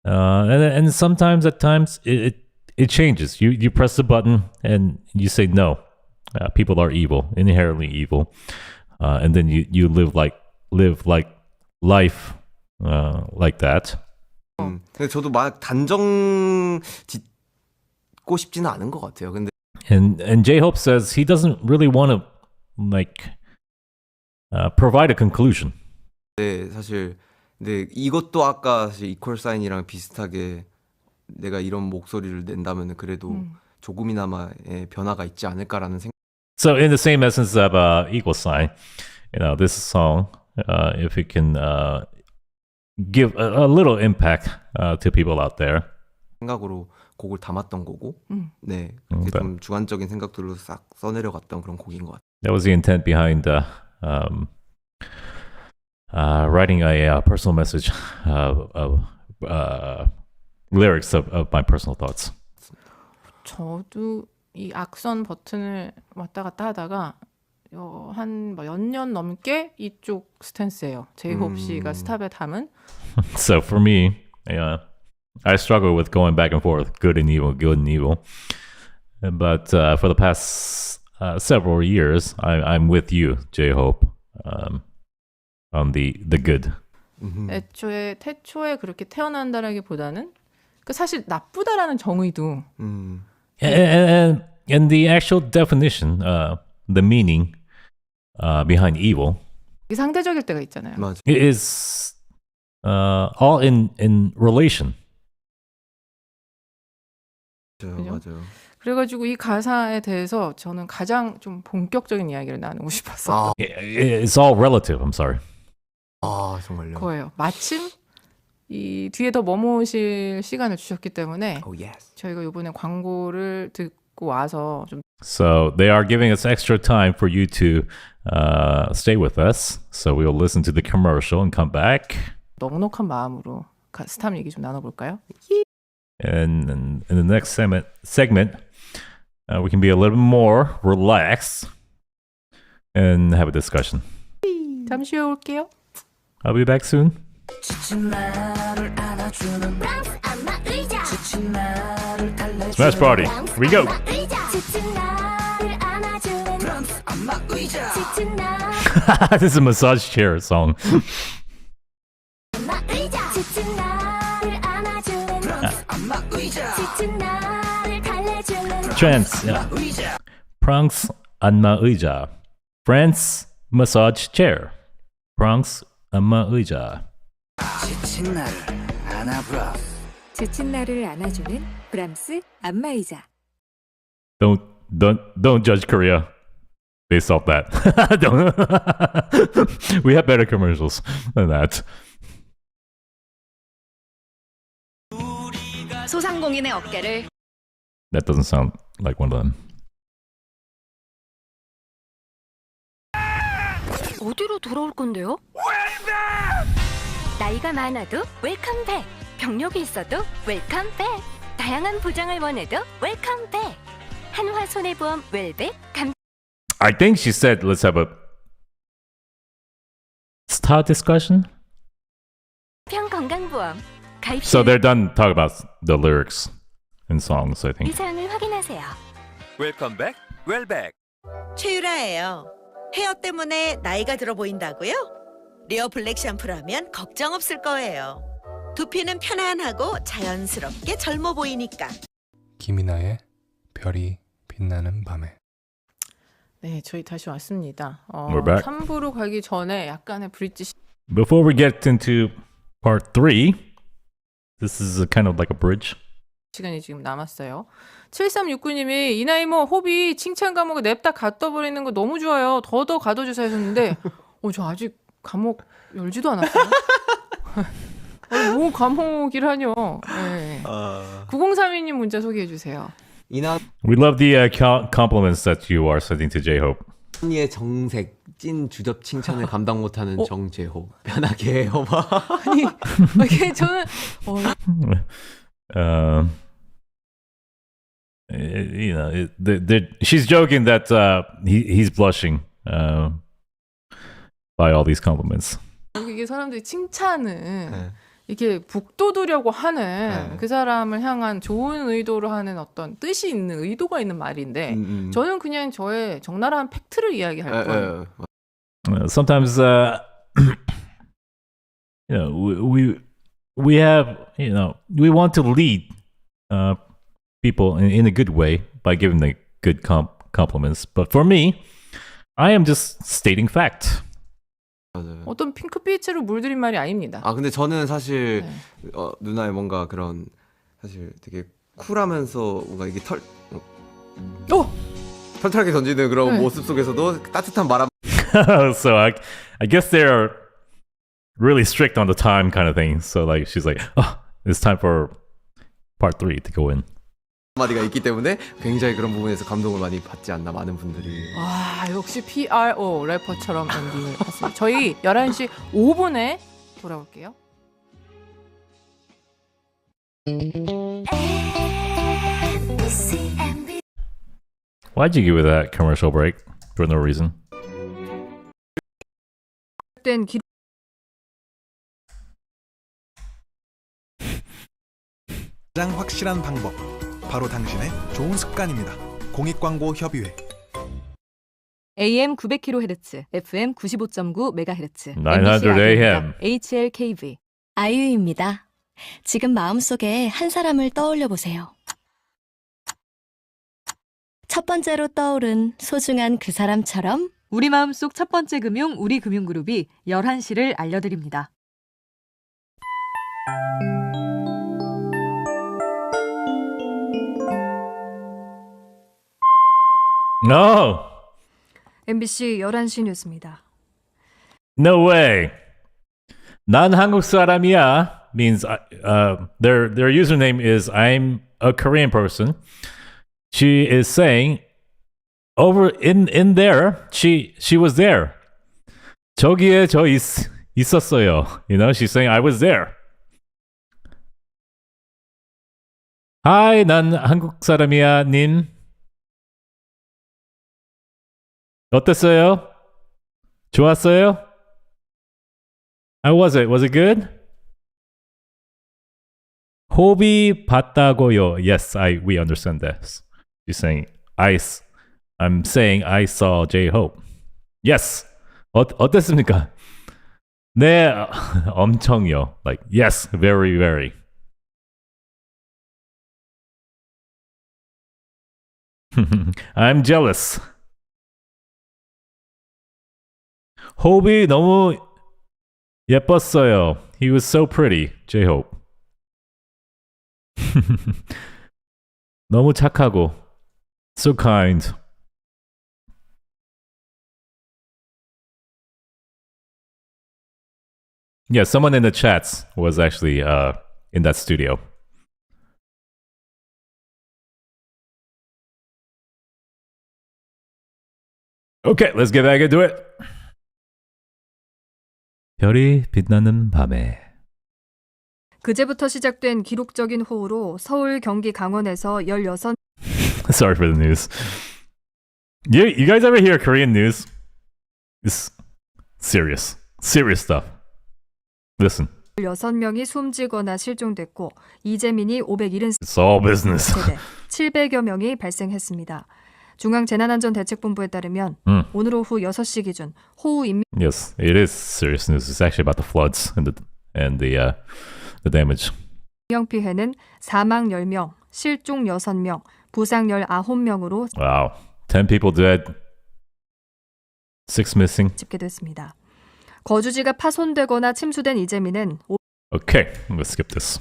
And sometimes at times it changes. You press the button and you say no. People are evil, inherently evil. And then you live like life like that. 근데 저도 막 단정 짓고 싶지는 않은 것 같아요. 근데 And J-Hope says he doesn't really want to like provide a conclusion. 네, 사실 근데 이것도 아까 사실 이퀄 사인이랑 비슷하게 내가 이런 목소리를 낸다면 그래도 조금이나마의 변화가 있지 않을까라는 생각. So in the same essence of equal sign, this song, if it can give a little impact to people out there. 생각으로 곡을 담았던 거고, 네, 그렇게 좀 주관적인 생각들로 싹 써내려갔던 그런 곡인 것 같아요. That was the intent behind writing a personal message of lyrics of my personal thoughts. 저도 이 악선 버튼을 왔다 갔다 하다가 한 몇 년 넘게 이쪽 스탠스예요. 제이홉 씨가 스탑에 담은. So for me, I struggle with going back and forth, good and evil, good and evil. But for the past several years, I'm with you, J-Hope, on the good. 애초에 태초에 그렇게 태어난다라기보다는 그 사실 나쁘다라는 정의도. And the actual definition, the meaning behind evil, 상대적일 때가 있잖아요. 맞아. is all in relation. 맞아요. 그래가지고 이 가사에 대해서 저는 가장 좀 본격적인 이야기를 나누고 싶었어요. It's all relative. I'm sorry. 아 정말요. 거예요. 마침 이 뒤에 더 머무실 시간을 주셨기 때문에 저희가 이번에 광고를 듣고 와서 좀. So they are giving us extra time for you to stay with us. So we'll listen to the commercial and come back. 넉넉한 마음으로 스탑 얘기 좀 나눠볼까요? And in the next segment, we can be a little bit more relaxed and have a discussion. 잠시 후에 올게요. I'll be back soon. Smash party. Here we go. This is a massage chair song. Trance. Yeah. Pranks 안마 의자. France massage chair. Pranks 안마 의자. 지친 나를 안아주는 브람스 안마의자. Don't judge Korea based off that. Don't. We have better commercials than that. 소상공인의 어깨를 That doesn't sound like one of them. 어디로 돌아올 건데요? 나이가 많아도 웰컴백. 경력이 있어도 웰컴백. 다양한 보장을 원해도 웰컴백. 한화손해보험 웰백 감. I think she said let's have a star discussion. 평건강보험 가입. So they're done talking about the lyrics and songs, I think. 사항을 확인하세요. 웰컴 백, 웰백. 최유라예요. 헤어 때문에 나이가 들어 보인다고요? 리어 블랙 샴푸라면 걱정 없을 거예요. 두피는 편안하고 자연스럽게 젊어 보이니까. 김이나의 별이 빛나는 밤에. 네, 저희 다시 왔습니다. We're back. 3부로 가기 전에 약간의 브릿지. Before we get into part 3, this is a kind of like a bridge. 시간이 지금 남았어요. 7369님이 이 나이 뭐 호비 칭찬 감옥에 냅다 가둬버리는 거 너무 좋아요. 더 가둬주세요 하셨는데 저 아직 감옥 열지도 않았어요. 뭐 감옥이라뇨. 네. 9032님 문자 소개해 주세요. We love the compliments that you are sending to J-Hope. 이의 정색, 찐 주접 칭찬을 감당 못하는 정재호. 편하게 해요. 아니 이게 저는 you know, she's joking that he's blushing by all these compliments. 이게 사람들이 칭찬은 이렇게 북돋으려고 하는 그 사람을 향한 좋은 의도로 하는 어떤 뜻이 있는 의도가 있는 말인데 저는 그냥 저의 적나라한 팩트를 이야기할 거예요. Sometimes you know, we have, you know, we want to lead people in a good way by giving them good compliments. But for me, I am just stating fact. 맞아요. 어떤 핑크빛으로 물들인 말이 아닙니다. 근데 저는 사실 누나의 뭔가 그런 사실 되게 쿨하면서 뭔가 이게 털털하게 던지는 그런 모습 속에서도 따뜻한 말 So I guess they're really strict on the time kind of thing. So like she's like, it's time for part 3 to go in. 마디가 있기 때문에 굉장히 그런 부분에서 감동을 많이 받지 않나 많은 분들이. 역시 PRO 래퍼처럼 엔딩을 했습니다. 저희 11시 5분에 돌아올게요. Why'd you give it that commercial break for no reason? 가장 확실한 방법, 바로 당신의 좋은 습관입니다. 공익광고협의회. AM 900kHz, FM 95.9MHz, 900 AM, HLKV. 아이유입니다. 지금 마음속에 한 사람을 떠올려 보세요. 첫 번째로 떠오른 소중한 그 사람처럼 우리 마음속 첫 번째 금융 우리금융그룹이 11시를 알려드립니다. No. MBC 11시 뉴스입니다. No way. 난 한국 사람이야 means their username is I'm a Korean person. She is saying over in there she was there. 저기에 저 있었어요. You know, she's saying I was there. Hi, 난 한국 사람이야 님. 어땠어요? 좋았어요? How was it? Was it good? 호비 봤다고요. Yes, we understand this. She's saying I'm saying I saw J-Hope. Yes. 어땠습니까? 네, 엄청요. Like yes, very, very. I'm jealous. 호비 너무 예뻤어요. He was so pretty. J-Hope. 너무 착하고 so kind. Yeah, someone in the chats was actually in that studio. Okay, let's get back into it. 별이 빛나는 밤에. 그제부터 시작된 기록적인 호우로 서울, 경기, 강원에서 16. Sorry for the news. You guys ever hear Korean news? It's serious stuff. Listen. 16명이 숨지거나 실종됐고 이재민이 570. It's all business. 700여 명이 발생했습니다. 중앙재난안전대책본부에 따르면 오늘 오후 6시 기준 호우 인명. Yes, it is serious news. It's actually about the floods and the damage. 인명 피해는 사망 10명, 실종 6명, 부상 19명으로. Wow, 10 people dead, 6 missing. 집계됐습니다. 거주지가 파손되거나 침수된 이재민은. Okay, let's skip this.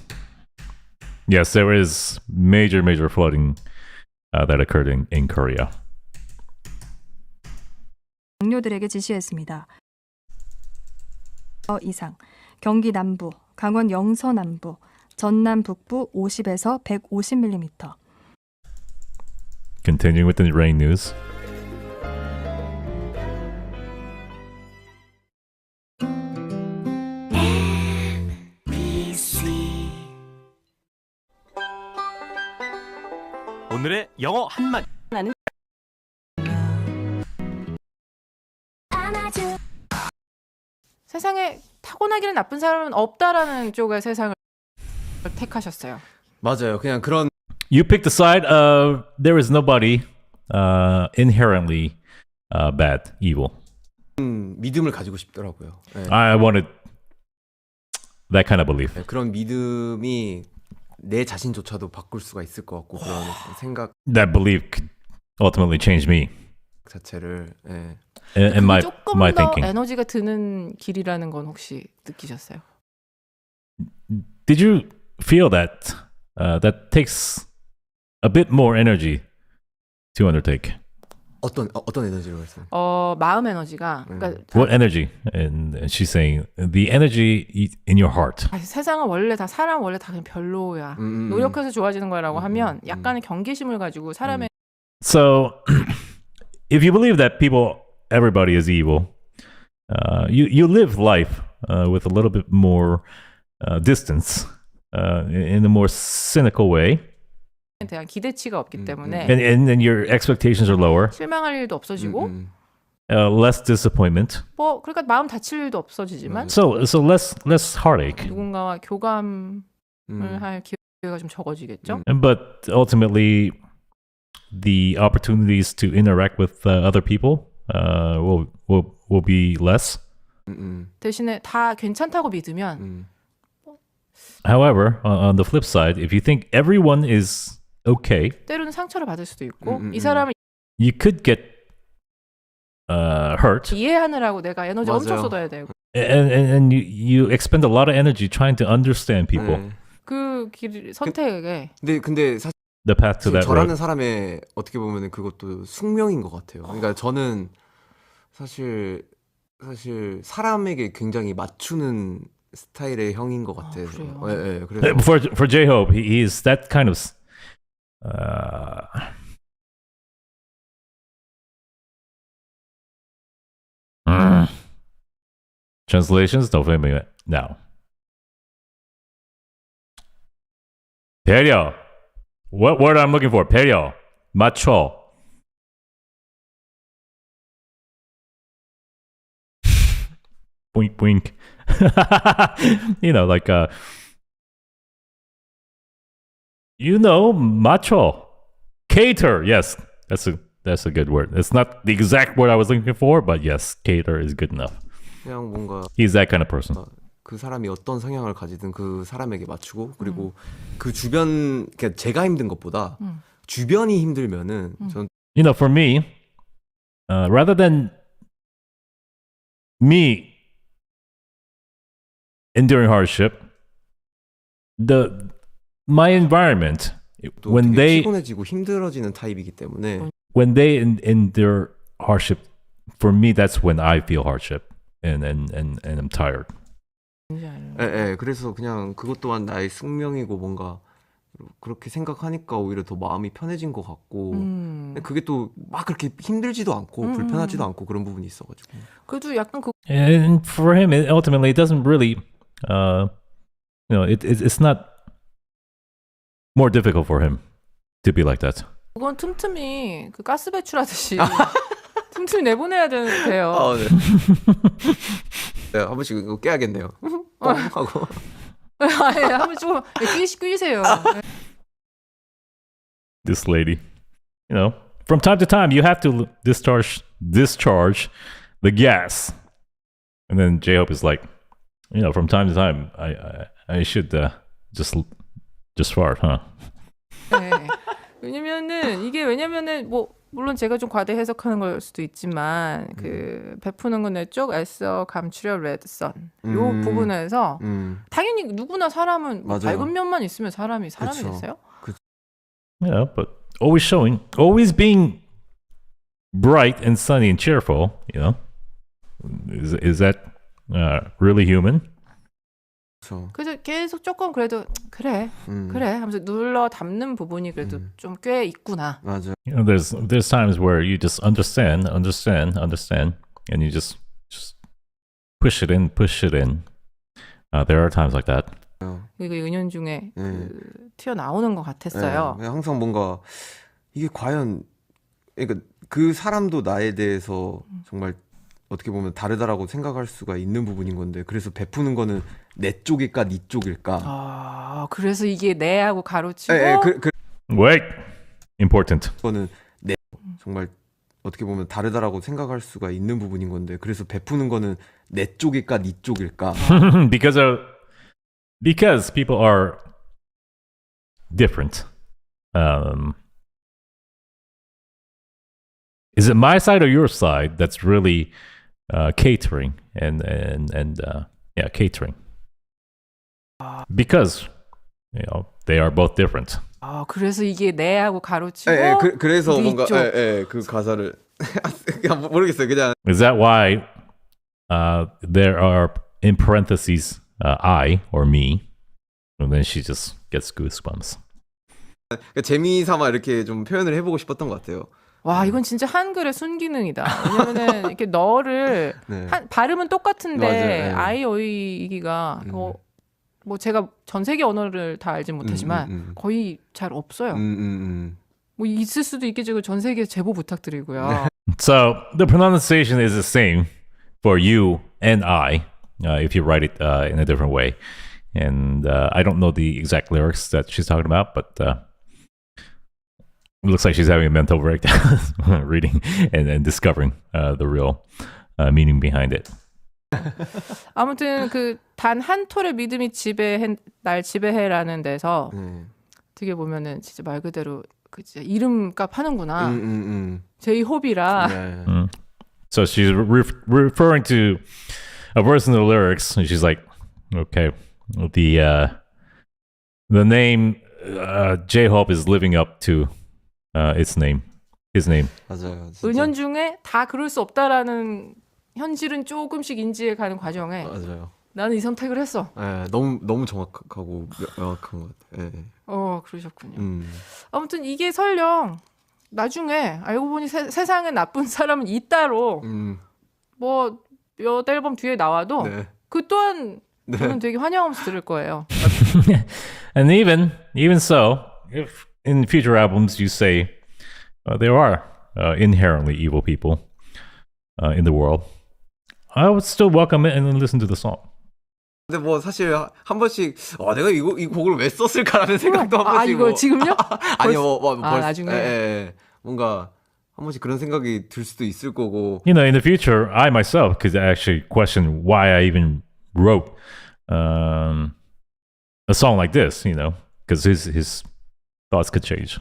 Yes, there is major flooding that occurred in Korea. 동료들에게 지시했습니다. 이상, 경기 남부, 강원 영서 남부, 전남 북부 50에서 150mm. Continuing with the rain news. 오늘의 영어 한마디. 세상에 타고나기는 나쁜 사람은 없다라는 쪽의 세상을 택하셨어요. 맞아요. 그냥 그런 You picked the side of there is nobody inherently bad, evil. 믿음을 가지고 싶더라고요. 네. I wanted that kind of belief. 네, 그런 믿음이 내 자신조차도 바꿀 수가 있을 것 같고 그런 생각 That belief could ultimately change me. 자체를 예. And my 조금 my 더 thinking. 에너지가 드는 길이라는 건 혹시 느끼셨어요? Did you feel that that takes a bit more energy to undertake? 어떤 에너지를 말씀? 마음 에너지가 그러니까 What energy? And she's saying the energy in your heart. 세상은 원래 다 사람 원래 다 그냥 별로야. 노력해서 좋아지는 거라고 하면 약간의 경계심을 가지고 사람의 So if you believe that everybody is evil, you live life with a little bit more distance, in a more cynical way. 대한 기대치가 없기 때문에 And your expectations are lower. 실망할 일도 없어지고 less disappointment. 뭐 그러니까 마음 다칠 일도 없어지지만 So less heartache. 누군가와 교감을 할 기회가 좀 적어지겠죠. But ultimately, the opportunities to interact with other people will be less. 대신에 다 괜찮다고 믿으면. However, on the flip side, if you think everyone is okay, 때로는 상처를 받을 수도 있고 이 사람을 you could get hurt. 이해하느라고 내가 에너지 엄청 쏟아야 되고. And you expend a lot of energy trying to understand people. 그 길 선택에. 근데 사실 the path to that 저라는 road. 사람의 어떻게 보면 그것도 숙명인 것 같아요. 그러니까 저는 사실 사람에게 굉장히 맞추는 스타일의 형인 것 같아요. 예, 그래서 For J-Hope, he is that kind of translations. Don't blame me now. 배려. What word I'm looking for? 배려. 맞춰. Boink boink. You know, like macho, cater. Yes, that's a good word. It's not the exact word I was looking for, but yes, cater is good enough. 그냥 뭔가 He's that kind of person. 그 사람이 어떤 성향을 가지든 그 사람에게 맞추고 그리고 그 주변 그러니까 제가 힘든 것보다 주변이 힘들면은 전 For me, rather than me enduring hardship, my environment when they 피곤해지고 힘들어지는 타입이기 때문에 when they endure hardship, for me that's when I feel hardship and I'm tired. 예, 그래서 그냥 그것 또한 나의 숙명이고 뭔가 그렇게 생각하니까 오히려 더 마음이 편해진 것 같고 그게 또 막 그렇게 힘들지도 않고 불편하지도 않고 그런 부분이 있어가지고 그래도 약간 And for him, ultimately, it doesn't really, it's not more difficult for him to be like that. 그건 틈틈이 그 가스 배출하듯이 틈틈이 내보내야 돼요. 네. 네, 한 번씩 이거 깨야겠네요. 하고. 아니, 한 번 좀 끼세요. This lady, from time to time, you have to discharge the gas. And then J-Hope is like, from time to time, I should just fart, huh? 네. 왜냐면은 물론 제가 좀 과대 해석하는 걸 수도 있지만 그 베푸는 건 내 쪽, 애써 감추려 레드선 요 부분에서 당연히 누구나 사람은 뭐 밝은 면만 있으면 사람이겠어요? Yeah, but always being bright and sunny and cheerful, you know, is that really human? 그래서 계속 조금 그래도 그래 하면서 눌러 담는 부분이 그래도 좀 꽤 있구나. 맞아. You know, there's times where you just understand, and you just push it in. There are times like that. 이거 은연중에 튀어나오는 것 같았어요. 항상 뭔가 이게 과연 그러니까 그 사람도 나에 대해서 정말 어떻게 보면 다르다라고 생각할 수가 있는 부분인 건데 그래서 베푸는 거는 내 쪽일까 네 쪽일까. 아 그래서 이게 내하고 가로치고. Wait, important. 그거는 내 정말 어떻게 보면 다르다라고 생각할 수가 있는 부분인 건데 그래서 베푸는 거는 내 쪽일까 네 쪽일까. Because people are different. Is it my side or your side that's really catering and catering? Because you know they are both different. 아 그래서 이게 내하고 가로치고. 그래서 네 뭔가 쪽. 그 가사를 모르겠어요 그냥. Is that why there are in parentheses I or me, and then she just gets goosebumps. 그러니까 재미삼아 이렇게 좀 표현을 해보고 싶었던 것 같아요. 와 이건 진짜 한글의 순기능이다. 왜냐면은 이렇게 너를 발음은 똑같은데 아이 어이기가 뭐 제가 전 세계 언어를 다 알진 못하지만 거의 잘 없어요. 뭐 있을 수도 있겠지만 전 세계 제보 부탁드리고요. So the pronunciation is the same for you and I, if you write it in a different way. And I don't know the exact lyrics that she's talking about, but it looks like she's having a mental breakdown reading and discovering the real meaning behind it. 아무튼 그 단 한 톨의 믿음이 날 지배해라는 데서 되게 보면은 진짜 말 그대로 그 진짜 이름값 하는구나. 제이 호비라. So she's referring to a verse in the lyrics, and she's like, okay, the name J-Hope is living up to its name, his name. 맞아요. 은연중에 다 그럴 수 없다라는 현실은 조금씩 인지해가는 과정에 맞아요. 나는 이 선택을 했어. 네, 너무 정확하고 명확한 것 같아요. 네. 그러셨군요. 아무튼 이게 설령 나중에 알고 보니 세상에 나쁜 사람은 있다로 뭐 몇 앨범 뒤에 나와도 그 또한 저는 되게 환영하면서 들을 거예요. And even so, if in future albums you say there are inherently evil people in the world, I would still welcome it and listen to the song. 근데 뭐 사실 한 번씩 내가 이 곡을 왜 썼을까라는 생각도 한 번씩. 이거 지금요? 아니요, 나중에. 뭔가 한 번씩 그런 생각이 들 수도 있을 거고. You know, in the future, I myself could actually question why I even wrote a song like this. You know, because his thoughts could change.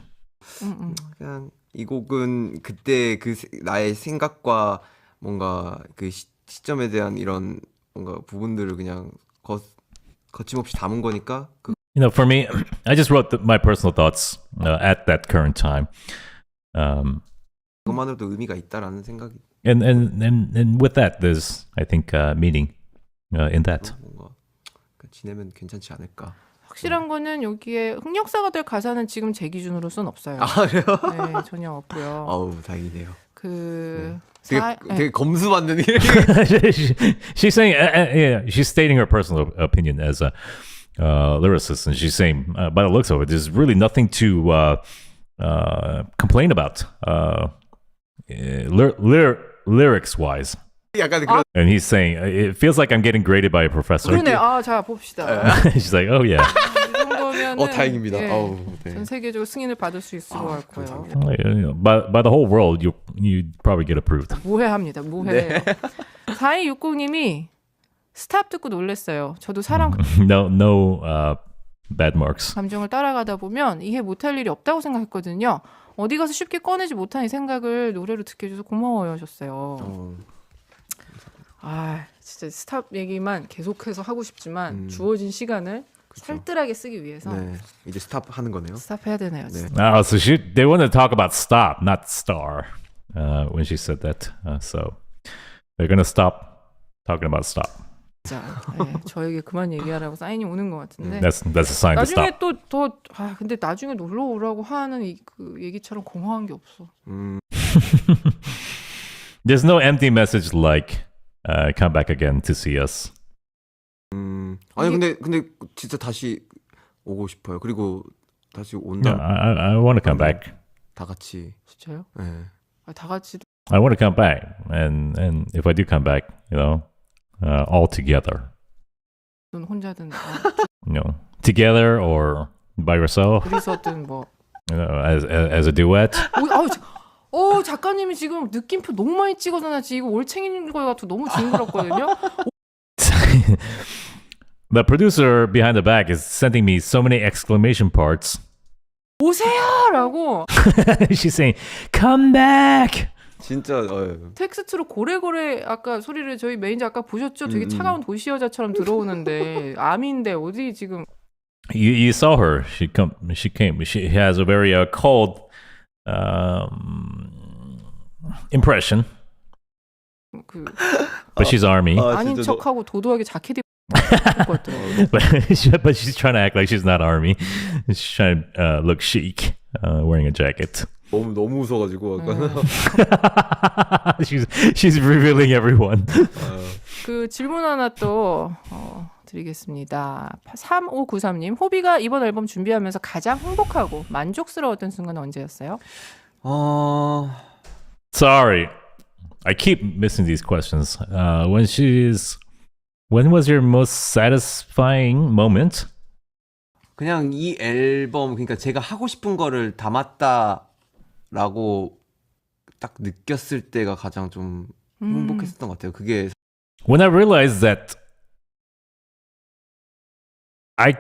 그냥 이 곡은 그때 그 나의 생각과 뭔가 그 시점에 대한 이런 뭔가 부분들을 그냥 거침없이 담은 거니까. You know, for me, I just wrote my personal thoughts at that current time. 그것만으로도 의미가 있다라는 생각이. And with that, there's I think meaning in that. 뭔가 지내면 괜찮지 않을까. 확실한 거는 여기에 흑역사가 될 가사는 지금 제 기준으로선 없어요. 그래요? 네, 전혀 없고요. 아우 다행이네요. 되게 검수받는 She's saying, yeah, she's stating her personal opinion as a lyricist, and she's saying, by the looks of it, there's really nothing to complain about, lyrics-wise. And he's saying, it feels like I'm getting graded by a professor. 그러네. 자 봅시다. She's like, oh yeah. 이 정도면은 다행입니다. 전 세계적으로 승인을 받을 수 있을 것 같고요. By the whole world, you probably get approved. 무해합니다. 무해해요. 4260님이 스탑 듣고 놀랐어요. 저도 사람 no bad marks. 감정을 따라가다 보면 이해 못할 일이 없다고 생각했거든요. 어디 가서 쉽게 꺼내지 못한 이 생각을 노래로 듣게 해줘서 고마워요 하셨어요. 아, 진짜 스탑 얘기만 계속해서 하고 싶지만 주어진 시간을 살뜰하게 쓰기 위해서 네, 이제 스탑 하는 거네요. 스탑해야 되네요. 네. So they want to talk about stop, not star, when she said that. So they're gonna stop talking about stop. 진짜 네, 저에게 그만 얘기하라고 사인이 오는 것 같은데. That's a sign to 나중에 stop. 또 근데 나중에 놀러 오라고 하는 그 얘기처럼 공허한 게 없어. There's no empty message like come back again to see us. 아니 근데 진짜 다시 오고 싶어요. 그리고 다시 온다. Yeah, I want to come back. 다 같이. 진짜요? 네. 다 같이. I want to come back, and if I do come back, all together. 넌 혼자든 Together or by yourself. 둘이서든 뭐. As a duet. 작가님이 지금 느낌표 너무 많이 찍어서 나 지금 이거 올챙이인 거 같아 너무 징그럽거든요. The producer behind the back is sending me so many exclamation parts. 오세요라고. She's saying, "Come back." 진짜 텍스트로 고래고래 아까 소리를 저희 매니저 아까 보셨죠? 되게 차가운 도시 여자처럼 들어오는데 암인데 어디 지금? You saw her. She came. She has a very cold impression. But she's army. 아닌 척하고 도도하게 자켓 입고 but she's trying to act like she's not army. She's trying to look chic, wearing a jacket. 너무 웃어가지고 아까. she's revealing everyone. 그 질문 하나 또 드리겠습니다. 3593님, 호비가 이번 앨범 준비하면서 가장 행복하고 만족스러웠던 순간은 언제였어요? Sorry, I keep missing these questions. When was your most satisfying moment? 그냥 이 앨범 그러니까 제가 하고 싶은 거를 담았다라고 딱 느꼈을 때가 가장 좀 행복했었던 것 같아요. 그게 When I realized that I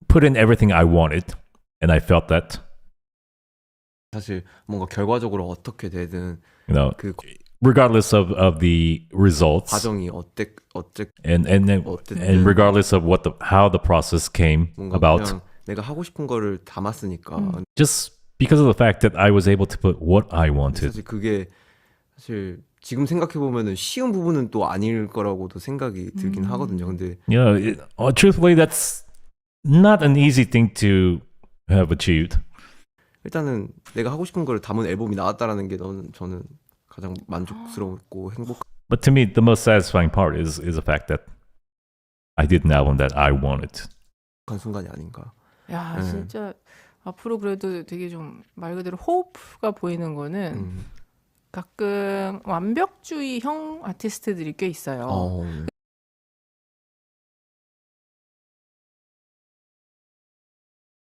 put in everything I wanted and I felt that. 사실 뭔가 결과적으로 어떻게 되든 그 regardless of the results, 과정이 and regardless of how the process came about, 내가 하고 싶은 거를 담았으니까. just because of the fact that I was able to put what I wanted. 사실 그게 사실 지금 생각해 보면은 쉬운 부분은 또 아닐 거라고도 생각이 들긴 하거든요. 근데 truthfully, that's not an easy thing to have achieved. 일단은 내가 하고 싶은 거를 담은 앨범이 나왔다라는 게 저는 가장 만족스럽고 행복. But to me, the most satisfying part is the fact that I did an album that I wanted. 한 순간이 아닌가. 야, 진짜 앞으로 그래도 되게 좀 말 그대로 호프가 보이는 거는 가끔 완벽주의형 아티스트들이 꽤 있어요.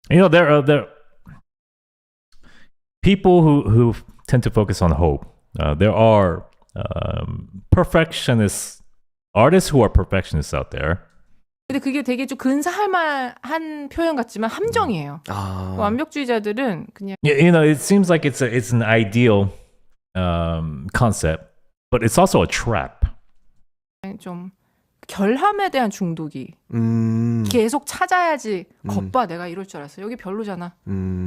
There are people who tend to focus on hope. There are perfectionist artists who are perfectionists out there. 근데 그게 되게 좀 근사할 만한 표현 같지만 함정이에요. 완벽주의자들은 그냥 it seems like it's an ideal concept, but it's also a trap. 좀 결함에 대한 중독이 계속 찾아야지. 겉봐 내가 이럴 줄 알았어. 여기 별로잖아.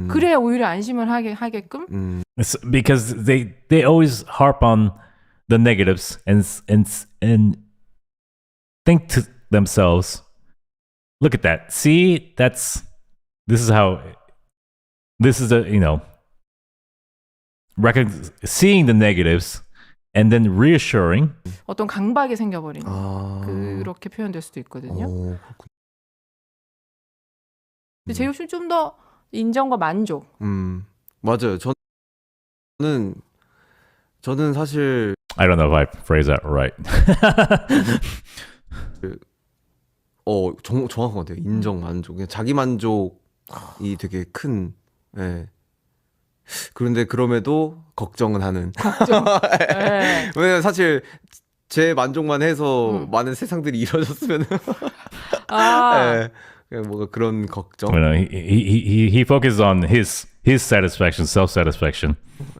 그래야 오히려 안심을 하게끔. It's because they always harp on the negatives and think to themselves, look at that. See, this is seeing the negatives and then reassuring. 어떤 강박이 생겨버리는 그렇게 표현될 수도 있거든요. 근데 제이홉 씨는 좀 더 인정과 만족. 맞아요. 저는 사실 I don't know if I phrase that right. 정확한 것 같아요. 인정, 만족. 그냥 자기 만족이 되게 큰. 예. 그런데 그럼에도 걱정은 하는. 왜냐면 사실 제 만족만 해서 많은 세상들이 이루어졌으면. 그냥 뭔가 그런 걱정. You know, he focuses on his satisfaction, self-satisfaction.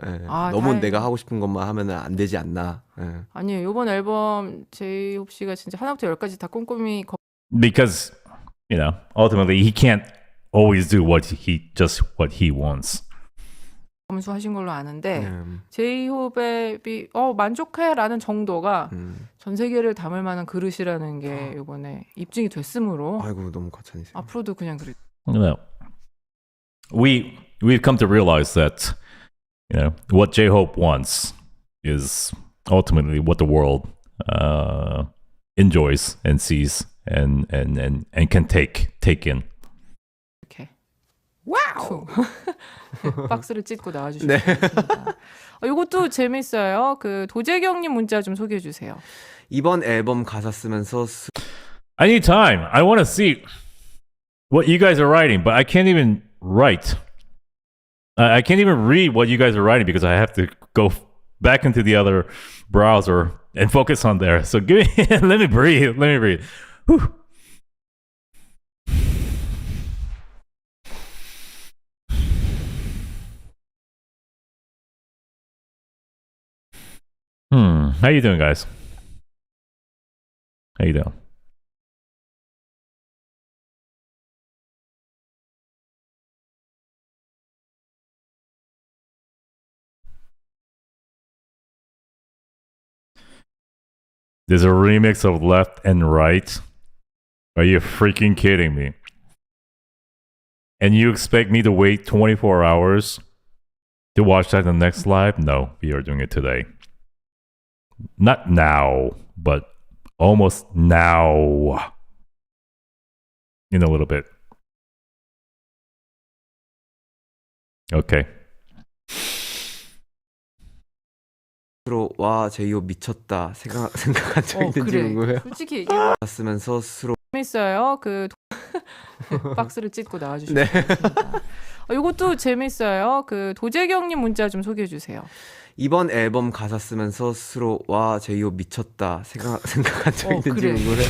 예, 아, 너무 다행이다. 내가 하고 싶은 것만 하면은 안 되지 않나. 예. 아니에요. 이번 앨범 제이홉 씨가 진짜 하나부터 열까지 다 꼼꼼히 Because, you know, ultimately he can't always do what he wants. 검수하신 걸로 아는데 제이홉의 만족해라는 정도가 전 세계를 담을 만한 그릇이라는 게 이번에 입증이 됐으므로 아이고 너무 과찬이세요. 앞으로도 그냥 그래. You know, we've come to realize that, you know, what J-Hope wants is ultimately what the world enjoys and sees and can take in. 이렇게 와우 박스를 찢고 나와주셨습니다. 이것도 재밌어요. 그 도재경님 문자 좀 소개해 주세요. 이번 앨범 가사 쓰면서 I need time. I want to see what you guys are writing, but I can't even write. I can't even read what you guys are writing because I have to go back into the other browser and focus on there. So give me, let me breathe. Whew. How you doing, guys? How you doing? There's a remix of Left and Right. Are you freaking kidding me? And you expect me to wait 24 hours to watch that in the next live? No, we are doing it today. Not now, but almost now. In a little bit. Okay. 스스로 와 제이홉 미쳤다 생각한 적 있는지 그래. 궁금해요. 솔직히 얘기 쓰면서 스스로 재밌어요. 그 박스를 찢고 나와주셨습니다. 이것도 재밌어요. 그 도재경님 문자 좀 소개해 주세요. 이번 앨범 가사 쓰면서 스스로 와 제이홉 미쳤다 생각한 적 있는지 그래. 궁금해요.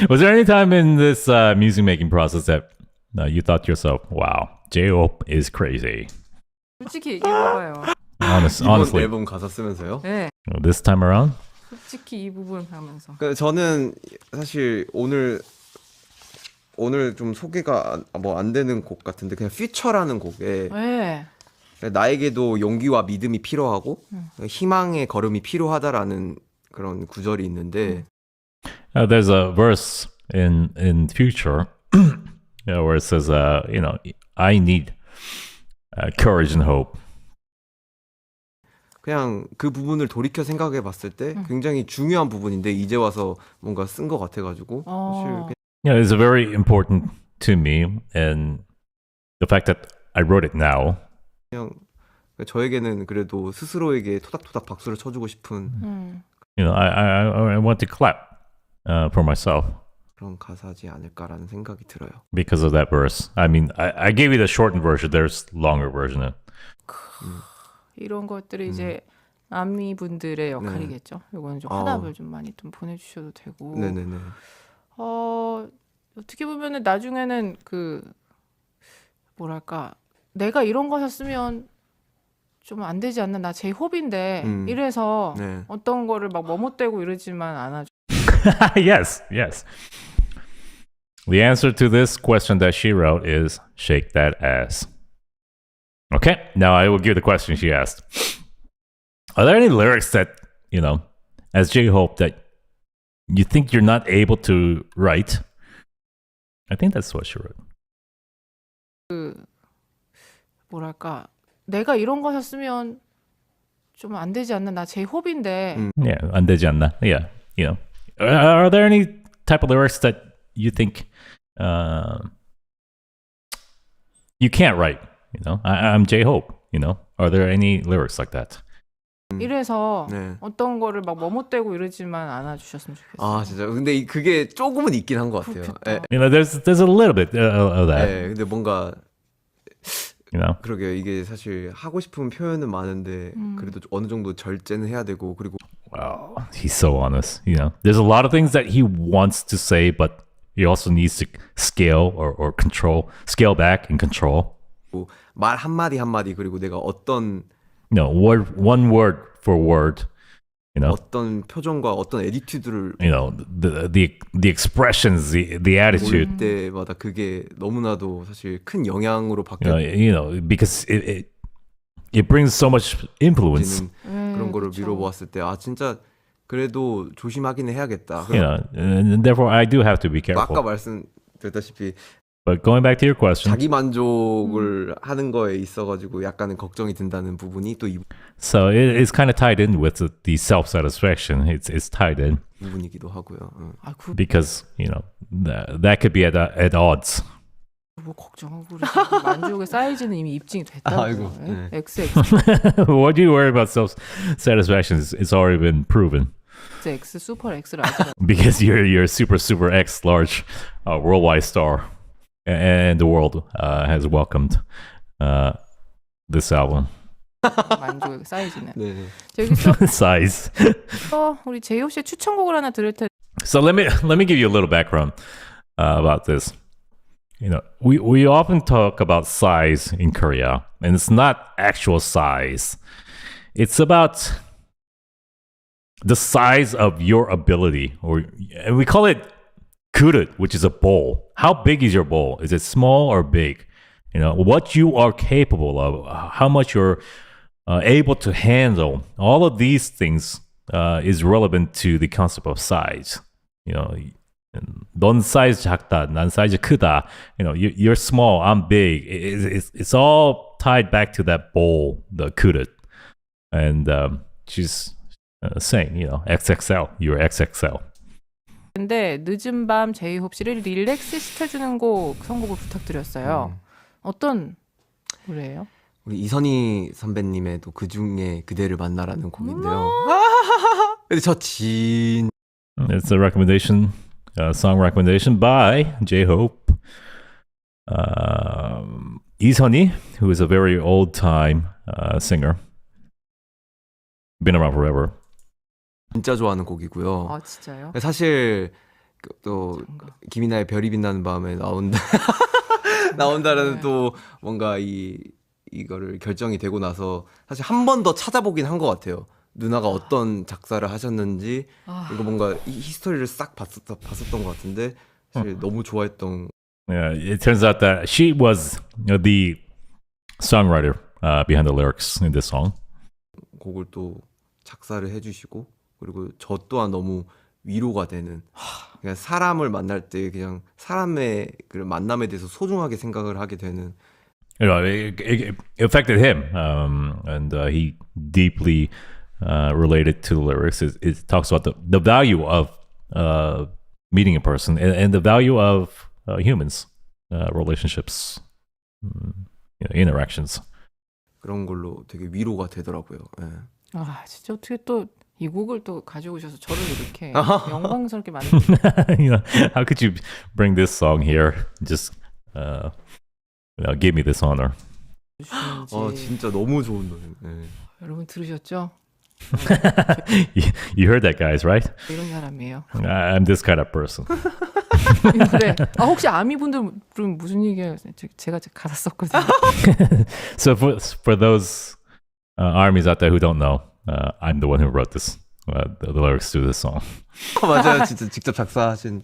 Was there any time in this music making process that you thought to yourself, wow, J-Hope is crazy? 솔직히 얘기해봐요. 이번 Honestly. 앨범 가사 쓰면서요? 네. This time around? 솔직히 이 부분 하면서. 그러니까 저는 사실 오늘 좀 소개가 뭐 안 되는 곡 같은데 그냥 퓨처라는 곡에 네. 나에게도 용기와 믿음이 필요하고 희망의 걸음이 필요하다라는 그런 구절이 있는데 There's a verse in Future where it says, you know, I need courage and hope. 그냥 그 부분을 돌이켜 생각해 봤을 때 굉장히 중요한 부분인데 이제 와서 뭔가 쓴 것 같아가지고 사실 그냥 Yeah, it's very important to me, and the fact that I wrote it now. 그냥 저에게는 그래도 스스로에게 토닥토닥 박수를 쳐주고 싶은 You know, I want to clap for myself 그런 가사지 않을까라는 생각이 들어요. because of that verse. I mean, I gave you the shortened version. There's longer version. 이런 것들이 이제 남미 분들의 역할이겠죠. 이거는 좀 화답을 좀 많이 좀 보내주셔도 되고. 네네네. 어떻게 보면은 나중에는 그 뭐랄까 내가 이런 거 샀으면 좀 안 되지 않나 나 제 호비인데 이래서 네. 어떤 거를 막 머뭇대고 이러지만 않아줘. Yes. The answer to this question that she wrote is shake that ass. Okay, now I will give the question she asked. Are there any lyrics that, you know, as J-Hope, that you think you're not able to write? I think that's what she wrote. 그 뭐랄까 내가 이런 거 샀으면 좀 안 되지 않나 나 제 호비인데. Yeah, 안 되지 않나? Yeah, you know. Are there any type of lyrics that you think you can't write? You know, I'm J-Hope. You know, are there any lyrics like that? 이래서 네. 어떤 거를 막 머뭇대고 이러지만 않아주셨으면 좋겠어요. 아 진짜 근데 그게 조금은 있긴 한 것 같아요. 예. You know, there's a little bit of that. 네, 근데 뭔가 You know. 그러게요. 이게 사실 하고 싶은 표현은 많은데 그래도 어느 정도 절제는 해야 되고 그리고 Wow, he's so honest. You know, there's a lot of things that he wants to say, but he also needs to scale or scale back and control. 말 한마디 한마디 그리고 내가 어떤 one word for word. 어떤 표정과 어떤 애티튜드를 the expressions, the attitude. 볼 때마다 그게 너무나도 사실 큰 영향으로 바뀌어. Because it brings so much influence. 그런 거를 미뤄보았을 때 진짜 그래도 조심하기는 해야겠다. And therefore I do have to be careful. 아까 말씀드렸다시피. But going back to your question. 자기 만족을 하는 거에 있어가지고 약간은 걱정이 든다는 부분이 또 So it's kind of tied in with the self-satisfaction. It's tied in. 부분이기도 하고요. Because that could be at odds. 뭐 걱정하고 그러지. 만족의 사이즈는 이미 입증이 됐다고. 아이고. XX. What do you worry about self-satisfaction? It's already been proven. X super X를 알더라고. Because you're super X large worldwide star. And the world has welcomed this album. 만족의 사이즈는. 네. 여기서 size. 우리 제이홉 씨의 추천곡을 하나 들을 텐데. So let me give you a little background about this. We often talk about size in Korea, and it's not actual size. It's about the size of your ability, and we call it 그릇, which is a bowl. How big is your bowl? Is it small or big? What you are capable of, how much you're able to handle. All of these things is relevant to the concept of size. 넌 사이즈 작다, 난 사이즈 크다. You're small, I'm big. It's all tied back to that bowl, the 그릇. And she's saying, XXL, you're XXL. 근데 늦은 밤 제이홉 씨를 릴렉스 시켜주는 곡 선곡을 부탁드렸어요. 어떤 노래예요? 우리 이선희 선배님의도 그 중에 그대를 만나라는 곡인데요. 근데 It's a recommendation, song recommendation by J-Hope. 이선희, who is a very old-time singer. Been around forever. 진짜 좋아하는 곡이고요. 아 진짜요? 사실 또 김이나의 별이 빛나는 밤에 나온다는 또 뭔가 이거를 결정이 되고 나서 사실 한 번 더 찾아보긴 한 것 같아요. 누나가 어떤 작사를 하셨는지 이거 뭔가 이 히스토리를 싹 봤었던 것 같은데 사실 너무 좋아했던. Yeah, it turns out that she was the songwriter behind the lyrics in this song. 곡을 또 작사를 해주시고 그리고 저 또한 너무 위로가 되는. 그냥 사람을 만날 때 그냥 사람의 그 만남에 대해서 소중하게 생각을 하게 되는. It affected him, and he deeply related to the lyrics. It talks about the value of meeting a person and the value of humans, relationships, interactions. 그런 걸로 되게 위로가 되더라고요. 네. 아 진짜 어떻게 또 이 곡을 또 가져오셔서 저를 이렇게 영광스럽게 만든. How could you bring this song here? Just give me this honor. 진짜 너무 좋은 노래. 네. 여러분 들으셨죠? You heard that, guys, right? 이런 사람이에요. I'm this kind of person. 그래. 혹시 아미분들은 무슨 얘기예요? 제가 가사 썼거든요. So for those armies out there who don't know, I'm the one who wrote this, the lyrics to this song. 맞아요, 진짜 직접 작사하신.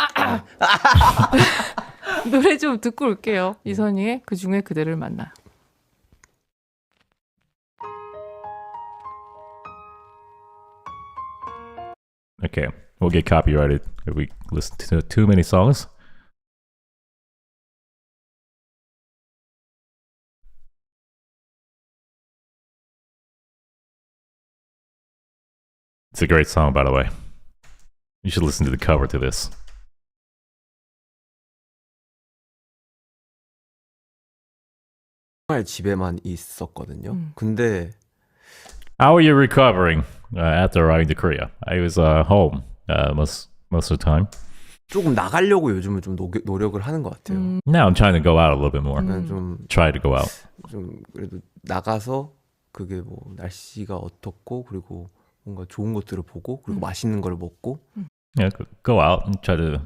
노래 좀 듣고 올게요. 이선희의 그 중에 그대를 만나. Okay, we'll get copyrighted if we listen to too many songs. It's a great song, by the way. You should listen to the cover to this. 정말 집에만 있었거든요. 근데 How are you recovering after arriving to Korea? I was home most of the time. 조금 나가려고 요즘은 좀 노력을 하는 것 같아요. Now I'm trying to go out a little bit more. 좀 Try to go out. 좀 그래도 나가서 그게 뭐 날씨가 어떻고 그리고 뭔가 좋은 것들을 보고 그리고 맛있는 걸 먹고. Yeah, go out and try to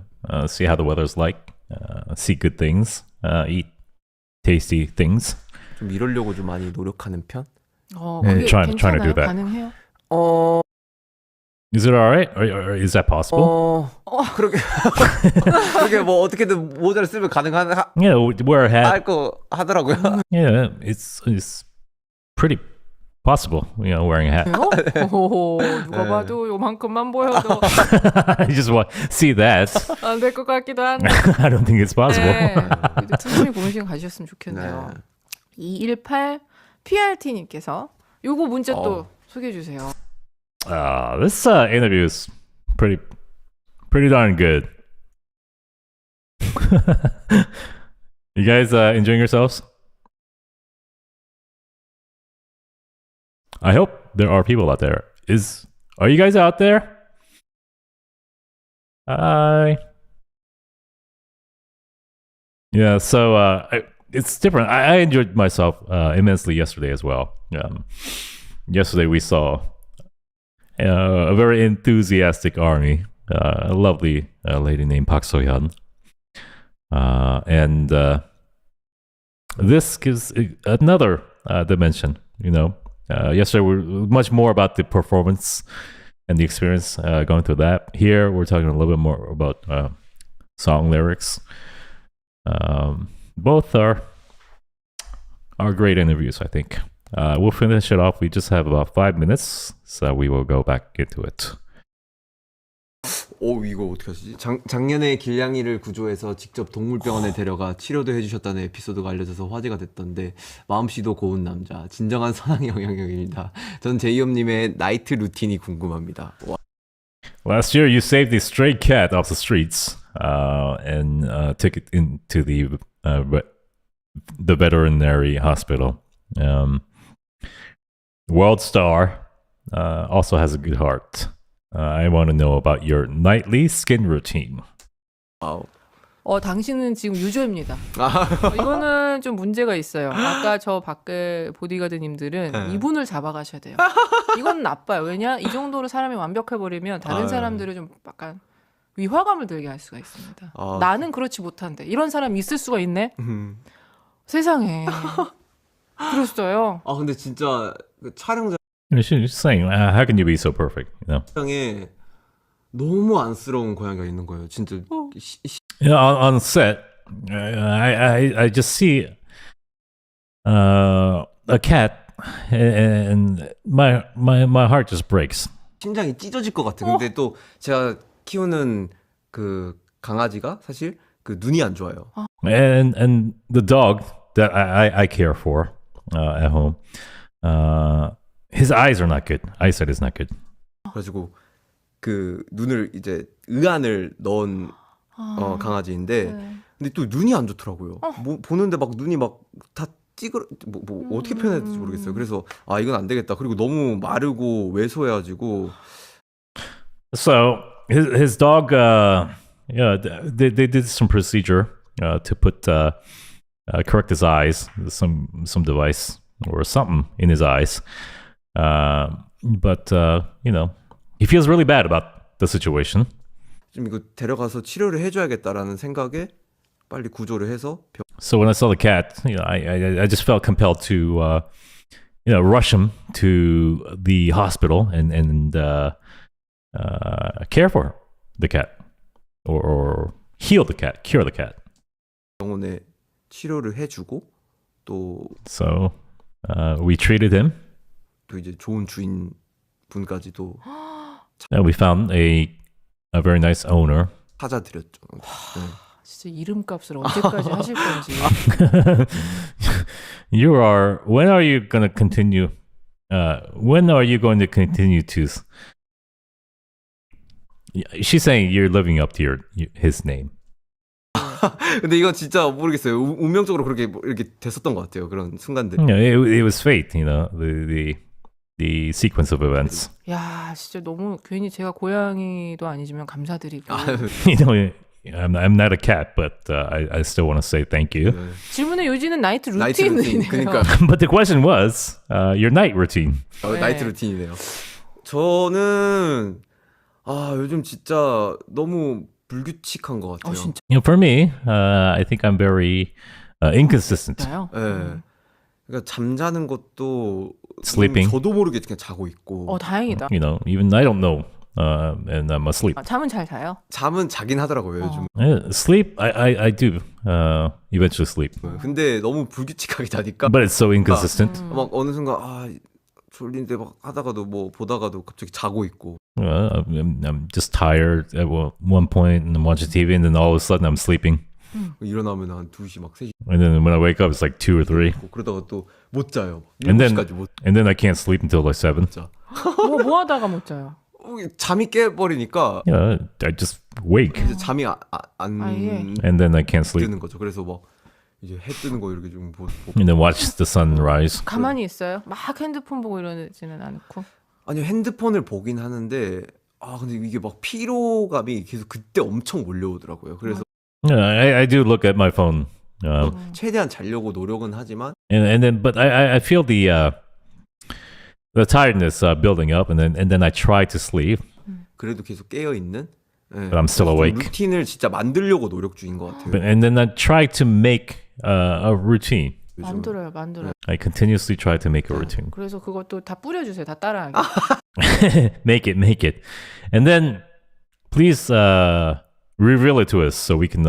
see how the weather's like, see good things, eat tasty things. 좀 이러려고 좀 많이 노력하는 편? 그게 trying to do 괜찮아요? that. 가능해요? Is it alright? Or is that possible? 그렇게 뭐 어떻게든 모자를 쓰면 Yeah, wear a hat. 할거 하더라고요. Yeah, it's pretty possible, wearing a hat. 오, 누가 봐도 요만큼만 보여도 I just want see that. 안 될 것 같기도 한데. I don't think it's possible. 네. 틈틈이 고민 시간 가지셨으면 좋겠네요. 218 PRT님께서 요거 문자 또 소개해 주세요. This interview is pretty darn good. You guys enjoying yourselves? I hope there are people out there. Are you guys out there? Yeah, so it's different. I enjoyed myself immensely yesterday as well. Yesterday we saw a very enthusiastic army, a lovely lady named Park So-hyun. And this gives another dimension, yesterday we were much more about the performance and the experience going through that. Here we're talking a little bit more about song lyrics. Both are great interviews, I think. We'll finish it off. We just have about 5 minutes, so we will go back into it. 이거 어떻게 하시지? 작년에 길냥이를 구조해서 직접 동물병원에 데려가 치료도 해주셨다는 에피소드가 알려져서 화제가 됐던데 마음씨도 고운 남자, 진정한 선한 영향력입니다. 전 제이홉님의 나이트 루틴이 궁금합니다. 와. Last year, you saved a stray cat off the streets and took it into the veterinary hospital. World Star also has a good heart. I want to know about your nightly skin routine. 당신은 지금 유저입니다. 이거는 좀 문제가 있어요. 아까 저 밖에 보디가드님들은 이분을 잡아가셔야 돼요. 이건 나빠요. 왜냐? 이 정도로 사람이 완벽해버리면 다른 사람들을 좀 약간 위화감을 들게 할 수가 있습니다. 나는 그렇지 못한데 이런 사람이 있을 수가 있네? 세상에. 그랬어요. 근데 진짜 촬영장 She's saying, how can you be so perfect? 에 너무 안쓰러운 고양이가 있는 거예요. 진짜. On set, I just see a cat, and my heart just breaks. 심장이 찢어질 것 같아. 근데 또 제가 키우는 그 강아지가 사실 그 눈이 안 좋아요. And the dog that I care for at home, his eyes are not good. Eyesight is not good. 그래가지고 그 눈을 이제 의안을 넣은 강아지인데 근데 또 눈이 안 좋더라고요. 뭐 보는데 막 눈이 막 다 뭐 어떻게 표현해야 될지 모르겠어요. 그래서 이건 안 되겠다. 그리고 너무 마르고 왜소해가지고. So his dog, they did some procedure to put correct his eyes, some device or something in his eyes. But he feels really bad about the situation. 좀 이거 데려가서 치료를 해줘야겠다라는 생각에 빨리 구조를 해서. So when I saw the cat, I just felt compelled to rush him to the hospital and care for the cat or heal the cat, cure the cat. 병원에 치료를 해주고 또. So we treated him. 또 이제 좋은 주인 분까지도. We found a very nice owner. 찾아드렸죠. 진짜 이름값을 언제까지 하실 건지. When are you going to continue? When are you going to continue to? She's saying you're living up to his name. 근데 이건 진짜 모르겠어요. 운명적으로 그렇게 이렇게 됐었던 것 같아요. 그런 순간들. It was fate, the sequence of events. 야, 진짜 너무 괜히 제가 고양이도 아니지만 감사드리고. I'm not a cat, but I still want to say thank you. 질문의 요지는 나이트 루틴이네요. 그러니까. But the question was your night routine. 나이트 루틴이네요. 저는 요즘 진짜 너무 불규칙한 것 같아요. 진짜. For me, I think I'm very inconsistent. 네. 그러니까 잠자는 것도 Sleeping. 저도 모르게 그냥 자고 있고. 다행이다. Even I don't know, and I'm asleep. 잠은 잘 자요? 잠은 자긴 하더라고요 요즘. Sleep, I do eventually sleep. 근데 너무 불규칙하게 자니까. But it's so inconsistent. 막 어느 순간 졸린데 막 하다가도 뭐 보다가도 갑자기 자고 있고. I'm just tired at one point and I'm watching TV and then all of a sudden I'm sleeping. 일어나면 한 2시 막 3시. And then when I wake up it's like 2 or 3. 그러다가 또 못 자요. And 7시까지 못. then I can't sleep until like 7. 뭐 하다가 못 자요? 잠이 깨버리니까. Yeah, I just wake. 이제 잠이 안 And then I can't sleep. 뜨는 거죠. 그래서 막 이제 해 뜨는 거 이렇게 좀 보고. And then watch the sun rise. 가만히 있어요? 막 핸드폰 보고 이러지는 않고. 아니요, 핸드폰을 보긴 하는데 근데 이게 막 피로감이 계속 그때 엄청 몰려오더라고요. 그래서 Yeah, I do look at my phone. 최대한 자려고 노력은 하지만 And then but I feel the tiredness building up and then I try to sleep. 그래도 계속 깨어 있는. But I'm still awake. 루틴을 진짜 만들려고 노력 중인 것 같아요. And then I try to make a routine. 만들어요. I continuously try to make a routine. 그래서 그것도 다 뿌려주세요. 다 따라하게. Make it. And then please reveal it to us so we can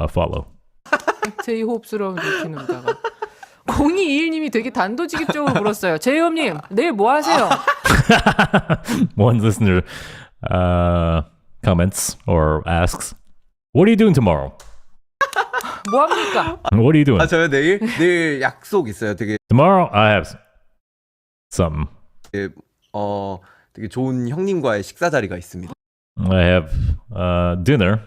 follow. 제이홉스러운 루틴으로다가 0221님이 되게 단도직입적으로 물었어요. 제이홉님 내일 뭐 하세요? One listener comments or asks, "What are you doing tomorrow?" 뭐 합니까? What are you doing? 저요 내일 약속 있어요. 되게 Tomorrow I have something. 되게 좋은 형님과의 식사 자리가 있습니다. I have dinner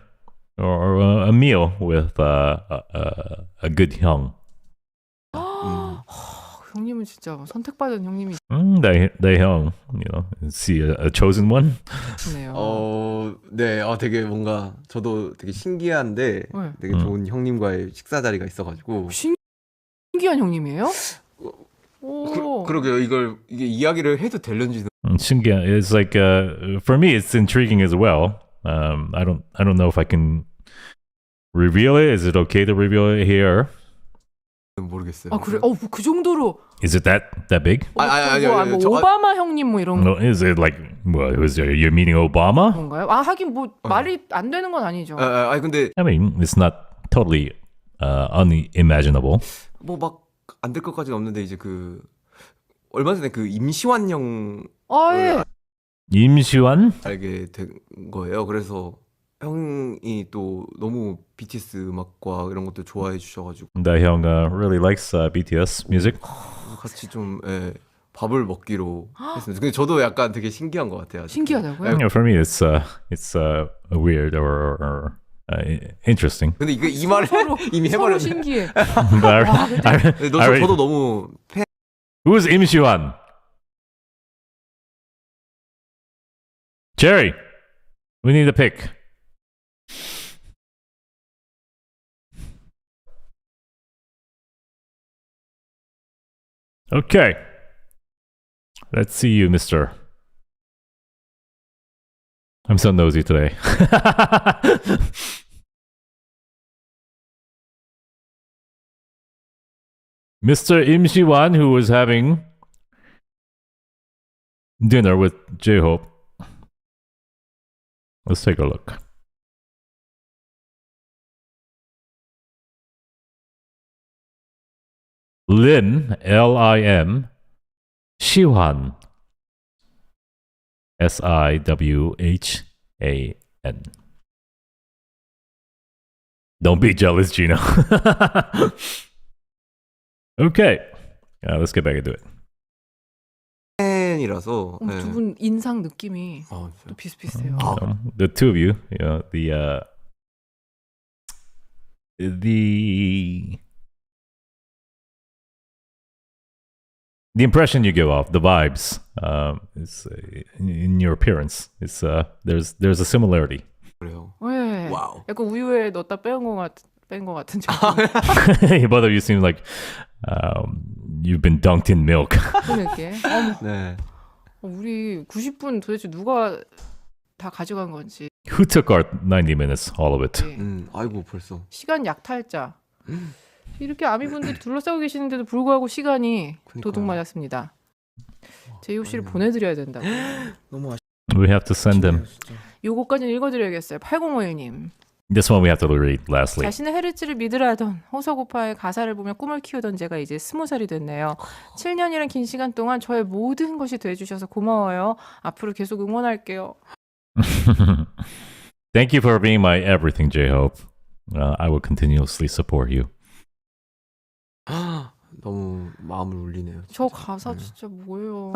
or a meal with a good 형. 형님은 진짜 선택받은 형님이. 내 형, is he a chosen one? 네요. 네, 되게 뭔가 저도 되게 신기한데 되게 좋은 형님과의 식사 자리가 있어가지고. 신기한 형님이에요? 그러게요. 이게 이야기를 해도 되는지는. 신기한. It's like for me, it's intriguing as well. I don't know if I can reveal it. Is it okay to reveal it here? 모르겠어요. 그래? 그 정도로. Is it that big? 아니요. 오바마 형님 뭐 이런 거. Is it like you're meeting Obama? 그런가요? 하긴 뭐 말이 안 되는 건 아니죠. 근데 I mean, it's not totally unimaginable. 뭐 막 안 될 것까지는 없는데 이제 얼마 전에 임시완 형. 예. 임시완? 알게 된 거예요. 그래서 형이 또 너무 BTS 음악과 이런 것도 좋아해 주셔가지고. 나 형 really likes BTS music. 같이 좀 밥을 먹기로 했습니다. 근데 저도 약간 되게 신기한 것 같아요. 신기하다고요? For me, it's weird or interesting. 근데 이 말을 이미 해버렸네. 서로 신기해. 저도 너무 팬. Who's 임시완? Jerry, we need a pick. Okay. Let's see you, mister. I'm so nosy today. Mr. Im Shi-wan, who was having dinner with J-Hope. Let's take a look. Lim, L-I-M, Shiwan, S-I-W-H-A-N. Don't be jealous, Gino. Okay, let's get back into it. 팬이라서 두 분 인상 느낌이 또 비슷비슷해요. The two of you, the impression you give off, the vibes, is in your appearance. It's there's a similarity. 그래요. 네. 와우. 약간 우유에 넣었다 뺀 거 같은 Both of you seem like you've been dunked in milk. 그 느낌. 네. 우리 90분 도대체 누가 다 가져간 건지. Who took our 90 minutes, all of it? 아이고 벌써. 시간 약탈자. 이렇게 아미분들이 둘러싸고 계시는데도 불구하고 시간이 도둑 맞았습니다. 제이홉 씨를 보내드려야 된다고. 너무 We have to send them. 요거까지는 읽어드려야겠어요. 8051님. This one we have to read lastly. 자신의 헤르츠를 믿으라던 호서고파의 가사를 보며 꿈을 키우던 제가 이제 20살이 됐네요. 7년이란 긴 시간 동안 저의 모든 것이 돼주셔서 고마워요. 앞으로 계속 응원할게요. Thank you for being my everything, J-Hope. I will continuously support you. 너무 마음을 울리네요. 저 가사 진짜 뭐예요?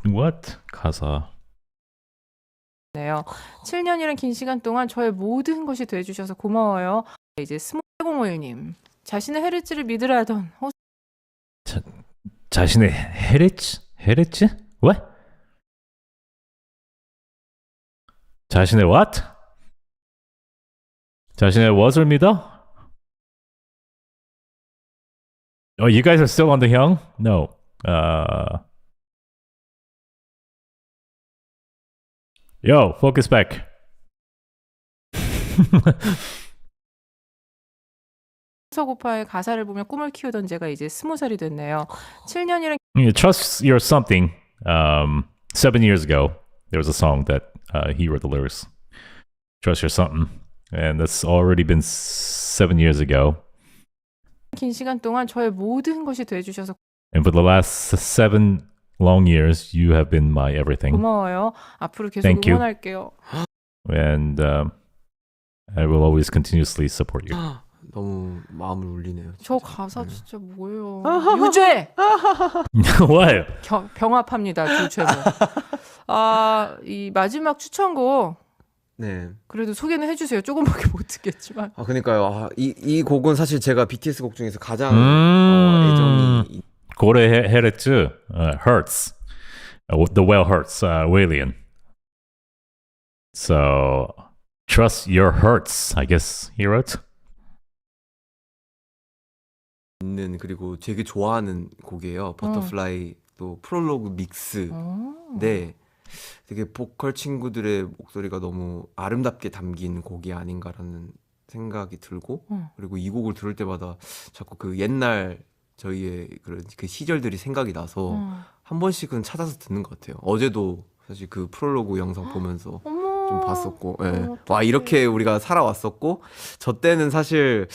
What? 가사. 7년이란 긴 시간 동안 저의 모든 것이 돼주셔서 고마워요. 이제 8051님. 자신의 헤르츠를 믿으라던 자신의 헤르츠? 헤르츠? What? 자신의 what? 자신의 what을 믿어? Oh, you guys are still on the hyung? No. Yo, focus back. 호서고파의 가사를 보며 꿈을 키우던 제가 이제 20살이 됐네요. 7년이란 Trust Your Something. 7 years ago, there was a song that he wrote the lyrics. Trust Your Something. And that's already been 7 years ago. 긴 시간 동안 저의 모든 것이 돼주셔서 And for the last 7 long years, you have been my everything. 고마워요. 앞으로 계속 Thank you. 응원할게요. And I will always continuously support you. 너무 마음을 울리네요. 저 가사 진짜 뭐예요? 유죄! What? 병합합니다. 두 제목. 이 마지막 추천곡 네. 그래도 소개는 해주세요. 조금밖에 못 듣겠지만. 그러니까요. 이 곡은 사실 제가 BTS 곡 중에서 가장 애정이 고래 헤르츠 hurts. The well hurts. Walian. So trust your hurts. I guess he wrote. 있는 그리고 되게 좋아하는 곡이에요. 버터플라이 또 프롤로그 믹스. 네. 되게 보컬 친구들의 목소리가 너무 아름답게 담긴 곡이 아닌가라는 생각이 들고 그리고 이 곡을 들을 때마다 자꾸 그 옛날 저희의 그런 그 시절들이 생각이 나서 한 번씩은 찾아서 듣는 것 같아요. 어제도 사실 그 프롤로그 영상 보면서 좀 봤었고, 예. 와 이렇게 우리가 살아왔었고, 저 때는 사실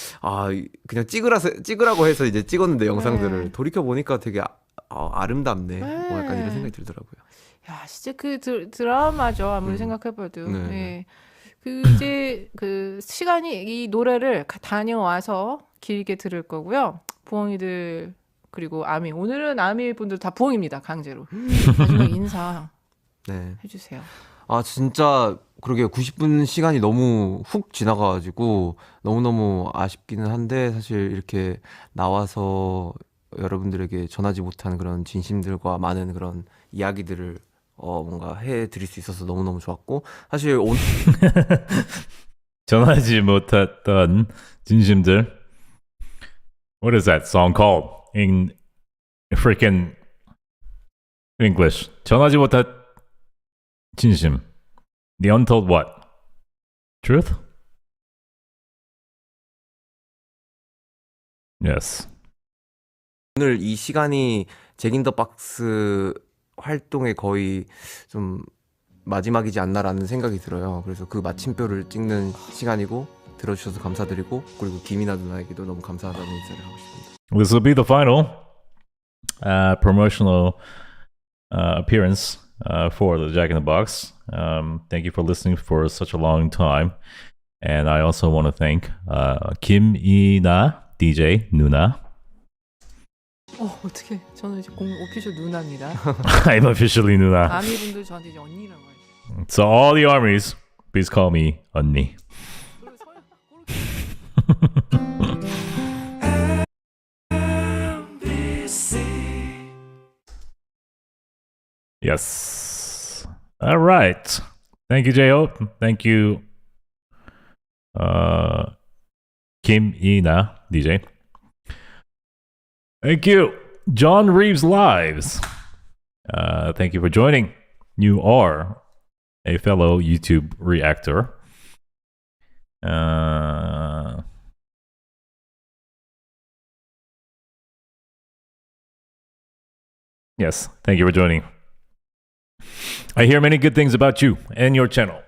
그냥 찍으라고 해서 이제 찍었는데 영상들을 돌이켜 보니까 되게 아름답네. 뭐 약간 이런 생각이 들더라고요. 야, 진짜 그 드라마죠. 아무리 생각해봐도. 네. 네. 이제 그 시간이 이 노래를 다녀와서 길게 들을 거고요. 부엉이들 그리고 아미. 오늘은 아미 분들 다 부엉입니다. 강제로. 마지막 인사 네. 해주세요. 진짜 그러게요. 90분 시간이 너무 훅 지나가가지고 너무너무 아쉽기는 한데 사실 이렇게 나와서 여러분들에게 전하지 못한 그런 진심들과 많은 그런 이야기들을 뭔가 해드릴 수 있어서 너무너무 좋았고 사실 오늘 전하지 못했던 진심들. What is that song called in freaking English? 전하지 못한 진심. The untold what? Truth? Yes. 오늘 이 시간이 잭 인 더 박스 활동의 거의 좀 마지막이지 않나라는 생각이 들어요. 그래서 그 마침표를 찍는 시간이고 들어주셔서 감사드리고 그리고 김이나 누나에게도 너무 감사하다는 인사를 하고 싶습니다. This will be the final promotional appearance for the Jack in the Box. Thank you for listening for such a long time. And I also want to thank 김이나 DJ 누나. 어떻게 저는 이제 오피셜 누나입니다. I'm officially 누나. 아미분들 저한테 이제 언니라고 하죠. So all the armies, please call me 언니. Yes. All right. Thank you, J-Hope. Thank you, Kim Ina, DJ. Thank you, John Reeves Lives. Thank you for joining. You are a fellow YouTube reactor. Yes, thank you for joining. I hear many good things about you and your channel.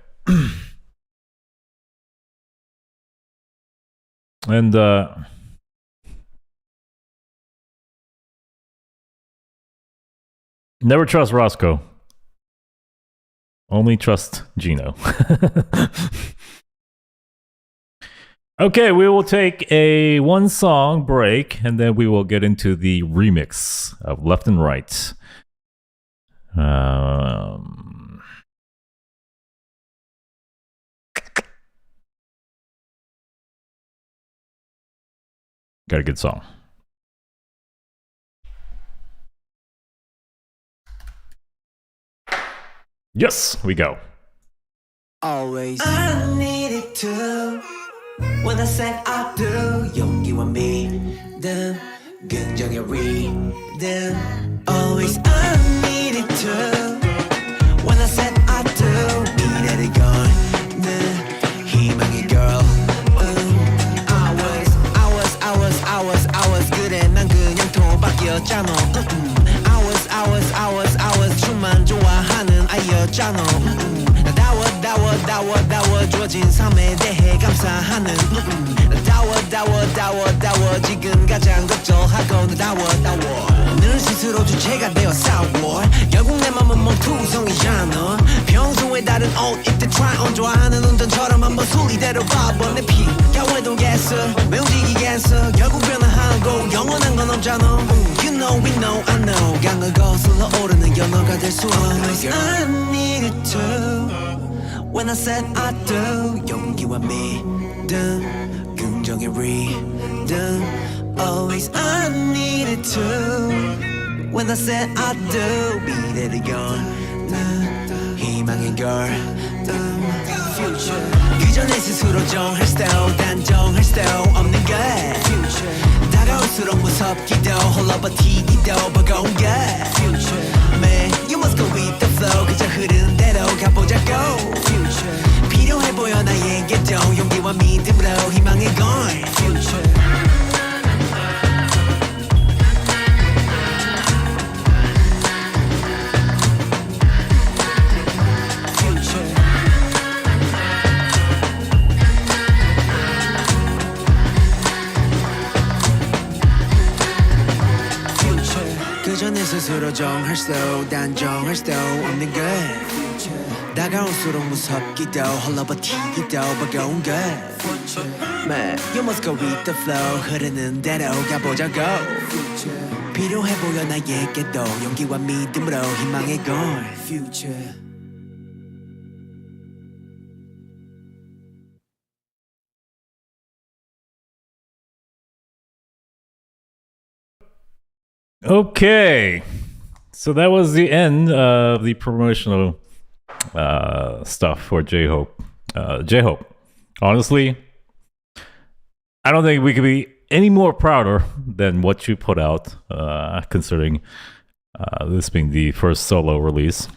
And never trust Roscoe. Only trust JINO. Okay, we will take a one song break and then we will get into the remix of Left and Right. Got a good song. Yes, we go. Always I needed to when I said I do 용기와 믿음 긍정의 rhythm Always I needed to when I said I do 미래를 거는 희망의 girl I was 그래 난 그냥 도박이었잖아 I was 춤만 좋아하는 아이였잖아 다워 주어진 삶에 대해 감사하는 다워 지금 가장 걱정하고 다워 늘 스스로 주체가 되어 싸워 결국 내 맘은 멍투성이잖아 평소에 다른 옷 입대 try on 좋아하는 운전처럼 한번 소리대로 봐봐 내 피가 왜동겠어 왜 움직이겠어 결국 변화하고 영원한 건 없잖아 You know we know I know 강을 거슬러 오르는 연어가 될 수 없는 I needed to When I said I do 용기와 믿음 긍정의 rhythm Always I needed to When I said I do 미래를 여는 희망의 girl Future 그저 내 스스로 정할 style 단정할 style 없는 것 Future 다가올수록 무섭기도 홀러버티기도 버거운 것 Future Man you must go with the flow 그저 흐르는 대로 가보자고 Future 필요해 보여 나에게도 용기와 믿음으로 희망의 걸 Future 그저 내 스스로 정할 slow 단정할 slow 없는 것 다가올수록 무섭기도 홀러버티기도 버거운 것 Man, you must go with the flow 흐르는 대로 가보자고 필요해 보여 나에게도 용기와 믿음으로 희망의 걸 Future Okay, so that was the end of the promotional stuff for J-Hope. J-Hope, honestly, I don't think we could be any more prouder than what you put out, considering this being the first solo release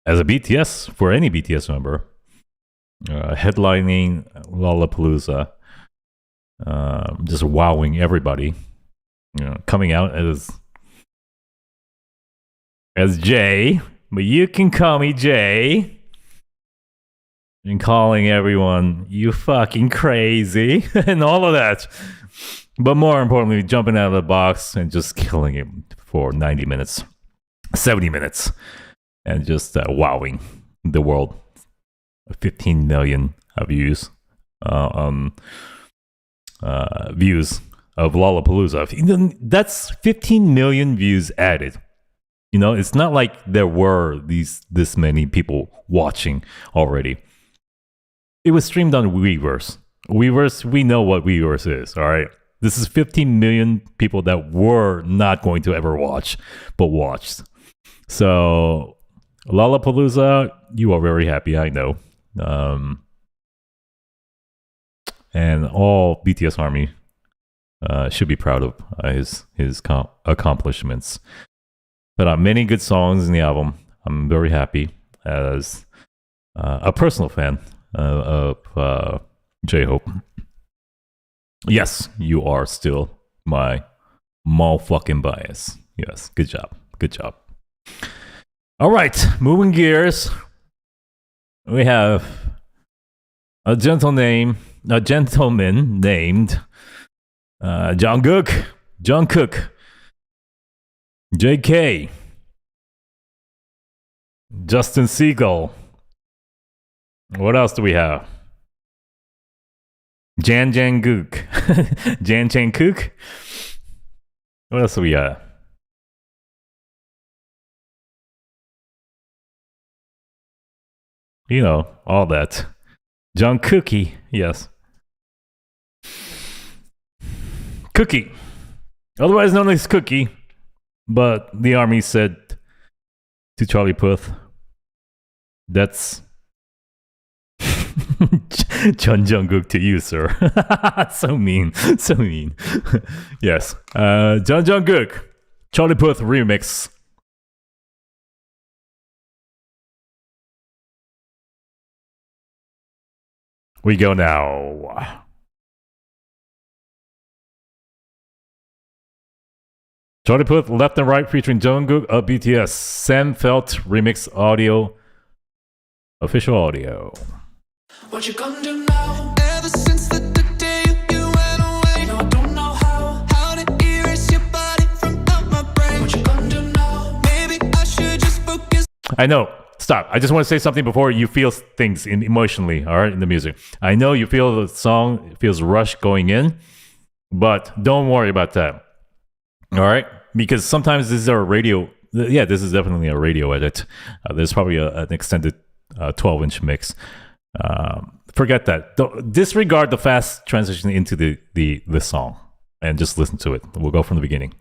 as a BTS, for any BTS member, headlining Lollapalooza. Just wowing everybody, coming out as Jay, but you can call me Jay, and calling everyone you fucking crazy and all of that, but more importantly jumping out of the box and just killing it for 90 minutes 70 minutes and just wowing the world. 15 million views views of Lollapalooza. That's 15 million views added. You know, it's not like there were this many people watching already. It was streamed on Weverse. Weverse, we know what Weverse is, all right? This is 15 million people that were not going to ever watch, but watched. So, Lollapalooza, you are very happy, I know. And all BTS Army should be proud of his accomplishments. But many good songs in the album. I'm very happy as a personal fan of J-Hope. Yes, you are still my motherfucking bias. Yes, good job. Good job. All right, moving gears. We have a gentleman named Jungkook, JK, Justin Siegel. What else do we have? Jungkook. Jungkook. What else do we got? You know, all that. Jungkook, yes. Cookie. Otherwise known as Cookie. But the army said to Charlie Puth, that's Chun Jungkook to you, sir. So mean. So mean. Yes. Chun Jungkook. Charlie Puth remix. We go now. Charlie Puth, Left and Right featuring Jungkook of BTS. Sam Feldt remix audio. Official audio. What you gonna do now? Ever since the day you went away, no, I don't know how to erase your body from out my brain. What you gonna do now? Maybe I should just focus. I know. Stop. I just want to say something before you feel things emotionally, all right, in the music. I know you feel the song feels rushed going in, but don't worry about that. All right? Because sometimes this is a radio. Yeah, this is definitely a radio edit. There's probably an extended 12-inch mix. Forget that. Disregard the fast transition into the song and just listen to it. We'll go from the beginning.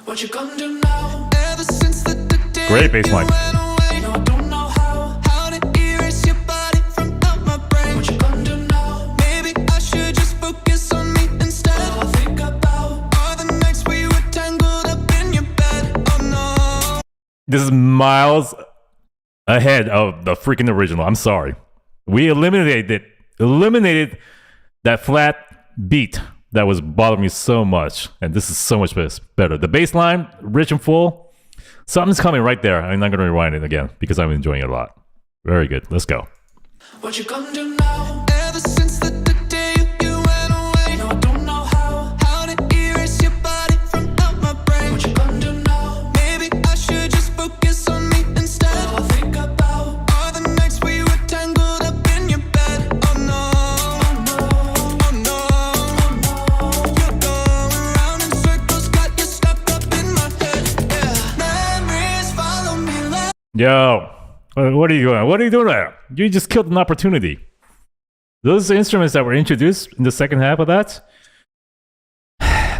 What you gonna do now? Ever since the day great bass line. No, I don't know how to erase your body from out my brain. What you gonna do now? Maybe I should just focus on me instead. All I think about are the nights we were tangled up in your bed. Oh no. This is miles ahead of the freaking original. I'm sorry. We eliminated that flat beat that was bothering me so much, and this is so much better. The bass line, rich and full. Something's coming right there. I'm not going to rewind it again because I'm enjoying it a lot. Very good. Let's go. What you gonna do now? Ever since the day you went away, no, I don't know how to erase your body from out my brain. What you gonna do now? Maybe I should just focus on me instead. All I think about are the nights we were tangled up in your bed. Oh no, oh no, oh no. You're going around in circles, got you stuck up in my head. Yeah, memories follow me like. Yo, what are you doing? What are you doing there? You just killed an opportunity. Those instruments that were introduced in the second half of that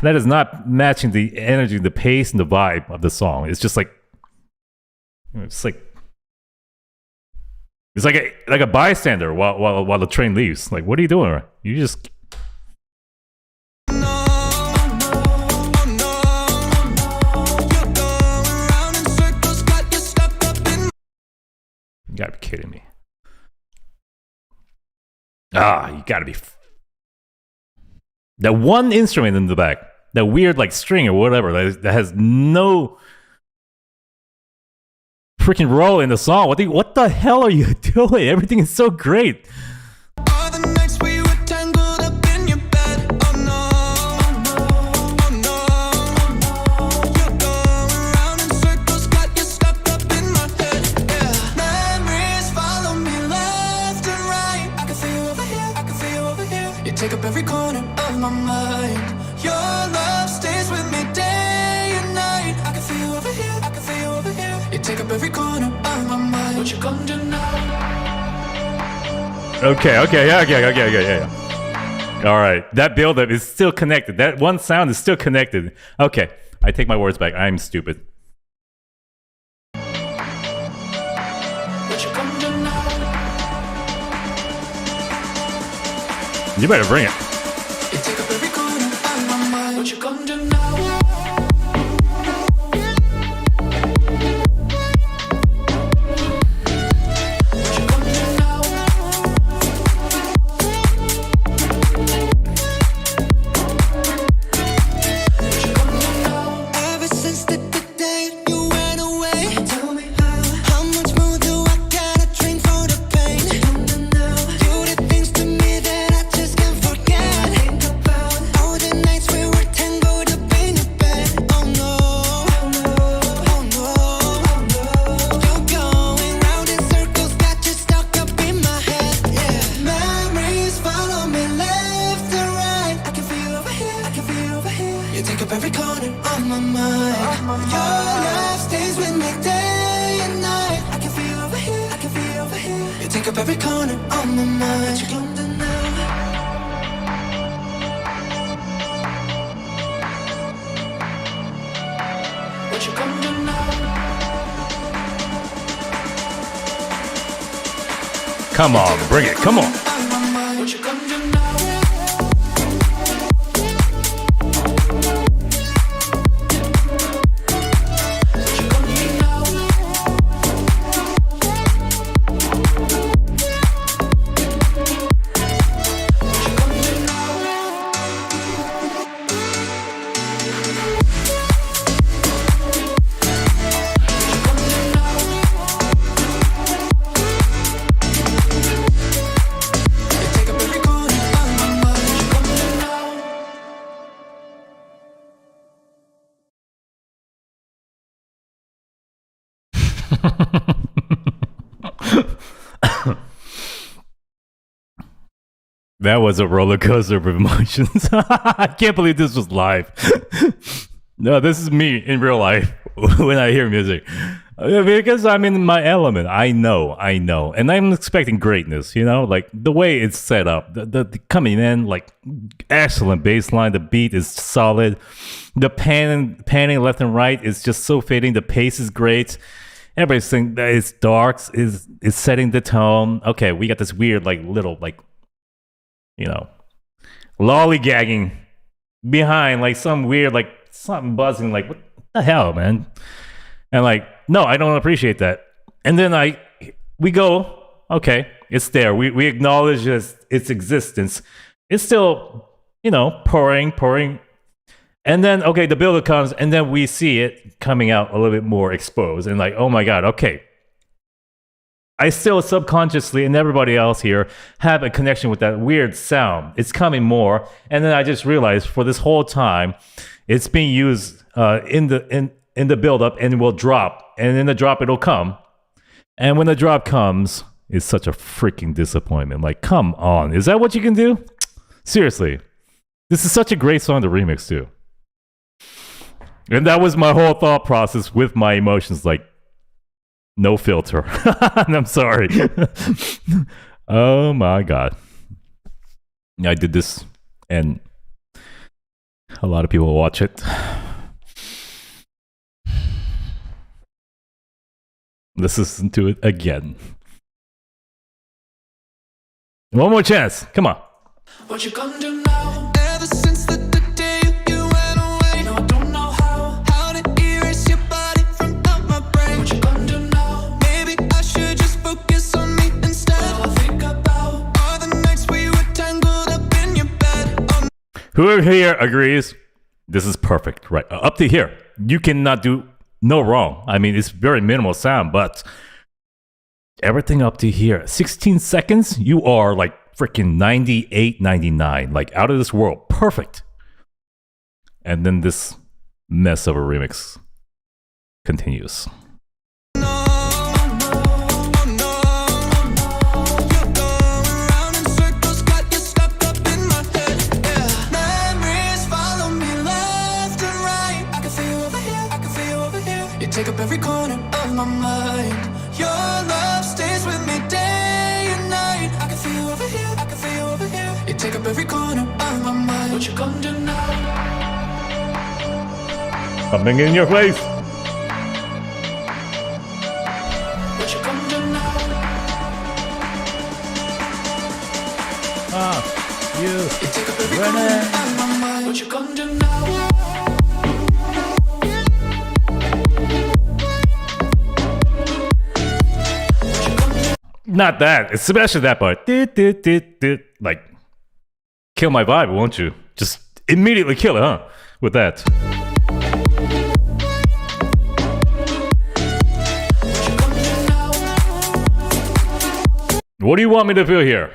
is not matching the energy, the pace, and the vibe of the song. It's just like it's like a bystander while the train leaves. Like, what are you doing? You just you gotta be kidding me. You gotta be. That one instrument in the back, that weird like string or whatever, that has no freaking role in the song. What the hell are you doing? Everything is so great. All the nights we were tangled up in your bed. Oh no, oh no. You're going around in circles, got you stuck up in my head. Yeah, memories follow me left and right. I can feel you over here, I can feel you over here. You take up every corner of my mind. Your love stays with me day and night. I can feel you over here, I can feel you over here. You take up every corner of my mind. What you gonna do now? Okay, yeah. All right, that build-up is still connected. That one sound is still connected. Okay, I take my words back. I'm stupid. What you gonna do now? You better bring it. You take up every corner of my mind. What you gonna do now? my mind. Your love stays with me day and night. I can feel over here, I can feel over here. You take up every corner of my mind. What you gonna do now? What you gonna do now? Come on, bring it, come on. What you gonna do now? That was a roller coaster of emotions. I can't believe this was live. No, this is me in real life when I hear music. Because I'm in my element. I know. And I'm expecting greatness, you know? Like, the way it's set up. The coming in, like, excellent bass line. The beat is solid. The panning left and right is just so fitting. The pace is great. Everything that is dark is setting the tone. Okay, we got this weird, like, little, like, you know, lollygagging behind, like, some weird, like, something buzzing, like, what the hell, man? And, like, no, I don't appreciate that. And then we go, okay, it's there. We acknowledge its existence. It's still, you know, pouring. And then, okay, the builder comes, and then we see it coming out a little bit more exposed. And like, oh my God, okay. I still subconsciously, and everybody else here, have a connection with that weird sound. It's coming more. And then I just realized for this whole time, it's being used in the build-up, and it will drop. And in the drop, it'll come. And when the drop comes, it's such a freaking disappointment. Like, come on. Is that what you can do? Seriously. This is such a great song to remix, too. And that was my whole thought process with my emotions, like, no filter. And I'm sorry. Oh my God. I did this, and a lot of people watch it. Let's listen to it again. One more chance. Come on. What you gonna do now? Ever since the day you went away, no, I don't know how to erase your body from out my brain. What you gonna do now? Maybe I should just focus on me instead. All I think about are the nights we were tangled up in your bed. Whoever here agrees, this is perfect, right? Up to here, you cannot do no wrong. I mean, it's very minimal sound, but everything up to here, 16 seconds, you are like freaking 98, 99, like out of this world. Perfect. And then this mess of a remix continues. Take up every corner of my mind. Your love stays with me day and night. I can feel over here, I can feel over here. You take up every corner of my mind. What you gonna do now? Coming in your face. What you gonna do now? You take up every corner of my mind. What you gonna do now? Not that, especially that part. Like, kill my vibe, won't you? Just immediately kill it, huh? With that. What do you want me to feel here?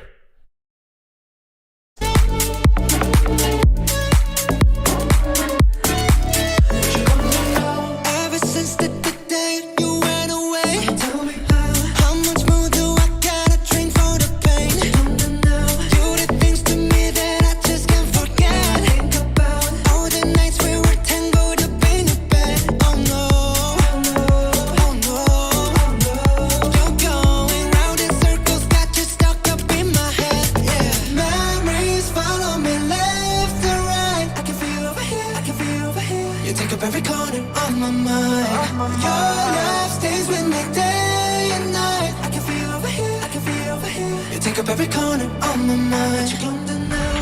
love stays with me day and night. I can feel over here, I can feel over here. You take up every corner of my mind. What you gonna do now?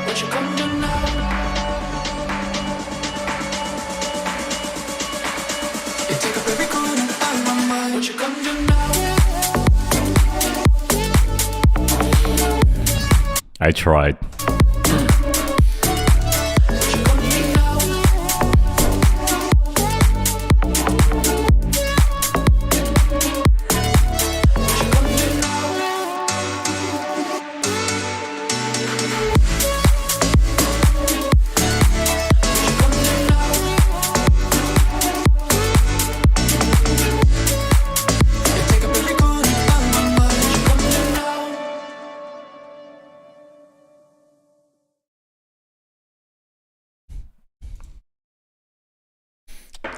What you gonna do now? You take up every corner of my mind. What you gonna do now? I tried.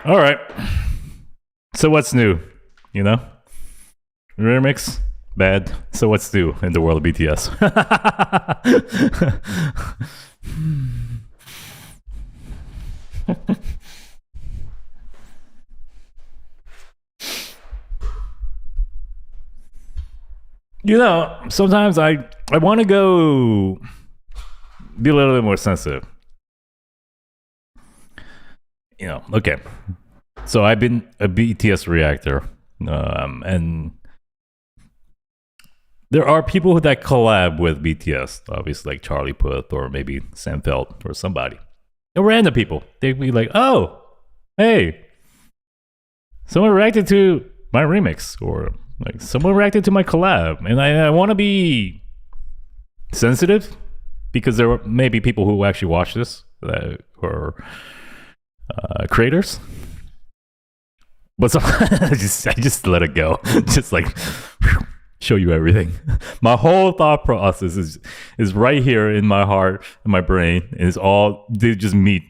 All right. So what's new? You know? Remix? Bad. So what's new in the world of BTS? You know, sometimes I want to go be a little bit more sensitive. You know, okay. So I've been a BTS reactor, and there are people that collab with BTS, obviously like Charlie Puth or maybe Sam Feldt or somebody. And random people, they'd be like, "Oh, hey, someone reacted to my remix," or like someone reacted to my collab, and I want to be sensitive because there are maybe people who actually watch this that are creators, but so I just let it go. Just like show you everything. My whole thought process is right here in my heart and my brain, and it's all they just meet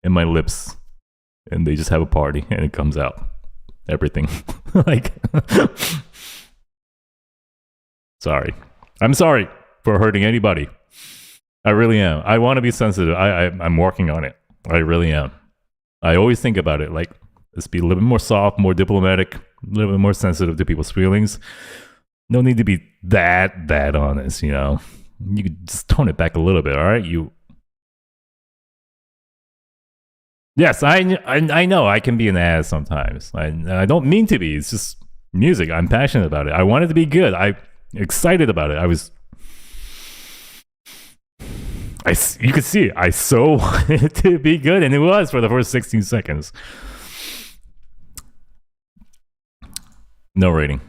in my lips, and they just have a party, and it comes out everything. Like, sorry, I'm sorry for hurting anybody. I really am. I want to be sensitive. I'm working on it. I really am. I always think about it like, let's be a little bit more soft, more diplomatic, a little bit more sensitive to people's feelings. No need to be that honest, you know. You could just tone it back a little bit, all right? Yes, I know I can be an ass sometimes. I don't mean to be. It's just music. I'm passionate about it. I want it to be good. I'm excited about it. You could see it. I so wanted it to be good, and it was for the first 16 seconds. No rating.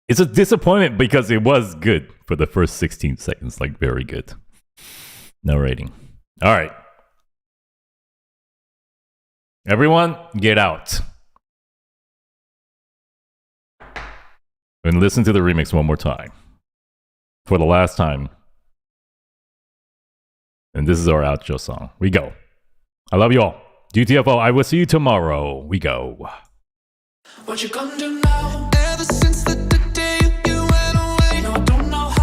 It's a disappointment because it was good for the first 16 seconds, like very good. No rating. All right. Everyone, get out. And listen to the remix one more time. For the last time. And this is our outro song. We go. I love you all. GTFO, I will see you tomorrow. We go. What you gonna do now? Ever since the day you went away, no, I don't know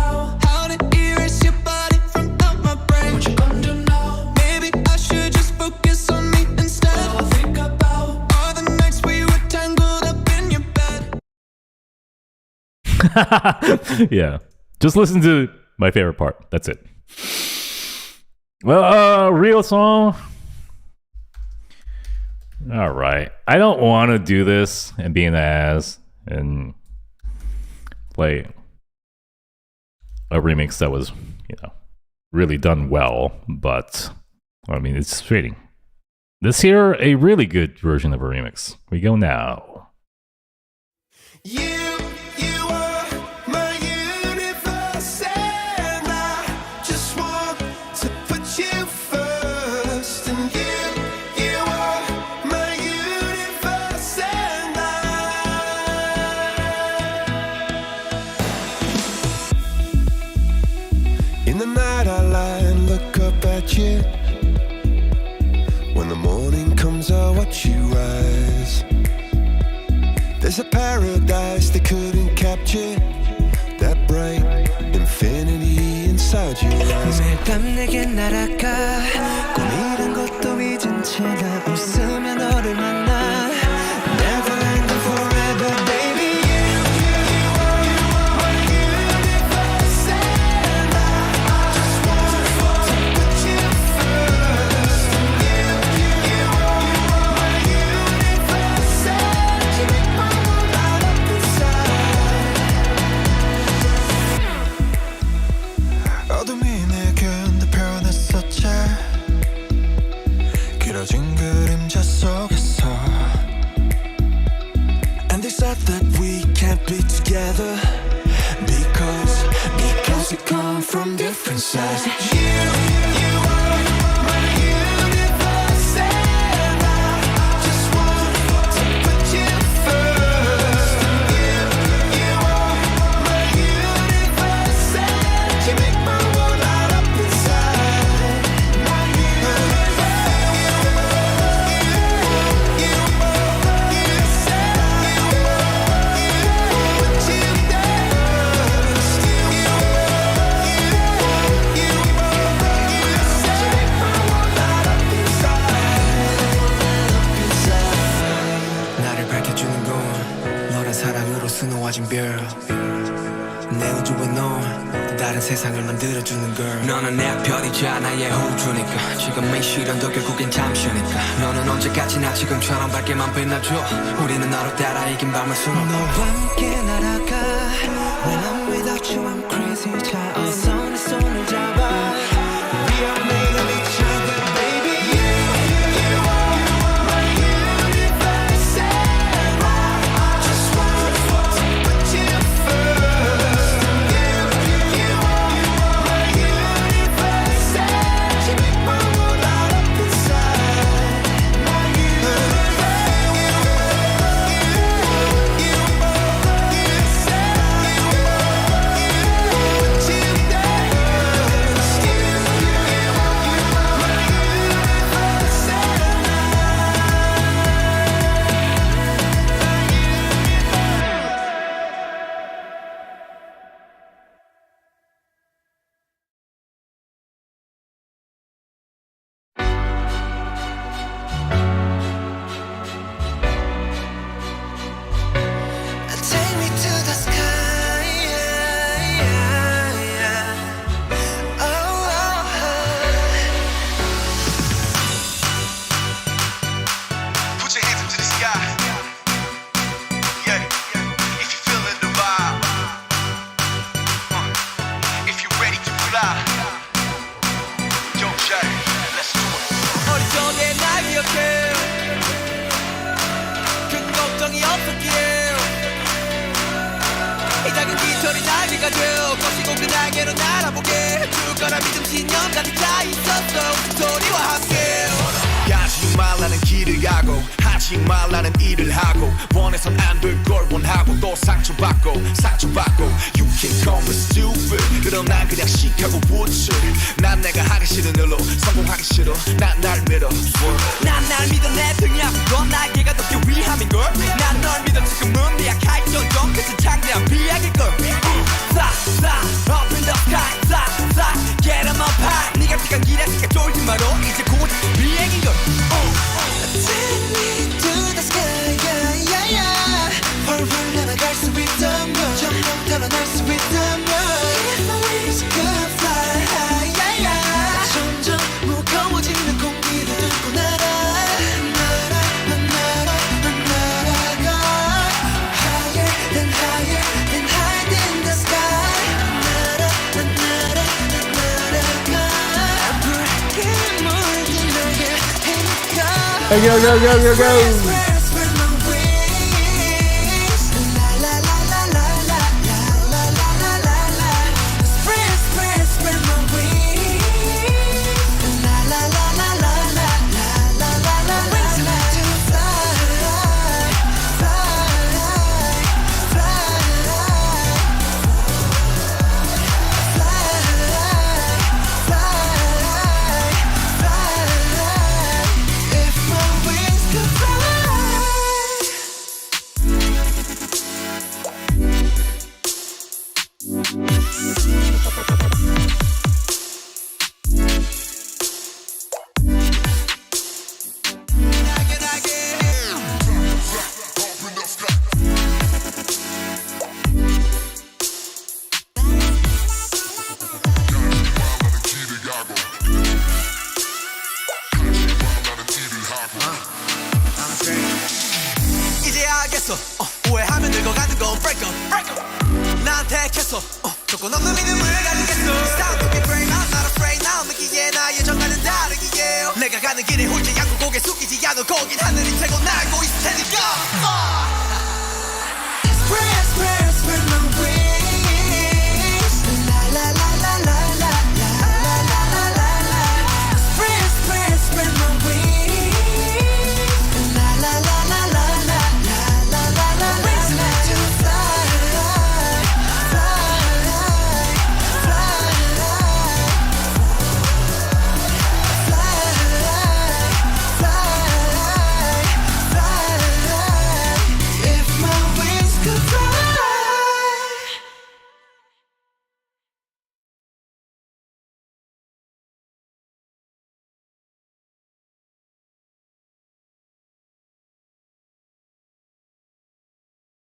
how to erase your body from out my brain. What you gonna do now? Maybe I should just focus on me instead. All I think about are the nights we were tangled up in your bed. Yeah. Just listen to my favorite part. That's it. Well, real song. All right. I don't want to do this and be an ass and play a remix that was, you know, really done well. But, I mean, it's fitting. This here, a really good version of a remix. We go now. When the morning comes, I watch you rise. There's a paradise they couldn't capture, that bright infinity 오늘 밤 내게 날아가 꿈이란 것도 잊은 채 나 웃으며 너를 만나 Never end forever baby You are my universe and I just want to put you first You are my universe and you make my world light up inside 어둠이 내겐 더 변했었지 길어진 그림자 속에서 And they said that we can't be together Because we come from different sides You are my universe and I just want to put you first You are my universe and you make my world light up inside My universe 나를 밝혀주는 건 너란 사랑으로 수놓아진 별 내 우주에 넌 다른 세상을 만들어주는 걸 너는 내 별이자 나의 호주니까 지금 이 시련도 결국엔 잠시니까 너는 언제까지나 지금처럼 밝게만 빛나줘 우리는 너로 따라 이긴 밤을 수놓고 너와 함께 날아가 When I'm without you I'm crazy 자 어서 내 손을 잡아 We are made of each other baby You are my universe and I just want to put you first You are my universe and you make my world light up inside My universe You are my universe Take me to the sky Put your hands up to the sky. Yeah, if you're feeling the vibe. If you're ready to fly. Yo, Jay, let's do it. 어릴 적에 날 기억해 큰 걱정이 없었기에 이 작은 기절이 날개가 되어 거시고 그 날개로 날아보게 해줄 거라 믿음 신념 가득 차 있었어 소리와 함께 가지 말라는 길을 가고 하지 말라는 일을 하고 원해선 안 될 걸 원하고 또 상처받고 You can call me stupid 그럼 난 그냥 시카고 우출 난 내가 하기 싫은 일로 성공하기 싫어 난 날 믿어 난 날 믿어 내 등이 아픈 건 날개가 덮기 위함인걸 난 널 믿어 지금은 미약할 정도 끝은 창대한 비약일걸 Fly up in the sky fly get 'em up high 네가 피간 길에 생각 쫄지 마로 이제 곧 비행인걸 Take me to the sky 펄펄 날아갈 수 있다면 점점 달아날 수 있다면 If my wings could fly high 점점 무거워지는 공기를 뚫고 날아가 Higher than higher than higher than the sky 날아가 붉게 물든 너의 힘과 Go. If my wings could fly 있어 오해하면 늙어가는 건 break up 나한테 택했어 조건 없는 믿음을 가지겠어 Sound to be brave I'm not afraid now 느끼기에 나의 정가는 다르기에 내가 가는 길에 홀지 않고 고개 숙이지 않아 거긴 하늘이 최고 날